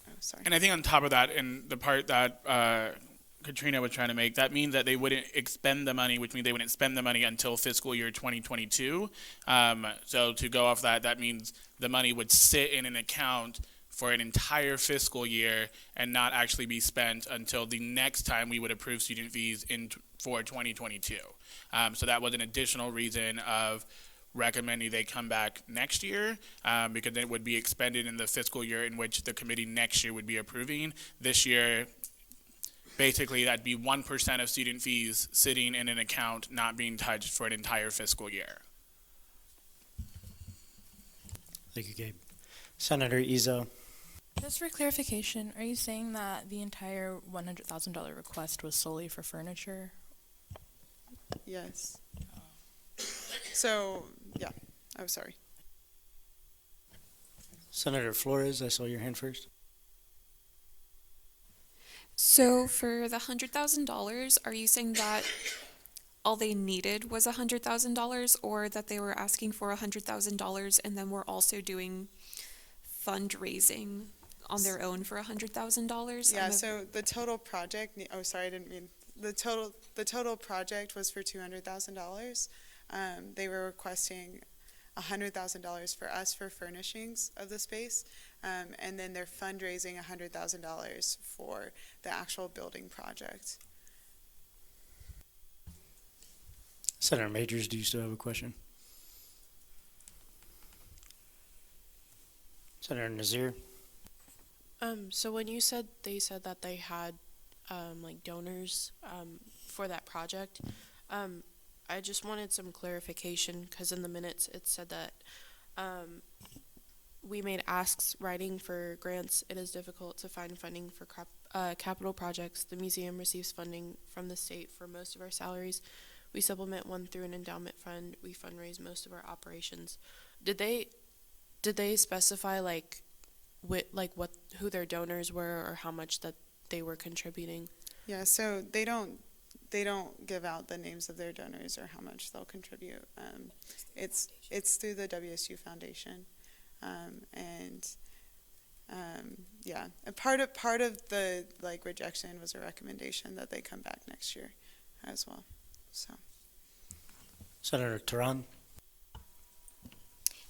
Oh, sorry. And I think on top of that, and the part that Katrina was trying to make, that means that they wouldn't expend the money, which means they wouldn't spend the money until fiscal year 2022. So to go off that means the money would sit in an account for an entire fiscal year and not actually be spent until the next time we would approve student fees for 2022. So that was an additional reason of recommending they come back next year, because it would be expended in the fiscal year in which the committee next year would be approving. This year, basically that'd be 1% of student fees sitting in an account not being touched for an entire fiscal year. Thank you, Gabe. Senator Izzo. Just for clarification, are you saying that the entire $100,000 request was solely for furniture? Yes. So, yeah, I'm sorry. Senator Flores, I saw your hand first. So for the $100,000, are you saying that all they needed was $100,000, or that they were asking for $100,000 and then we're also doing fundraising on their own for $100,000? Yeah, so the total project, oh, sorry, I didn't mean, the total project was for $200,000. They were requesting $100,000 for us for furnishings of the space, and then they're fundraising $100,000 for the actual building project. Senator Majors, do you still have a question? Senator Nazir. So when you said that they had like donors for that project, I just wanted some clarification because in the minutes it said that we made asks writing for grants. It is difficult to find funding for capital projects. The museum receives funding from the state for most of our salaries. We supplement one through an endowment fund. We fundraise most of our operations. Did they specify who their donors were or how much that they were contributing? Yeah, so they don't give out the names of their donors or how much they'll contribute. It's through the WSU Foundation, yeah. And part of the rejection was a recommendation that they come back next year as well. So. Senator Tehran.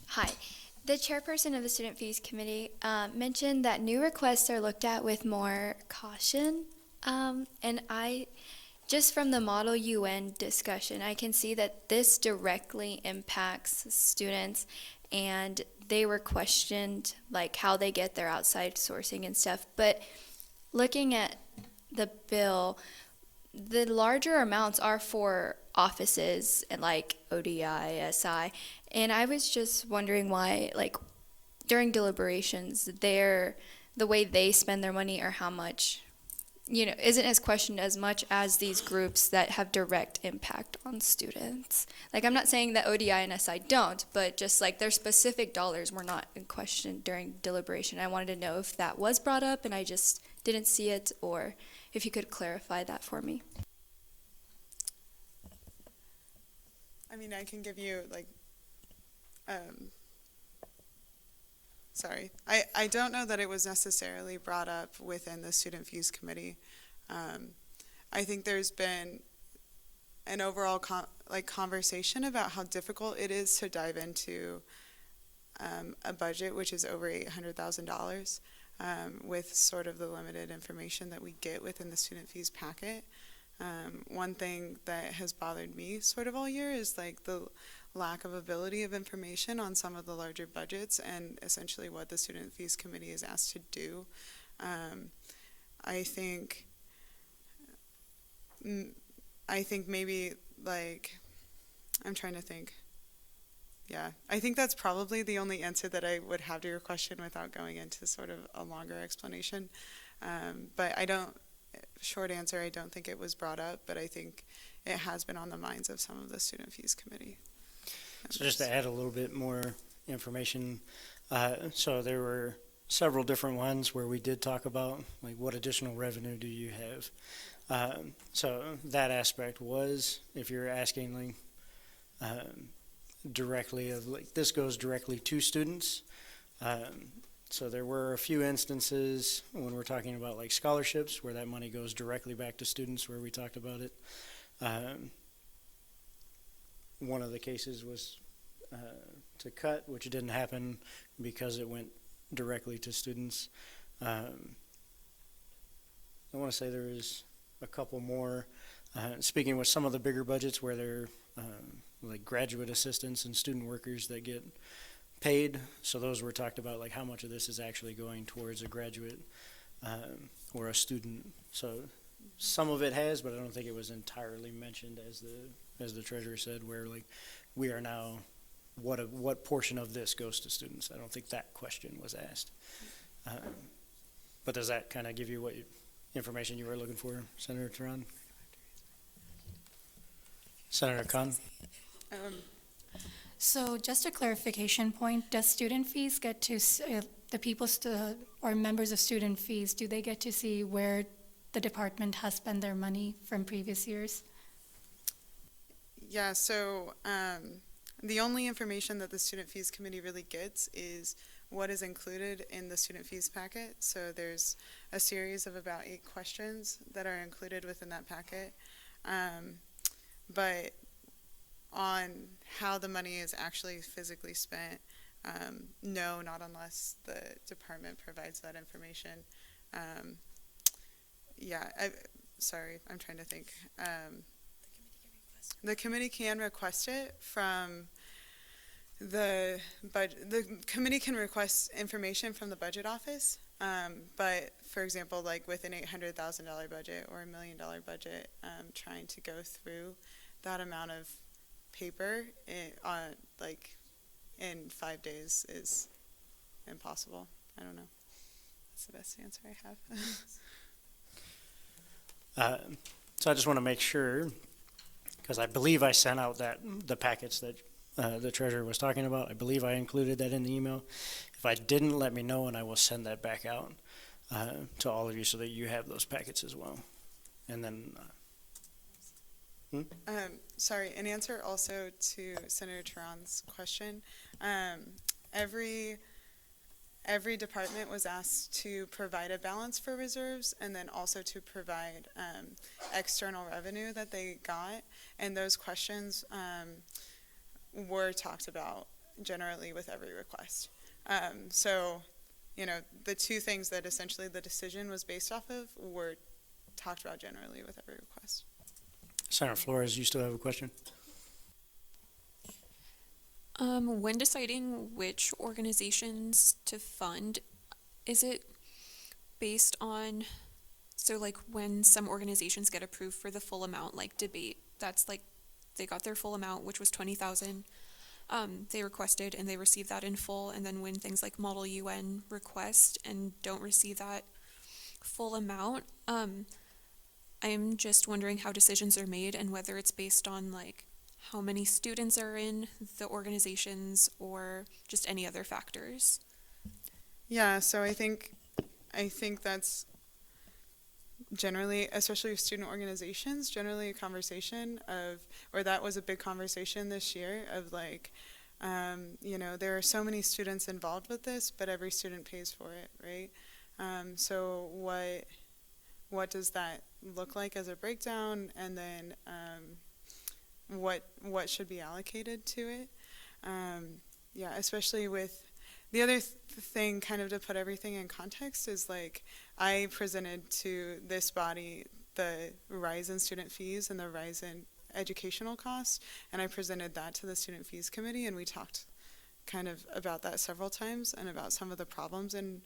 Hi. The chairperson of the Student Fees Committee mentioned that new requests are looked at with more caution. And just from the Model UN discussion, I can see that this directly impacts students, and they were questioned like how they get their outside sourcing and stuff. But looking at the bill, the larger amounts are for offices and like ODI, SI, and I was just wondering why, like, during deliberations, the way they spend their money or how much, isn't as questioned as much as these groups that have direct impact on students. Like, I'm not saying that ODI and SI don't, but just like their specific dollars were not in question during deliberation. I wanted to know if that was brought up and I just didn't see it, or if you could clarify that for me. I mean, I can give you sorry. I don't know that it was necessarily brought up within the Student Fees Committee. I think there's been an overall conversation about how difficult it is to dive into a budget which is over $800,000 with sort of the limited information that we get within the student fees packet. One thing that has bothered me sort of all year is like the lack of ability of information on some of the larger budgets and essentially what the Student Fees Committee is asked to do. I think maybe I'm trying to think. Yeah, I think that's probably the only answer that I would have to your question without going into sort of a longer explanation. But short answer, I don't think it was brought up, but I think it has been on the minds of some of the Student Fees Committee. So just to add a little bit more information, so there were several different ones where we did talk about like what additional revenue do you have. So that aspect was, if you're asking directly of like this goes directly to students. So there were a few instances when we're talking about like scholarships where that money goes directly back to students where we talked about it. One of the cases was to cut, which didn't happen because it went directly to students. I want to say there was a couple more. Speaking with some of the bigger budgets where they're like graduate assistants and student workers that get paid. So those were talked about, like how much of this is actually going towards a graduate or a student. So some of it has, but I don't think it was entirely mentioned as the treasurer said, where like we are now what portion of this goes to students. I don't think that question was asked. But does that kind of give you information you were looking for, Senator Teran? Senator Khan? So just a clarification point, does student fees get to, the people or members of student fees, do they get to see where the department has spent their money from previous years? Yeah, so the only information that the Student Fees Committee really gets is what is included in the student fees packet. So there's a series of about 8 questions that are included within that packet. But on how the money is actually physically spent, no, not unless the department provides that information. Sorry, I'm trying to think. The committee can request it from the budget. The committee can request information from the budget office, but for example, like with an $800,000 budget or $1 million budget, trying to go through that amount of paper in 5 days is impossible. I don't know. That's the best answer I have. So I just want to make sure, because I believe I sent out the packets that the treasurer was talking about. I believe I included that in the email. If I didn't, let me know, and I will send that back out to all of you so that you have those packets as well. And then, sorry, in answer also to Senator Teran's question, every department was asked to provide a balance for reserves and then also to provide external revenue that they got. And those questions were talked about generally with every request. So, the 2 things that essentially the decision was based off of were talked about generally with every request. Senator Flores, you still have a question? When deciding which organizations to fund, is it based on, so like when some organizations get approved for the full amount, like debate, that's like they got their full amount, which was $20,000. They requested and they received that in full, and then when things like Model UN request and don't receive that full amount, I'm just wondering how decisions are made and whether it's based on like how many students are in the organizations or just any other factors. Yeah, so I think that's generally, especially with student organizations, generally a conversation or that was a big conversation this year of like, there are so many students involved with this, but every student pays for it, right? So what does that look like as a breakdown, and then what should be allocated to it? Especially with the other thing, kind of to put everything in context, is like I presented to this body the rise in student fees and the rise in educational costs, and I presented that to the Student Fees Committee, and we talked kind of about that several times and about some of the problems in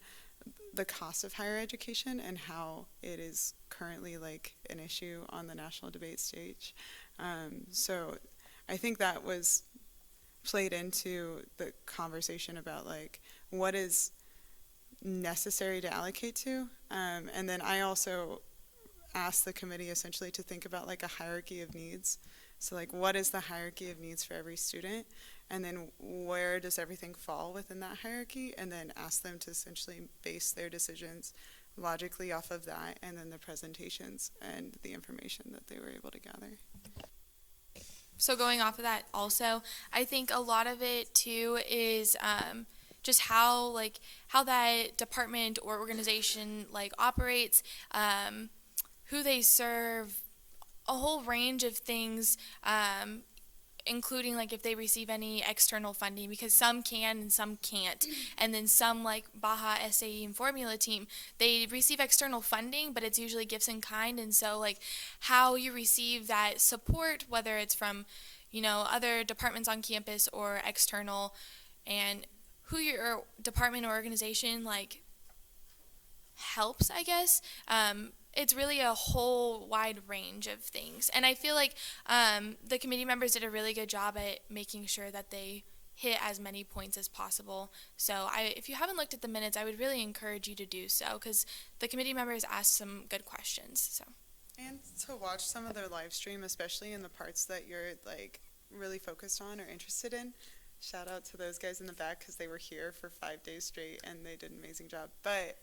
the cost of higher education and how it is currently like an issue on the national debate stage. So I think that was played into the conversation about like what is necessary to allocate to. And then I also asked the committee essentially to think about like a hierarchy of needs. So like what is the hierarchy of needs for every student? And then where does everything fall within that hierarchy? And then ask them to essentially base their decisions logically off of that, and then the presentations and the information that they were able to gather. So going off of that also, I think a lot of it too is just how that department or organization like operates, who they serve, a whole range of things, including like if they receive any external funding, because some can and some can't. And then some, like Baja, SAE, and Formula Team, they receive external funding, but it's usually gifts in kind. And so like how you receive that support, whether it's from, other departments on campus or external, and who your department or organization like helps, I guess. It's really a whole wide range of things. And I feel like the committee members did a really good job at making sure that they hit as many points as possible. So if you haven't looked at the minutes, I would really encourage you to do so, because the committee members asked some good questions. So. And to watch some of their live stream, especially in the parts that you're like really focused on or interested in. Shout out to those guys in the back because they were here for 5 days straight and they did an amazing job. But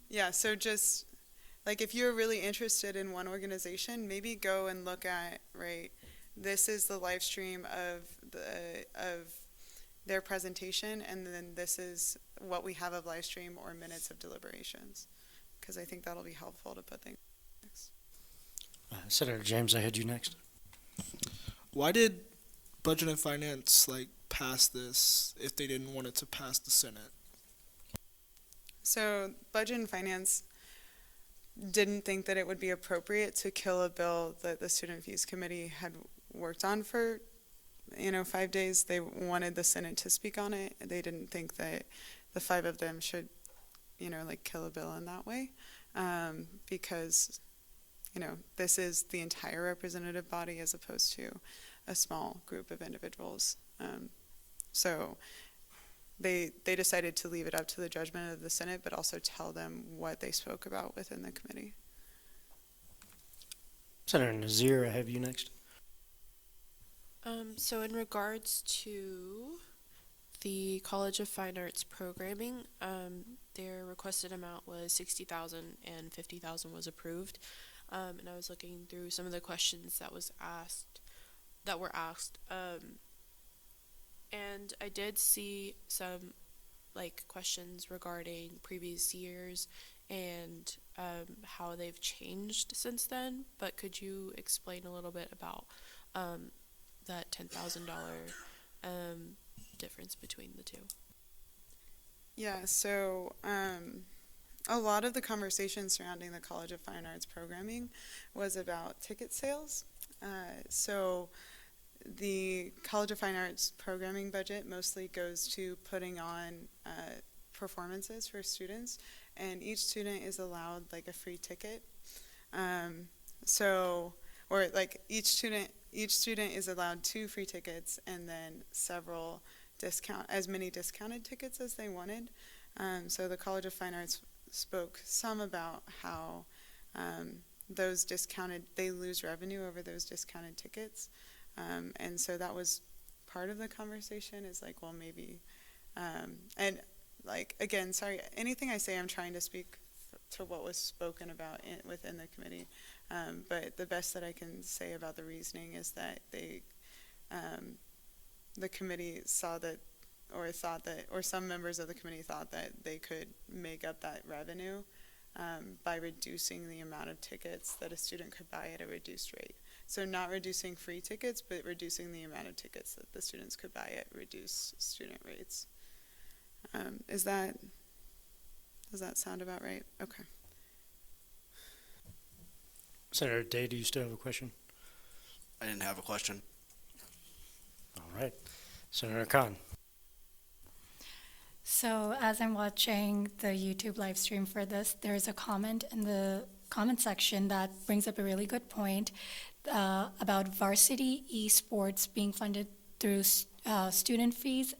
yeah, so just like if you're really interested in one organization, maybe go and look at, right, this is the live stream of their presentation, and then this is what we have of live stream or minutes of deliberations, because I think that'll be helpful to put things next. Senator James, I had you next. Why did Budget and Finance pass this if they didn't want it to pass the Senate? So Budget and Finance didn't think that it would be appropriate to kill a bill that the Student Fees Committee had worked on for 5 days. They wanted the Senate to speak on it. They didn't think that the 5 of them should kill a bill in that way, because this is the entire representative body as opposed to a small group of individuals. So they decided to leave it up to the judgment of the Senate, but also tell them what they spoke about within the committee. Senator Nazir, I have you next. So in regards to the College of Fine Arts programming, their requested amount was $60,000 and $50,000 was approved. And I was looking through some of the questions that were asked, and I did see some questions regarding previous years and how they've changed since then. But could you explain a little bit about that $10,000 difference between the two? Yeah, so a lot of the conversation surrounding the College of Fine Arts programming was about ticket sales. So the College of Fine Arts programming budget mostly goes to putting on performances for students, and each student is allowed a free ticket. Each student is allowed 2 free tickets and then as many discounted tickets as they wanted. So the College of Fine Arts spoke some about how they lose revenue over those discounted tickets. And so that was part of the conversation is maybe, and again, sorry, anything I say, I'm trying to speak to what was spoken about within the committee. But the best that I can say about the reasoning is that the committee saw that, or thought that, or some members of the committee thought that they could make up that revenue by reducing the amount of tickets that a student could buy at a reduced rate. So not reducing free tickets, but reducing the amount of tickets that the students could buy at reduced student rates. Does that sound about right? Okay. Senator Day, do you still have a question? I didn't have a question. All right. Senator Khan. So as I'm watching the YouTube live stream for this, there's a comment in the comment section that brings up a really good point about varsity esports being funded through student fees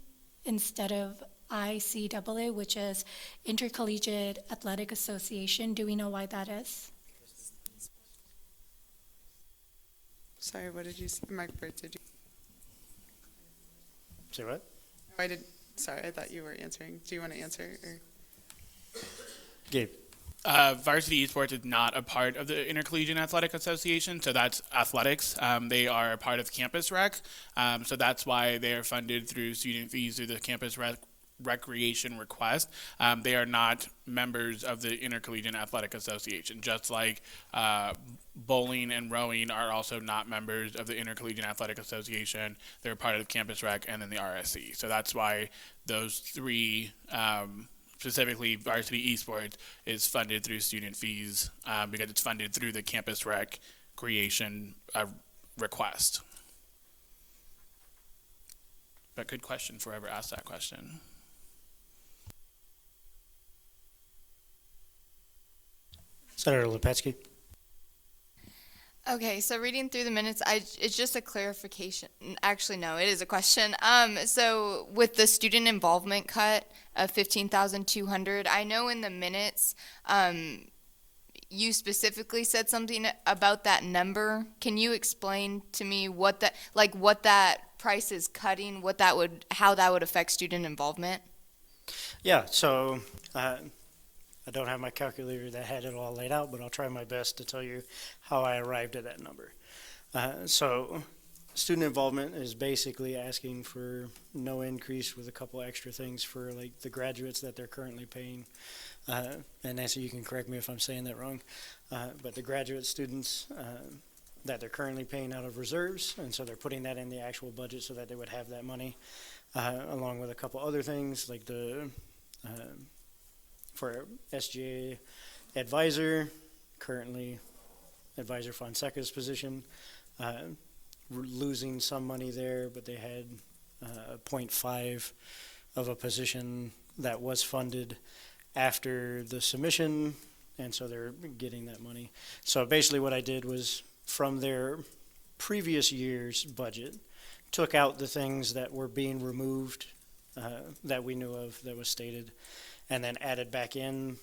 instead of ICAA, which is Intercollegiate Athletic Association. Do we know why that is? Sorry, what did you say? Mike Burt, did you? Say what? Sorry, I thought you were answering. Do you want to answer? Or? Gabe. Varsity Esports is not a part of the Intercollegiate Athletic Association, so that's athletics. They are a part of Campus Rec, so that's why they are funded through student fees through the Campus Recreation request. They are not members of the Intercollegiate Athletic Association, just like bowling and rowing are also not members of the Intercollegiate Athletic Association. They're part of Campus Rec and then the RSC. So that's why those 3, specifically Varsity Esports, is funded through student fees because it's funded through the Campus Rec creation request. But good question for whoever asked that question. Senator Lepetsky. Okay, so reading through the minutes, it's just a clarification. Actually, no, it is a question. So with the student involvement cut of 15,200, I know in the minutes, you specifically said something about that number. Can you explain to me what that price is cutting, how that would affect student involvement? Yeah, so I don't have my calculator that had it all laid out, but I'll try my best to tell you how I arrived at that number. So student involvement is basically asking for no increase with a couple extra things for like the graduates that they're currently paying. And Nancy, you can correct me if I'm saying that wrong, but the graduate students that they're currently paying out of reserves, and so they're putting that in the actual budget so that they would have that money, along with a couple other things like the for SGA advisor, currently Advisor Fonseca's position, losing some money there, but they had 0.5 of a position that was funded after the submission, and so they're getting that money. So basically what I did was from their previous year's budget, took out the things that were being removed that we knew of that was stated, and then added back in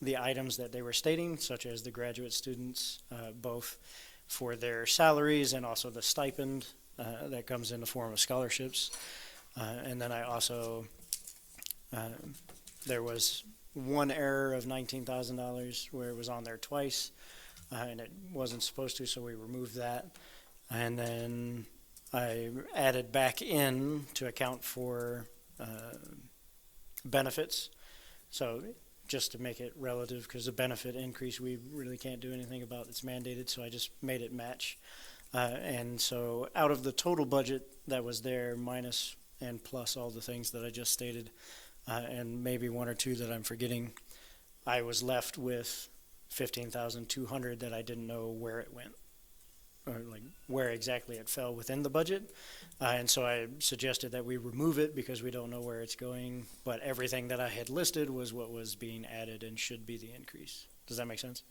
the items that they were stating, such as the graduate students, both for their salaries and also the stipend that comes in the form of scholarships. And then I also, there was one error of $19,000 where it was on there twice, and it wasn't supposed to, so we removed that. And then I added back in to account for benefits. So just to make it relative, because the benefit increase we really can't do anything about, it's mandated, so I just made it match. And so out of the total budget that was there, minus and plus all the things that I just stated, and maybe one or two that I'm forgetting, I was left with 15,200 that I didn't know where it went, or like where exactly it fell within the budget. And so I suggested that we remove it because we don't know where it's going, but everything that I had listed was what was being added and should be the increase. Does that make sense?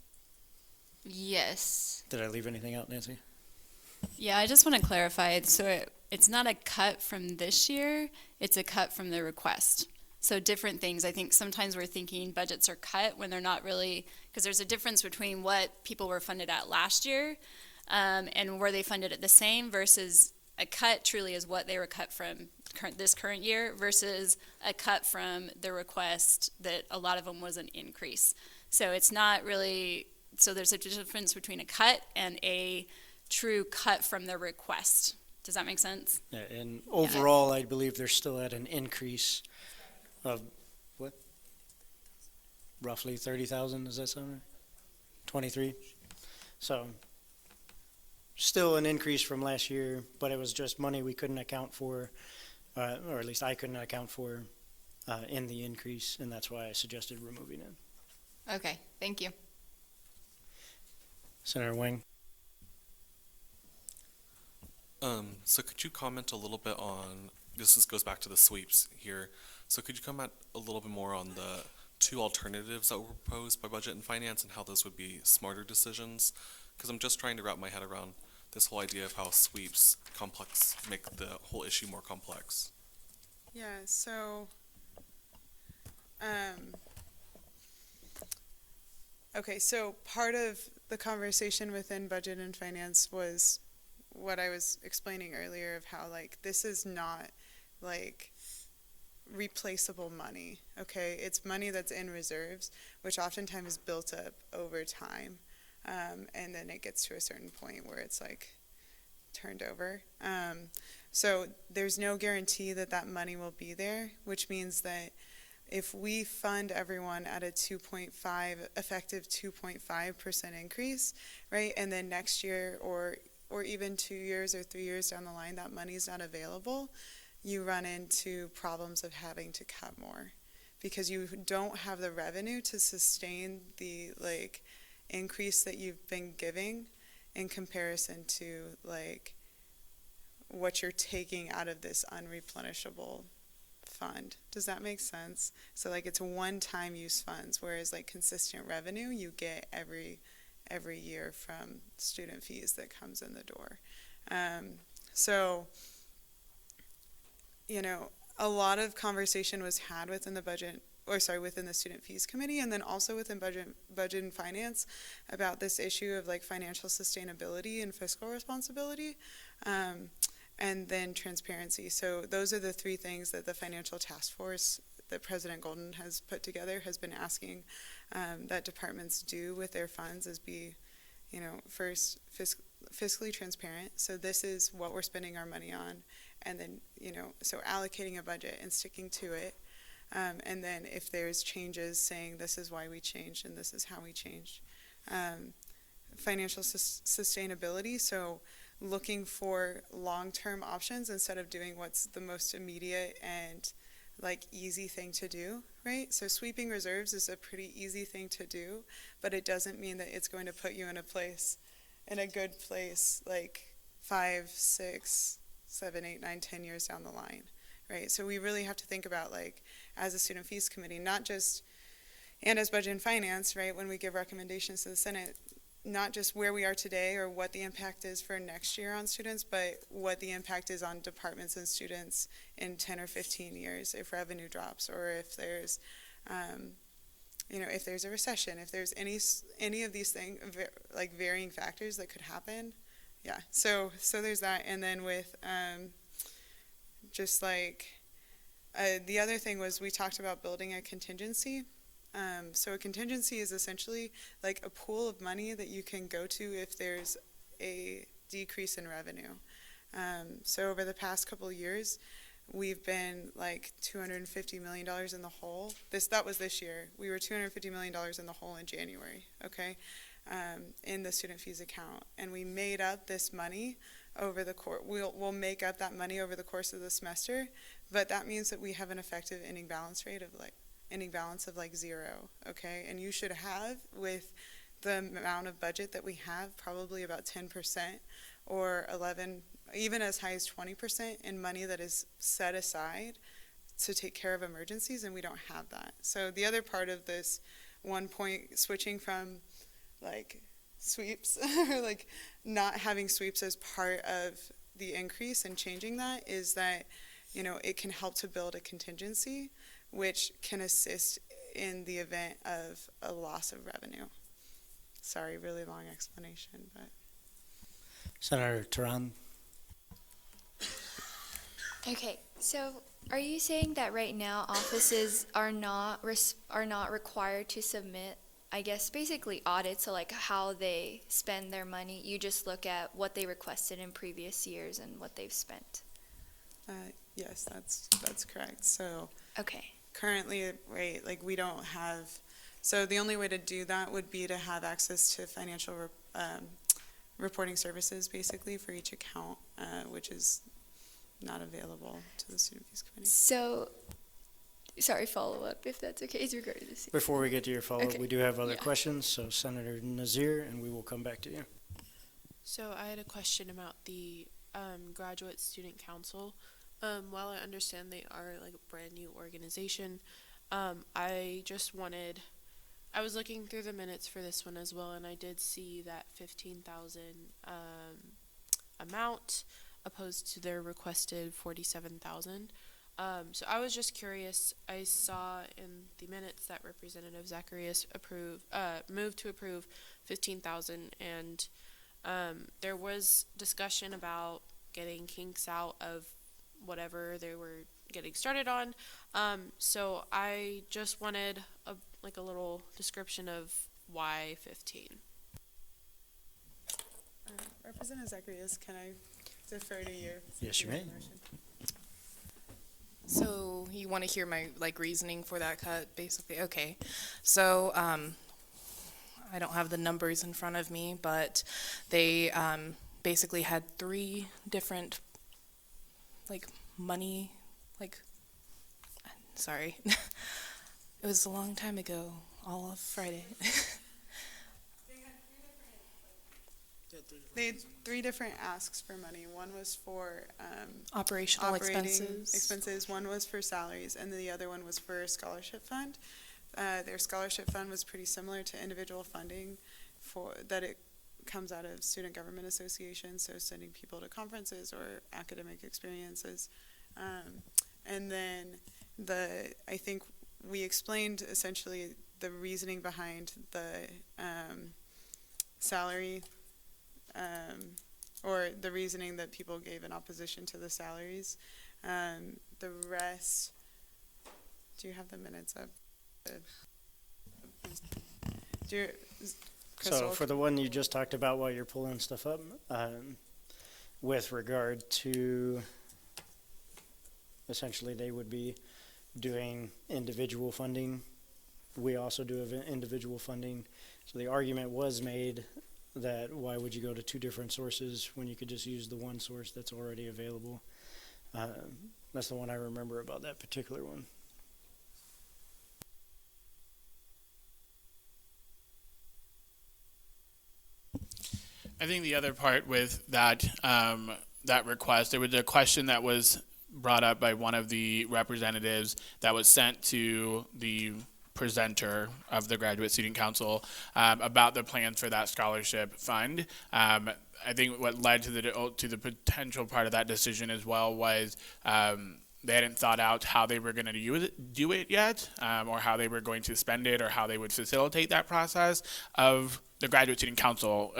Yes. Did I leave anything out, Nancy? Yeah, I just want to clarify. So it's not a cut from this year, it's a cut from the request. So different things. I think sometimes we're thinking budgets are cut when they're not really, because there's a difference between what people were funded at last year and were they funded at the same, versus a cut truly is what they were cut from this current year versus a cut from the request that a lot of them was an increase. So it's not really, so there's a difference between a cut and a true cut from the request. Does that make sense? Yeah, and overall, I believe they're still at an increase of what? Roughly 30,000, does that sound right? 23? So still an increase from last year, but it was just money we couldn't account for, or at least I couldn't account for in the increase, and that's why I suggested removing it. Okay, thank you. Senator Wing. So could you comment a little bit on, this goes back to the sweeps here, so could you comment a little bit more on the two alternatives that were proposed by Budget and Finance and how those would be smarter decisions? Because I'm just trying to wrap my head around this whole idea of how sweeps make the whole issue more complex. Yeah, so, okay, so part of the conversation within Budget and Finance was what I was explaining earlier of how, like, this is not, like, replaceable money, okay? It's money that's in reserves, which oftentimes is built up over time, and then it gets to a certain point where it's, like, turned over. So there's no guarantee that that money will be there, which means that if we fund everyone at a effective 2.5% increase, right, and then next year or even 2 years or 3 years down the line, that money's not available, you run into problems of having to cut more because you don't have the revenue to sustain the, like, increase that you've been giving in comparison to, like, what you're taking out of this unreplenishable fund. Does that make sense? So, like, it's one-time use funds, whereas, like, consistent revenue you get every every year from student fees that comes in the door. So, you know, a lot of conversation was had within the within the student fees committee, and then also within budget and finance about this issue of like financial sustainability and fiscal responsibility, and then transparency. So those are the three things that the financial task force that President Golden has put together has been asking that departments do with their funds, is be, you know, first fiscally transparent. So this is what we're spending our money on, and then, you know, so allocating a budget and sticking to it. And then if there's changes, saying this is why we changed and this is how we changed. Financial sustainability, so looking for long-term options instead of doing what's the most immediate and like easy thing to do, right? So sweeping reserves is a pretty easy thing to do, but it doesn't mean that it's going to put you in a good place like 5, 6, 7, 8, 9, 10 years down the line, right? So we really have to think about, like, as a student fees committee, not just, and as budget and finance, right, when we give recommendations to the Senate, not just where we are today or what the impact is for next year on students, but what the impact is on departments and students in 10 or 15 years if revenue drops, or if there's, you know, if there's a recession, if there's any of these things, like varying factors that could happen. Yeah, so there's that. And then with just like, the other thing was we talked about building a contingency. So a contingency is essentially like a pool of money that you can go to if there's a decrease in revenue. So over the past couple of years, we've been like $250 million in the hole. That was this year. We were $250 million in the hole in January, okay, in the student fees account. And we made up this money over the course. We'll make up that money over the course of the semester, but that means that we have an effective ending balance rate of like 0, okay? And you should have, with the amount of budget that we have, probably about 10% or 11, even as high as 20% in money that is set aside to take care of emergencies, and we don't have that. So the other part of this 1 point, switching from like sweeps, or like not having sweeps as part of the increase and changing that, is that, you know, it can help to build a contingency which can assist in the event of a loss of revenue. Sorry, really long explanation, but. Senator Turan. Okay, so are you saying that right now offices are not required to submit, I guess, basically audits, so like how they spend their money? You just look at what they requested in previous years and what they've spent. Yes, that's correct. So. Okay. Currently, right, like we don't have, so the only way to do that would be to have access to financial reporting services, basically, for each account, which is not available to the student fees committee. So, sorry, follow up, if that's okay, is regarding this. Before we get to your follow-up, Okay. we do have other questions, so Senator Nazir, and we will come back to you. So I had a question about the graduate student council. While I understand they are like a brand new organization, I was looking through the minutes for this one as well, and I did see that 15,000 amount opposed to their requested 47,000. So I was just curious. I saw in the minutes that Representative Zacharias moved to approve 15,000, and there was discussion about getting kinks out of whatever they were getting started on. So I just wanted a little description of why 15. Representative Zacharias, can I defer to you? Yes, you may. So you want to hear my reasoning for that cut, basically? Okay. So I don't have the numbers in front of me, but they basically had 3 different money, sorry. It was a long time ago, all of Friday. They had 3 different asks for money. One was for Operational expenses. expenses, one was for salaries, and the other one was for a scholarship fund. Their scholarship fund was pretty similar to individual funding that it comes out of Student Government Association, so sending people to conferences or academic experiences. And then I think we explained essentially the reasoning behind the salary, or the reasoning that people gave in opposition to the salaries. The rest, do you have the minutes up? So for the one you just talked about while you're pulling stuff up, with regard to, essentially they would be doing individual funding. We also do have individual funding. So the argument was made that why would you go to two different sources when you could just use the one source that's already available. That's the one I remember about that particular one. I think the other part with that that request, there was a question that was brought up by one of the representatives that was sent to the presenter of the Graduate Student Council about the plans for that scholarship fund. I think what led to the potential part of that decision as well was they hadn't thought out how they were going to do it yet, or how they were going to spend it, or how they would facilitate that process. Of the Graduate Student Council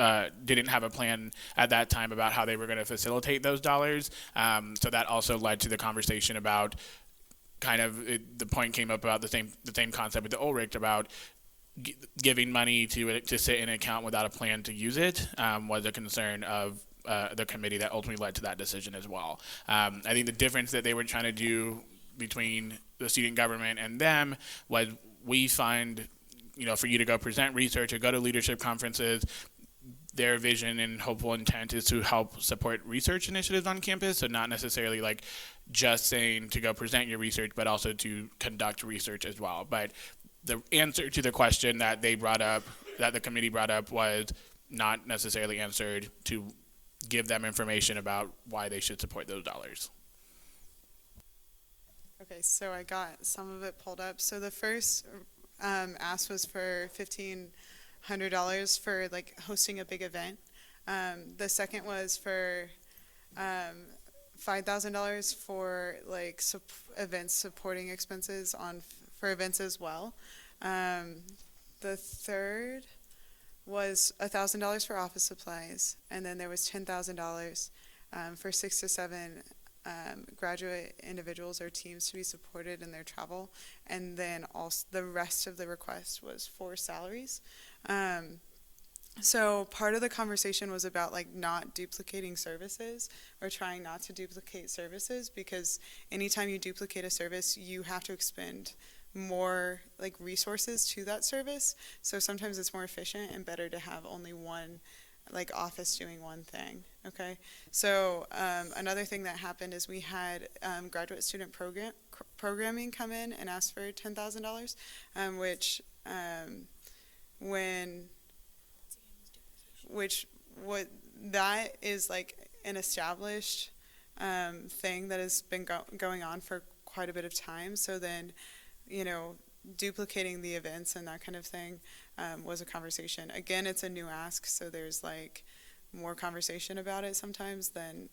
didn't have a plan at that time about how they were going to facilitate those dollars. So that also led to the conversation about the point came up about the same concept with the Ulrich about giving money to sit in an account without a plan to use it was a concern of the committee that ultimately led to that decision as well. I think the difference that they were trying to do between the student government and them was we find, for you to go present research or go to leadership conferences, their vision and hopeful intent is to help support research initiatives on campus, so not necessarily like just saying to go present your research, but also to conduct research as well. But the answer to the question that they brought up, that the committee brought up, was not necessarily answered to give them information about why they should support those dollars. Okay, so I got some of it pulled up. So the first ask was for $1,500 for like hosting a big event. The second was for $5,000 for like events supporting expenses for events as well. The third was $1,000 for office supplies, and then there was $10,000 for 6 to 7 graduate individuals or teams to be supported in their travel, and then also the rest of the request was for salaries. So part of the conversation was about like not duplicating services or trying not to duplicate services, because anytime you duplicate a service, you have to expend more like resources to that service. So sometimes it's more efficient and better to have only one like office doing one thing. Okay, so another thing that happened is we had graduate student programming come in and ask for $10,000, which that is like an established thing that has been going on for quite a bit of time. So then, duplicating the events and that kind of thing was a conversation. Again, it's a new ask, so there's like more conversation about it sometimes than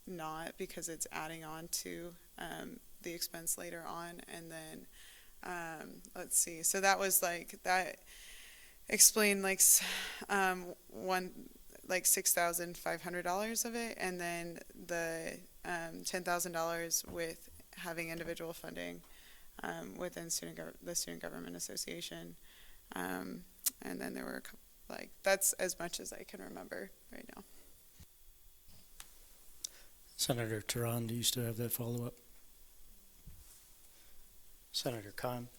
not, because it's adding on to the expense later on. And then let's see, so that was like that explained like $6,500 of it, and then the $10,000 with having individual funding within the Student Government Association. And then there were that's as much as I can remember right now. Senator Tehran, do you still have that follow-up? Senator Khan.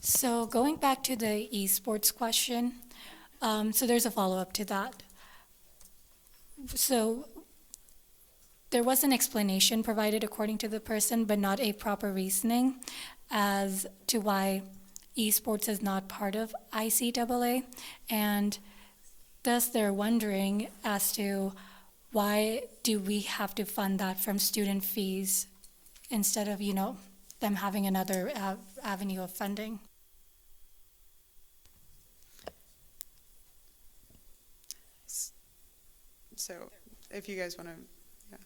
So going back to the esports question, so there's a follow-up to that. So there was an explanation provided according to the person, but not a proper reasoning as to why esports is not part of ICAA, and thus they're wondering as to why do we have to fund that from student fees instead of, them having another avenue of funding. So if you guys want to, yeah,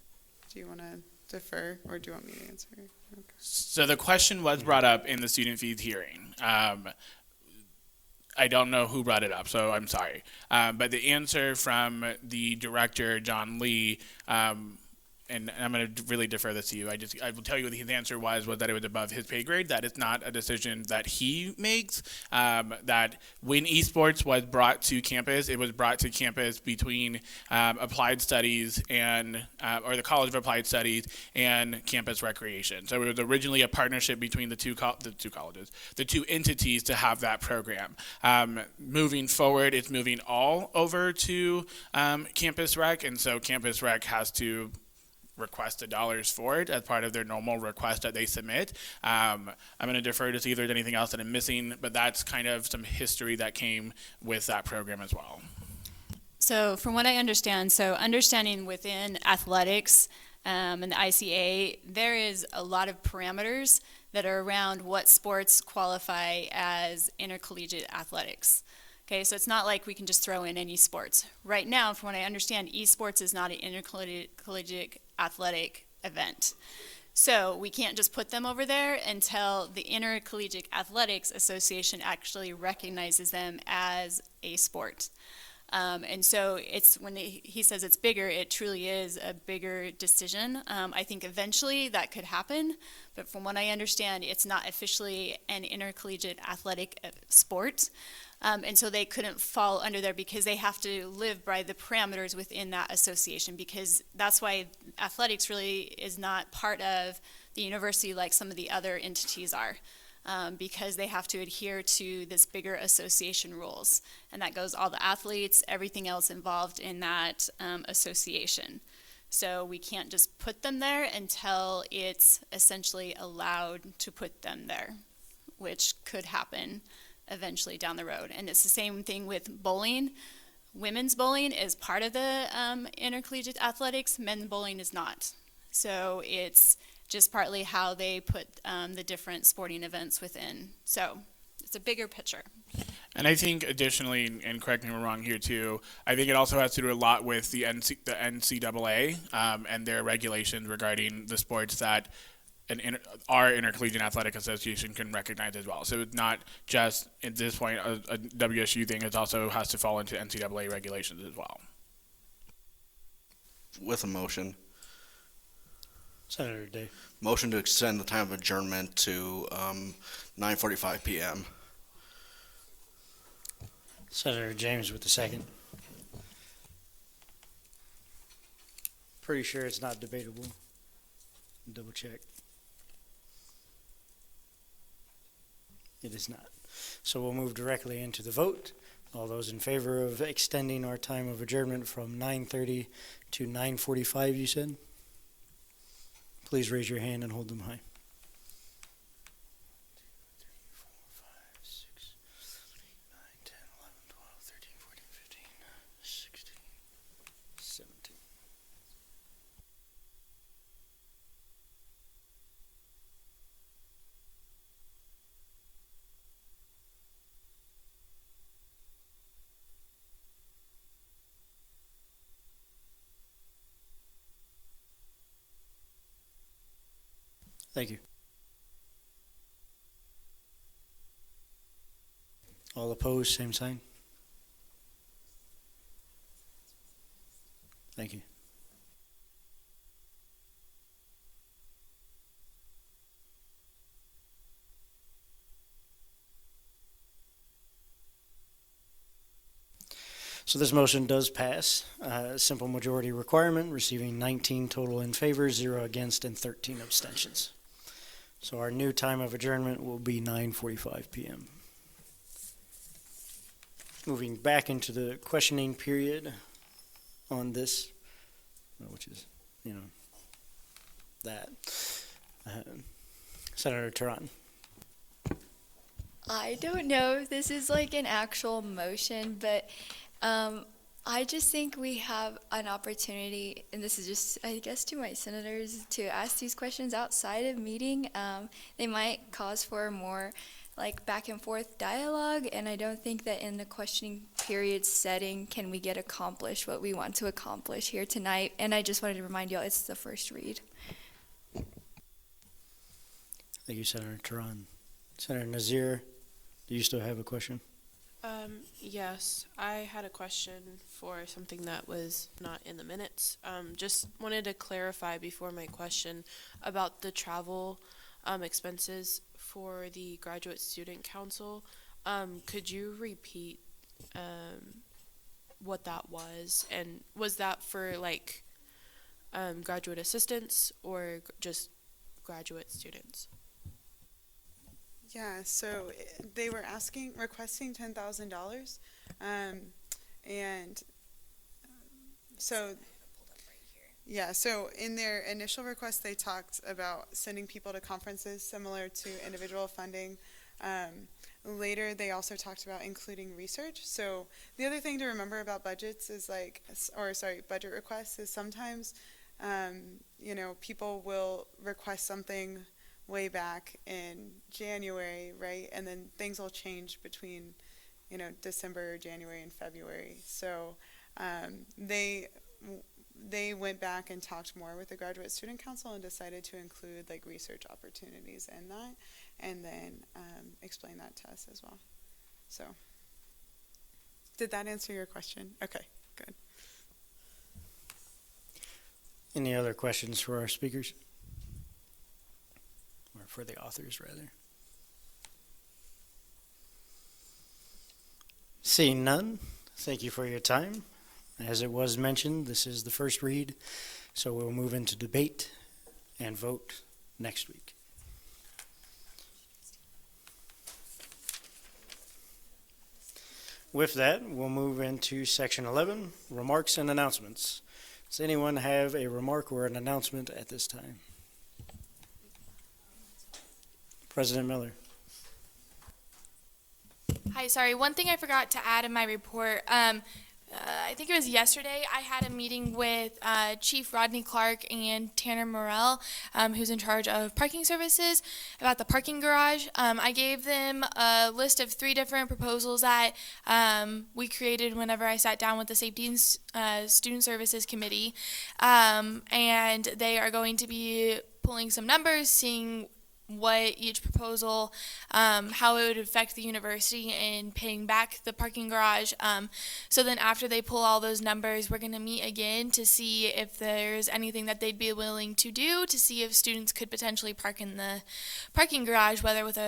do you want to defer or do you want me to answer? Okay. So the question was brought up in the student fees hearing. I don't know who brought it up, so I'm sorry. But the answer from the director, John Lee, and I'm going to really defer this to you. I will tell you what his answer was that it was above his pay grade. That is not a decision that he makes. That when esports was brought to campus, it was brought to campus between Applied Studies and or the College of Applied Studies and Campus Recreation. So it was originally a partnership between the two colleges, the two entities to have that program. Moving forward, it's moving all over to Campus Rec, and so Campus Rec has to request the dollars for it as part of their normal request that they submit. I'm going to defer to see if there's anything else that I'm missing, but that's kind of some history that came with that program as well. So from what I understand, understanding within athletics and the ICA, there is a lot of parameters that are around what sports qualify as intercollegiate athletics. Okay, so it's not like we can just throw in any sports. Right now, from what I understand, esports is not an intercollegiate athletic event. So we can't just put them over there until the Intercollegiate Athletics Association actually recognizes them as a sport. And so it's when he says it's bigger, it truly is a bigger decision. I think eventually that could happen, but from what I understand, it's not officially an intercollegiate athletic sport. And so they couldn't fall under there because they have to live by the parameters within that association, because that's why athletics really is not part of the university like some of the other entities are, because they have to adhere to this bigger association rules. And that goes all the athletes, everything else involved in that association. So we can't just put them there until it's essentially allowed to put them there, which could happen eventually down the road. And it's the same thing with bowling. Women's bowling is part of the intercollegiate athletics. Men's bowling is not. So it's just partly how they put the different sporting events within. So it's a bigger picture. And I think additionally, and correct me if I'm wrong here too, I think it also has to do a lot with the NCAA and their regulations regarding the sports that our Intercollegiate Athletic Association can recognize as well. So it's not just, at this point, a WSU thing. It also has to fall into NCAA regulations as well. With a motion. Senator Day. Motion to extend the time of adjournment to 9:45 p.m. Senator James with the second. Pretty sure it's not debatable. Double check. It is not. So we'll move directly into the vote. All those in favor of extending our time of adjournment from 9:30 to 9:45, you said? Please raise your hand and hold them high. 17. Thank you. All opposed, same sign. Thank you. So this motion does pass. Simple majority requirement, receiving 19 total in favor, 0 against, and 13 abstentions. So our new time of adjournment will be 9:45 p.m. Moving back into the questioning period on this, which is, that. Senator Turan. I don't know if this is like an actual motion, but I just think we have an opportunity, and this is just, I guess, to my senators, to ask these questions outside of meeting. They might cause for more like back and forth dialogue, and I don't think that in the questioning period setting can we get accomplished what we want to accomplish here tonight. And I just wanted to remind y'all, it's the first read. Thank you, Senator Tehran. Senator Nazir, do you still have a question? Yes, I had a question for something that was not in the minutes. Just wanted to clarify before my question about the travel expenses for the Graduate Student Council. Could you repeat what that was? And was that for like graduate assistants or just graduate students? Yeah, so they were requesting $10,000, and so yeah, so in their initial request, they talked about sending people to conferences similar to individual funding. Later, they also talked about including research. So the other thing to remember about budgets is budget requests is sometimes, people will request something way back in January, right? And then things will change between, December, January, and February. So they went back and talked more with the Graduate Student Council and decided to include like research opportunities in that, and then explain that to us as well. So did that answer your question? Okay, good. Any other questions for our speakers? Or for the authors, rather. Seeing none, thank you for your time. As it was mentioned, this is the first read, so we'll move into debate and vote next week. With that, we'll move into section 11, remarks and announcements. Does anyone have a remark or an announcement at this time? President Miller. Hi, sorry. One thing I forgot to add in my report. I think it was yesterday, I had a meeting with Chief Rodney Clark and Tanner Morrell, who's in charge of parking services, about the parking garage. I gave them a list of 3 different proposals that we created whenever I sat down with the Safety and Student Services Committee. And they are going to be pulling some numbers, seeing what each proposal, how it would affect the university in paying back the parking garage. So then after they pull all those numbers, we're going to meet again to see if there's anything that they'd be willing to do to see if students could potentially park in the parking garage, whether with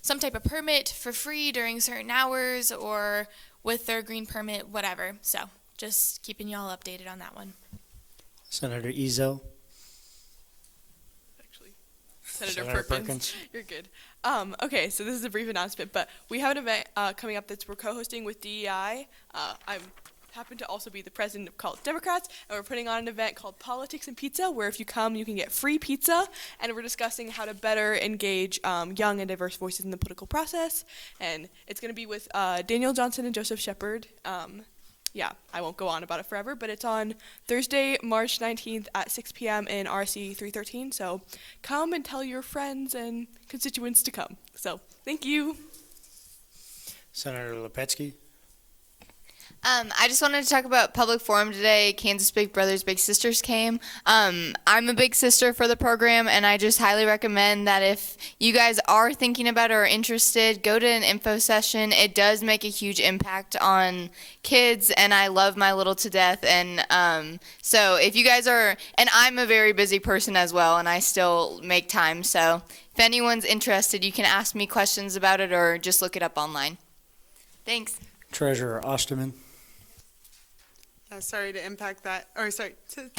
some type of permit for free during certain hours or with their green permit, whatever. So just keeping y'all updated on that one. Senator Ezel. Senator Perkins. You're good. Okay, so this is a brief announcement, but we have an event coming up that we're co-hosting with DEI. I happen to also be the president of Call It Democrats, and we're putting on an event called Politics and Pizza, where if you come, you can get free pizza, and we're discussing how to better engage young and diverse voices in the political process, and it's going to be with Daniel Johnson and Joseph Shepard. Yeah, I won't go on about it forever, but it's on Thursday, March 19th at 6 p.m. in RC 313. So come and tell your friends and constituents to come. So thank you. Senator Lepetsky. I just wanted to talk about public forum today. Kansas Big Brothers Big Sisters came. I'm a big sister for the program, and I just highly recommend that if you guys are thinking about it or interested, go to an info session. It does make a huge impact on kids, and I love my little to death. And so if you guys are, and I'm a very busy person as well, and I still make time. So if anyone's interested, you can ask me questions about it or just look it up online. Thanks. Treasurer Osterman. Sorry to impact that, or sorry to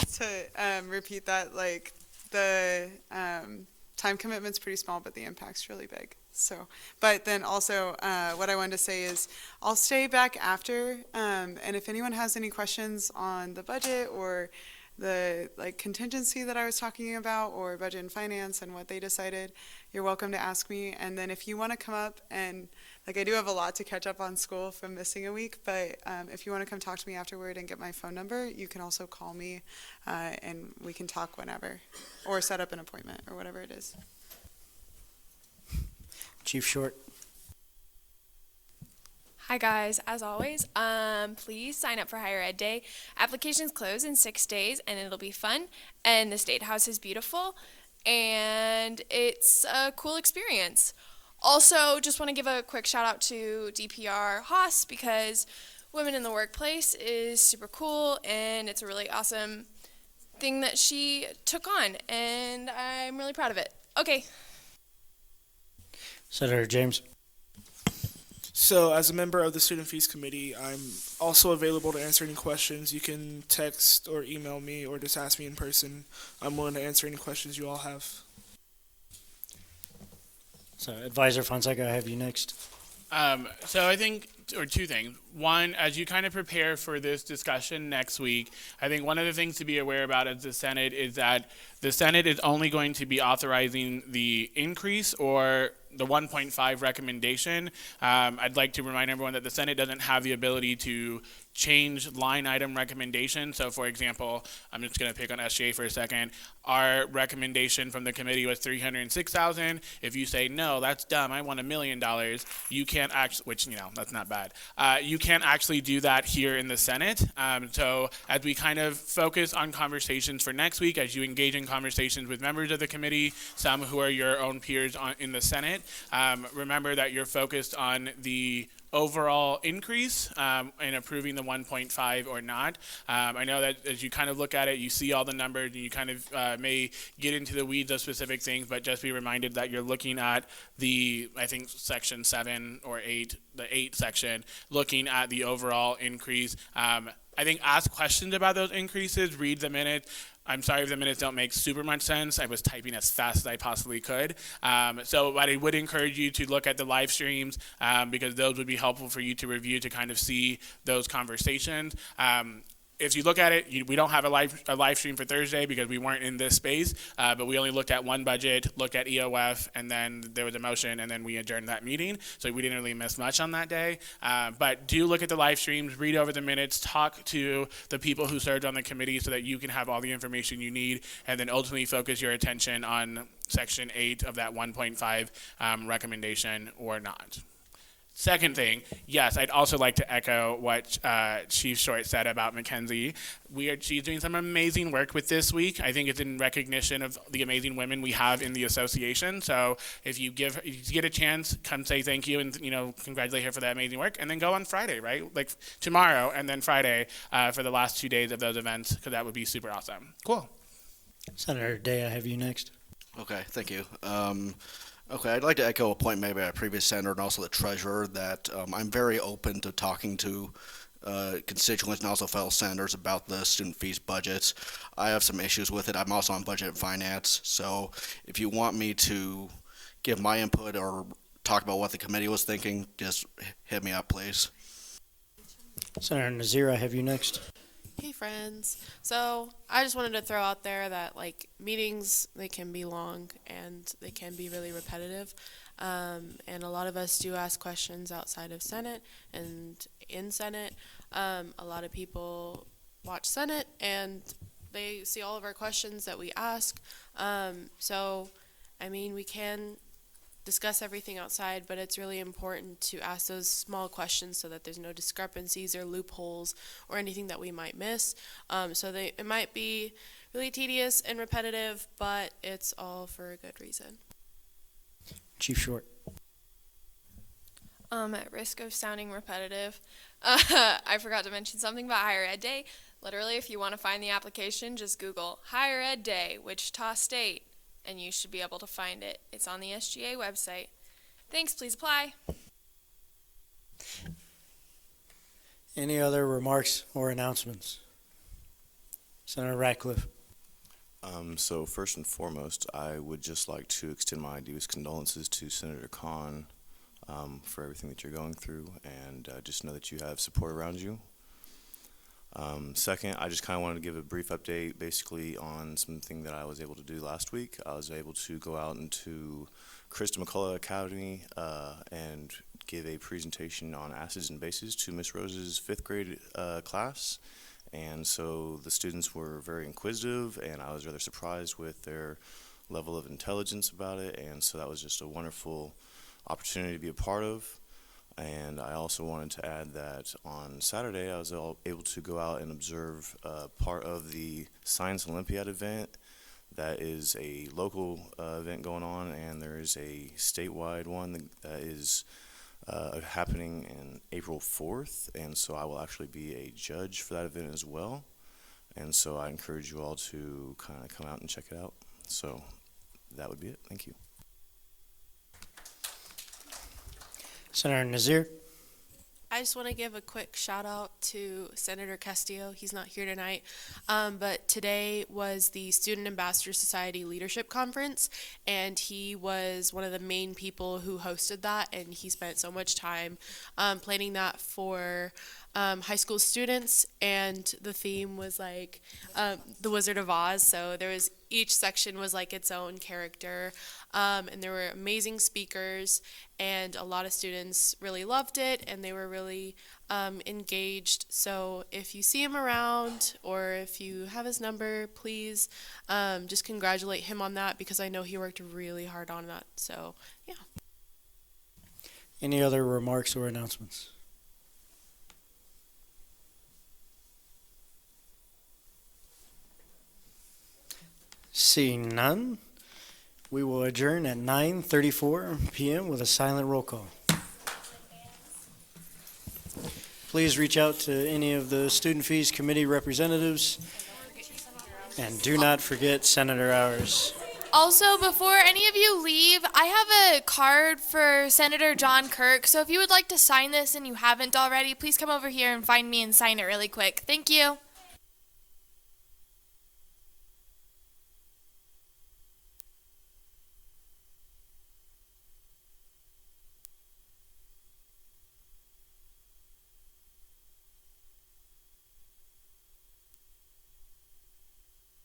repeat that. Like the time commitment's pretty small, but the impact's really big. So, but then also what I wanted to say is I'll stay back after, and if anyone has any questions on the budget or the contingency that I was talking about, or budget and finance and what they decided, you're welcome to ask me. And then if you want to come up and I do have a lot to catch up on school from missing a week, but if you want to come talk to me afterward and get my phone number, you can also call me and we can talk whenever or set up an appointment or whatever it is. Chief Short. Hi guys, as always, please sign up for Higher Ed Day. Applications close in 6 days and it'll be fun. And the State House is beautiful and it's a cool experience. Also, just want to give a quick shout out to DPR Haas because Women in the Workplace is super cool and it's a really awesome thing that she took on and I'm really proud of it. Okay. Senator James. So, as a member of the Student Fees Committee, I'm also available to answer any questions. You can text or email me or just ask me in person. I'm willing to answer any questions you all have. So, Advisor Fonseca, I have you next. So I think, or two things. One, as you kind of prepare for this discussion next week, I think one of the things to be aware about as the Senate is that the Senate is only going to be authorizing the increase or the 1.5 recommendation. I'd like to remind everyone that the Senate doesn't have the ability to change line item recommendations. So for example, I'm just going to pick on SGA for a second. Our recommendation from the committee was $306,000. If you say, no, that's dumb, I want $1 million, you can't actually, which, that's not bad. You can't actually do that here in the Senate. So as we kind of focus on conversations for next week, as you engage in conversations with members of the committee, some who are your own peers in the Senate, remember that you're focused on the overall increase and approving the 1.5 or not. I know that as you kind of look at it, you see all the numbers and you kind of may get into the weeds of specific things, but just be reminded that you're looking at I think section 7 or 8, the 8 section, looking at the overall increase. I think ask questions about those increases, read the minutes. I'm sorry if the minutes don't make super much sense. I was typing as fast as I possibly could. But I would encourage you to look at the live streams because those would be helpful for you to review to kind of see those conversations. If you look at it, we don't have a live stream for Thursday because we weren't in this space, but we only looked at one budget, looked at EOF, and then there was a motion, and then we adjourned that meeting. So we didn't really miss much on that day. But do look at the live streams, read over the minutes, talk to the people who served on the committee so that you can have all the information you need, and then ultimately focus your attention on Section 8 of that 1.5 recommendation or not. Second thing, yes, I'd also like to echo what Chief Short said about Mackenzie. She's doing some amazing work with this week. I think it's in recognition of the amazing women we have in the association. So if you get a chance, come say thank you and congratulate her for that amazing work, and then go on Friday, right? Like tomorrow and then Friday for the last 2 days of those events, because that would be super awesome. Cool. Senator Day, I have you next. Okay, thank you. Okay, I'd like to echo a point made by a previous senator and also the treasurer that I'm very open to talking to constituents and also fellow senators about the student fees budgets. I have some issues with it. I'm also on budget and finance, so if you want me to give my input or talk about what the committee was thinking, just hit me up, please. Senator Nazir, I have you next. Hey friends. So I just wanted to throw out there that meetings, they can be long and they can be really repetitive. And a lot of us do ask questions outside of Senate and in Senate. A lot of people watch Senate and they see all of our questions that we ask. We can discuss everything outside, but it's really important to ask those small questions so that there's no discrepancies or loopholes or anything that we might miss. It might be really tedious and repetitive, but it's all for a good reason. Chief Short. At risk of sounding repetitive, I forgot to mention something about Higher Ed Day. Literally, if you want to find the application, just Google Higher Ed Day, Wichita State, and you should be able to find it. It's on the SGA website. Thanks, please apply. Any other remarks or announcements? Senator Ratcliffe. So first and foremost, I would just like to extend my deepest condolences to Senator Khan for everything that you're going through, and just know that you have support around you. Second, I just kind of wanted to give a brief update basically on something that I was able to do last week. I was able to go out into Krista McCullough Academy and give a presentation on acids and bases to Miss Rose's 5th grade class. And so the students were very inquisitive, and I was rather surprised with their level of intelligence about it. And so that was just a wonderful opportunity to be a part of. And I also wanted to add that on Saturday, I was able to go out and observe part of the Science Olympiad event. That is a local event going on, and there is a statewide one that is happening in April 4th, and so I will actually be a judge for that event as well. And so I encourage you all to kind of come out and check it out. So that would be it. Thank you. Senator Nazir. I just want to give a quick shout out to Senator Castillo. He's not here tonight, but today was the Student Ambassador Society Leadership Conference, and he was one of the main people who hosted that, and he spent so much time planning that for high school students, and the theme was like the Wizard of Oz, so there was each section was like its own character, and there were amazing speakers, and a lot of students really loved it, and they were really engaged. So if you see him around or if you have his number, please just congratulate him on that, because I know he worked really hard on that. So yeah. Any other remarks or announcements? Seeing none, we will adjourn at 9:34 p.m. with a silent roll call. Please reach out to any of the Student Fees Committee representatives, and do not forget Senator Hours. Also, before any of you leave, I have a card for Senator John Kirk, so if you would like to sign this and you haven't already, please come over here and find me and sign it really quick. Thank you.